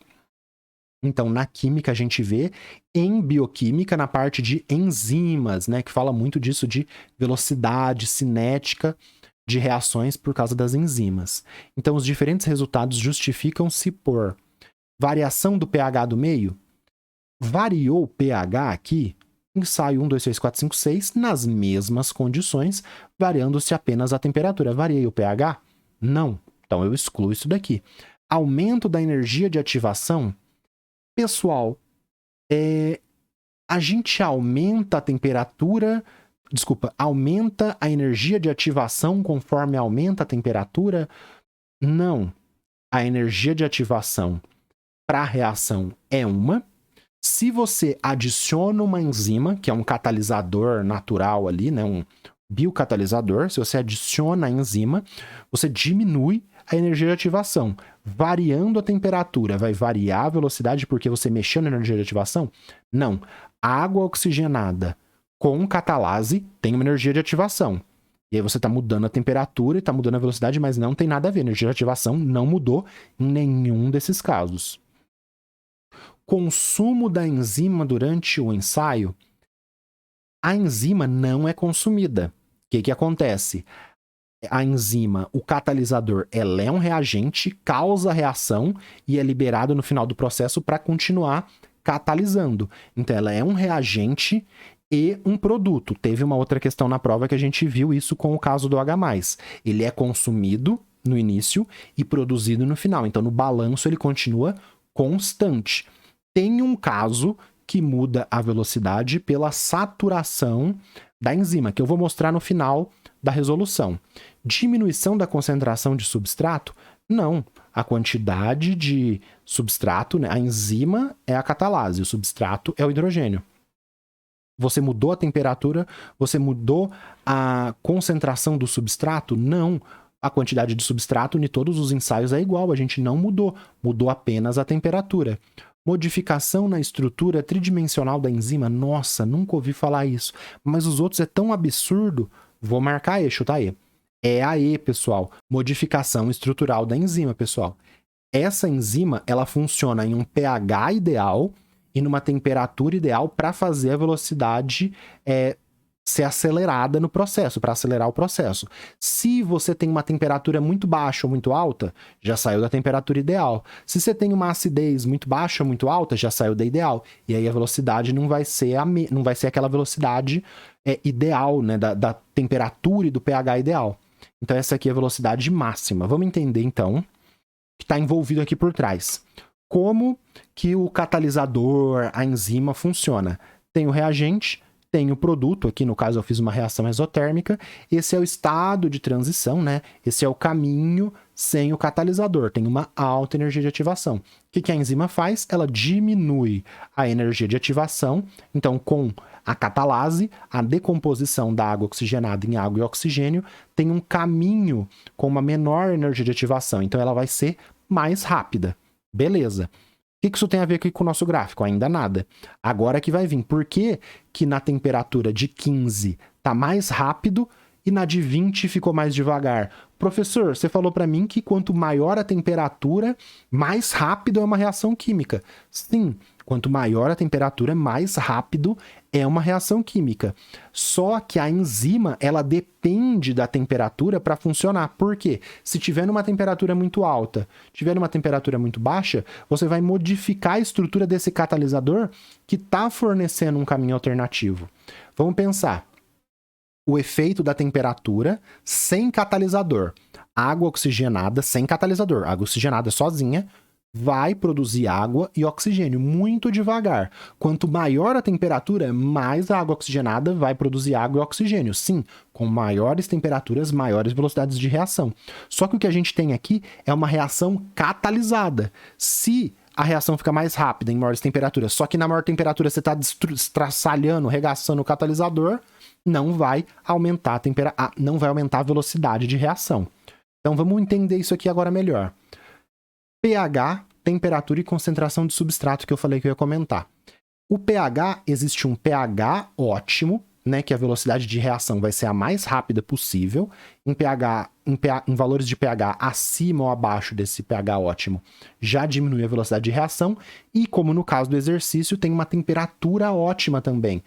Então, na química, a gente vê em bioquímica, na parte de enzimas, né, que fala muito disso de velocidade cinética de reações por causa das enzimas. Então, os diferentes resultados justificam-se por variação do pH do meio. Variou o pH aqui, ensaio 1, 2, 3, 4, 5, 6, nas mesmas condições, variando-se apenas a temperatura. Variei o pH? Não. Então, eu excluo isso daqui. Aumento da energia de ativação. Pessoal, a gente aumenta a temperatura, aumenta a energia de ativação conforme aumenta a temperatura? Não. A energia de ativação para a reação é uma. Se você adiciona uma enzima, que é um catalisador natural ali, né, um biocatalisador, se você adiciona a enzima, você diminui a energia de ativação. Variando a temperatura, vai variar a velocidade porque você mexeu na energia de ativação? Não. Água oxigenada com catalase tem uma energia de ativação. E aí você está mudando a temperatura e está mudando a velocidade, mas não tem nada a ver. A energia de ativação não mudou em nenhum desses casos. Consumo da enzima durante o ensaio. A enzima não é consumida. O que acontece? A enzima, o catalisador, ela é um reagente, causa reação e é liberado no final do processo para continuar catalisando. Então, ela é um reagente e um produto. Teve uma outra questão na prova que a gente viu isso com o caso do H+. Ele é consumido no início e produzido no final. Então, no balanço, ele continua constante. Tem um caso que muda a velocidade pela saturação da enzima, que eu vou mostrar no final da resolução. Diminuição da concentração de substrato? Não. A quantidade de substrato, né? A enzima é a catalase, o substrato é o hidrogênio. Você mudou a temperatura? Você mudou a concentração do substrato? Não. A quantidade de substrato em todos os ensaios é igual, a gente não mudou. Mudou apenas a temperatura. Modificação na estrutura tridimensional da enzima? Nossa, nunca ouvi falar isso. Mas os outros é tão absurdo. Vou marcar E, chuta E. É a E, pessoal. Modificação estrutural da enzima, pessoal. Essa enzima, ela funciona em um pH ideal e numa temperatura ideal para fazer a velocidade ser acelerada no processo, para acelerar o processo. Se você tem uma temperatura muito baixa ou muito alta, já saiu da temperatura ideal. Se você tem uma acidez muito baixa ou muito alta, já saiu da ideal. E aí a velocidade não vai ser, não vai ser aquela velocidade ideal, né, da temperatura e do pH ideal. Então essa aqui é a velocidade máxima. Vamos entender então o que está envolvido aqui por trás. Como que o catalisador, a enzima funciona? Tem o reagente, tem o produto, aqui no caso eu fiz uma reação exotérmica, esse é o estado de transição, né? Esse é o caminho sem o catalisador, tem uma alta energia de ativação. O que a enzima faz? Ela diminui a energia de ativação, então com a catalase, a decomposição da água oxigenada em água e oxigênio, tem um caminho com uma menor energia de ativação, então ela vai ser mais rápida. Beleza. O que isso tem a ver aqui com o nosso gráfico? Ainda nada. Agora que vai vir. Por que que na temperatura de 15 tá mais rápido e na de 20 ficou mais devagar? Professor, você falou para mim que quanto maior a temperatura, mais rápido é uma reação química. Sim, quanto maior a temperatura, mais rápido é uma reação química. Só que a enzima, ela depende da temperatura para funcionar. Por quê? Se tiver numa temperatura muito alta, tiver numa temperatura muito baixa, você vai modificar a estrutura desse catalisador que está fornecendo um caminho alternativo. Vamos pensar. O efeito da temperatura sem catalisador. Água oxigenada sem catalisador. Água oxigenada sozinha vai produzir água e oxigênio muito devagar. Quanto maior a temperatura, mais a água oxigenada vai produzir água e oxigênio. Sim, com maiores temperaturas, maiores velocidades de reação. Só que o que a gente tem aqui é uma reação catalisada. Se a reação fica mais rápida em maiores temperaturas, só que na maior temperatura você está estraçalhando, regaçando o catalisador, não vai aumentar não vai aumentar a velocidade de reação. Então vamos entender isso aqui agora melhor. pH, temperatura e concentração de substrato que eu falei que eu ia comentar. O pH, existe um pH ótimo, né, que a velocidade de reação vai ser a mais rápida possível. Em valores de pH acima ou abaixo desse pH ótimo, já diminui a velocidade de reação. E como no caso do exercício, tem uma temperatura ótima também.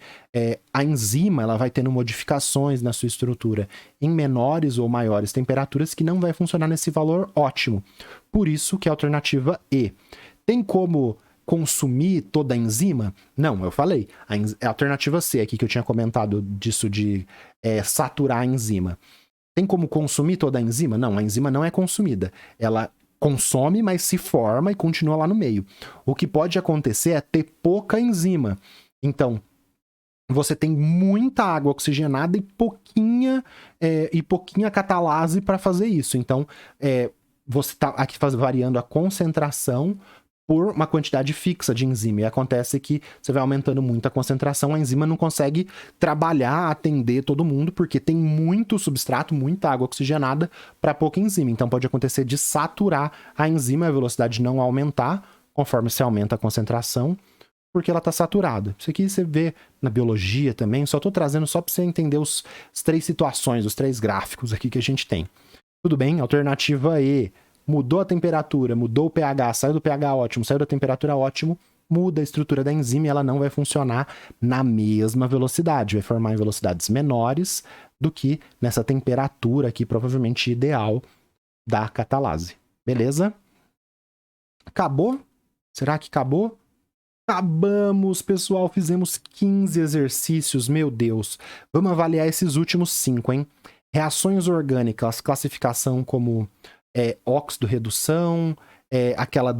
A enzima ela vai tendo modificações na sua estrutura em menores ou maiores temperaturas que não vai funcionar nesse valor ótimo. Por isso que é a alternativa E. Tem como consumir toda a enzima? Não, eu falei. A alternativa C aqui que eu tinha comentado disso de saturar a enzima. Tem como consumir toda a enzima? Não, a enzima não é consumida. Ela consome, mas se forma e continua lá no meio. O que pode acontecer é ter pouca enzima. Então, você tem muita água oxigenada e pouquinha catalase para fazer isso. Então, você está aqui variando a concentração por uma quantidade fixa de enzima. E acontece que você vai aumentando muito a concentração, a enzima não consegue trabalhar, atender todo mundo, porque tem muito substrato, muita água oxigenada para pouca enzima. Então pode acontecer de saturar a enzima, a velocidade não aumentar, conforme você aumenta a concentração, porque ela está saturada. Isso aqui você vê na biologia também, só estou trazendo só para você entender as três situações, os três gráficos aqui que a gente tem. Tudo bem? Alternativa E. Mudou a temperatura, mudou o pH, saiu do pH ótimo, saiu da temperatura ótimo, muda a estrutura da enzima e ela não vai funcionar na mesma velocidade. Vai formar em velocidades menores do que nessa temperatura aqui, provavelmente ideal, da catalase. Beleza? Acabou? Será que acabou? Acabamos, pessoal. Fizemos 15 exercícios, meu Deus. Vamos avaliar esses últimos 5, hein? Reações orgânicas, classificação como óxido redução, aquela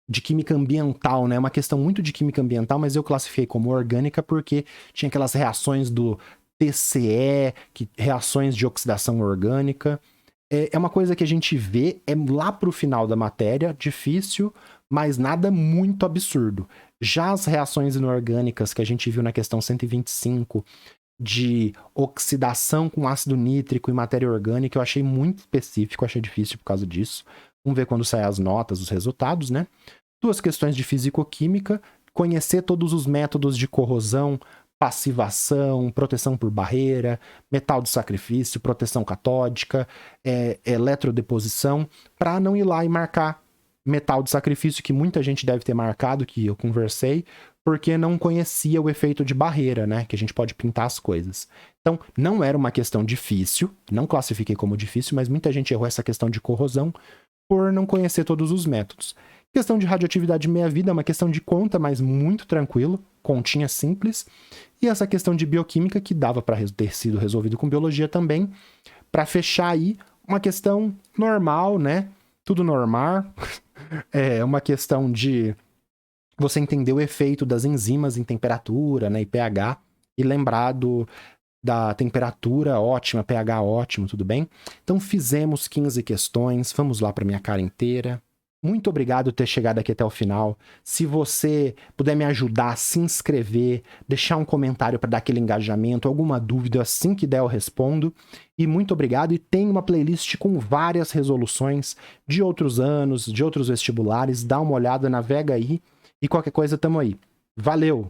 de química ambiental, né? Uma questão muito de química ambiental, mas eu classifiquei como orgânica porque tinha aquelas reações do TCE, reações de oxidação orgânica. É uma coisa que a gente vê, lá pro final da matéria, difícil, mas nada muito absurdo. Já as reações inorgânicas que a gente viu na questão 125, de oxidação com ácido nítrico e matéria orgânica, eu achei muito específico, achei difícil por causa disso. Vamos ver quando sair as notas, os resultados, né? 2 questões de fisicoquímica, conhecer todos os métodos de corrosão, passivação, proteção por barreira, metal de sacrifício, proteção catódica, eletrodeposição, para não ir lá e marcar metal de sacrifício, que muita gente deve ter marcado, que eu conversei, porque não conhecia o efeito de barreira, né? Que a gente pode pintar as coisas. Então, não era uma questão difícil, não classifiquei como difícil, mas muita gente errou essa questão de corrosão por não conhecer todos os métodos. Questão de radioatividade meia-vida é uma questão de conta, mas muito tranquilo, continha simples. E essa questão de bioquímica, que dava para ter sido resolvido com biologia também, para fechar aí, uma questão normal, né? Tudo normal. É uma questão de você entender o efeito das enzimas em temperatura, né, e pH, e lembrar da temperatura ótima, pH ótimo, tudo bem? Então fizemos 15 questões, vamos lá para minha cara inteira. Muito obrigado por ter chegado aqui até o final. Se você puder me ajudar a se inscrever, deixar um comentário para dar aquele engajamento, alguma dúvida, assim que der eu respondo. E muito obrigado. E tem uma playlist com várias resoluções de outros anos, de outros vestibulares. Dá uma olhada, navega aí. E qualquer coisa, tamo aí. Valeu!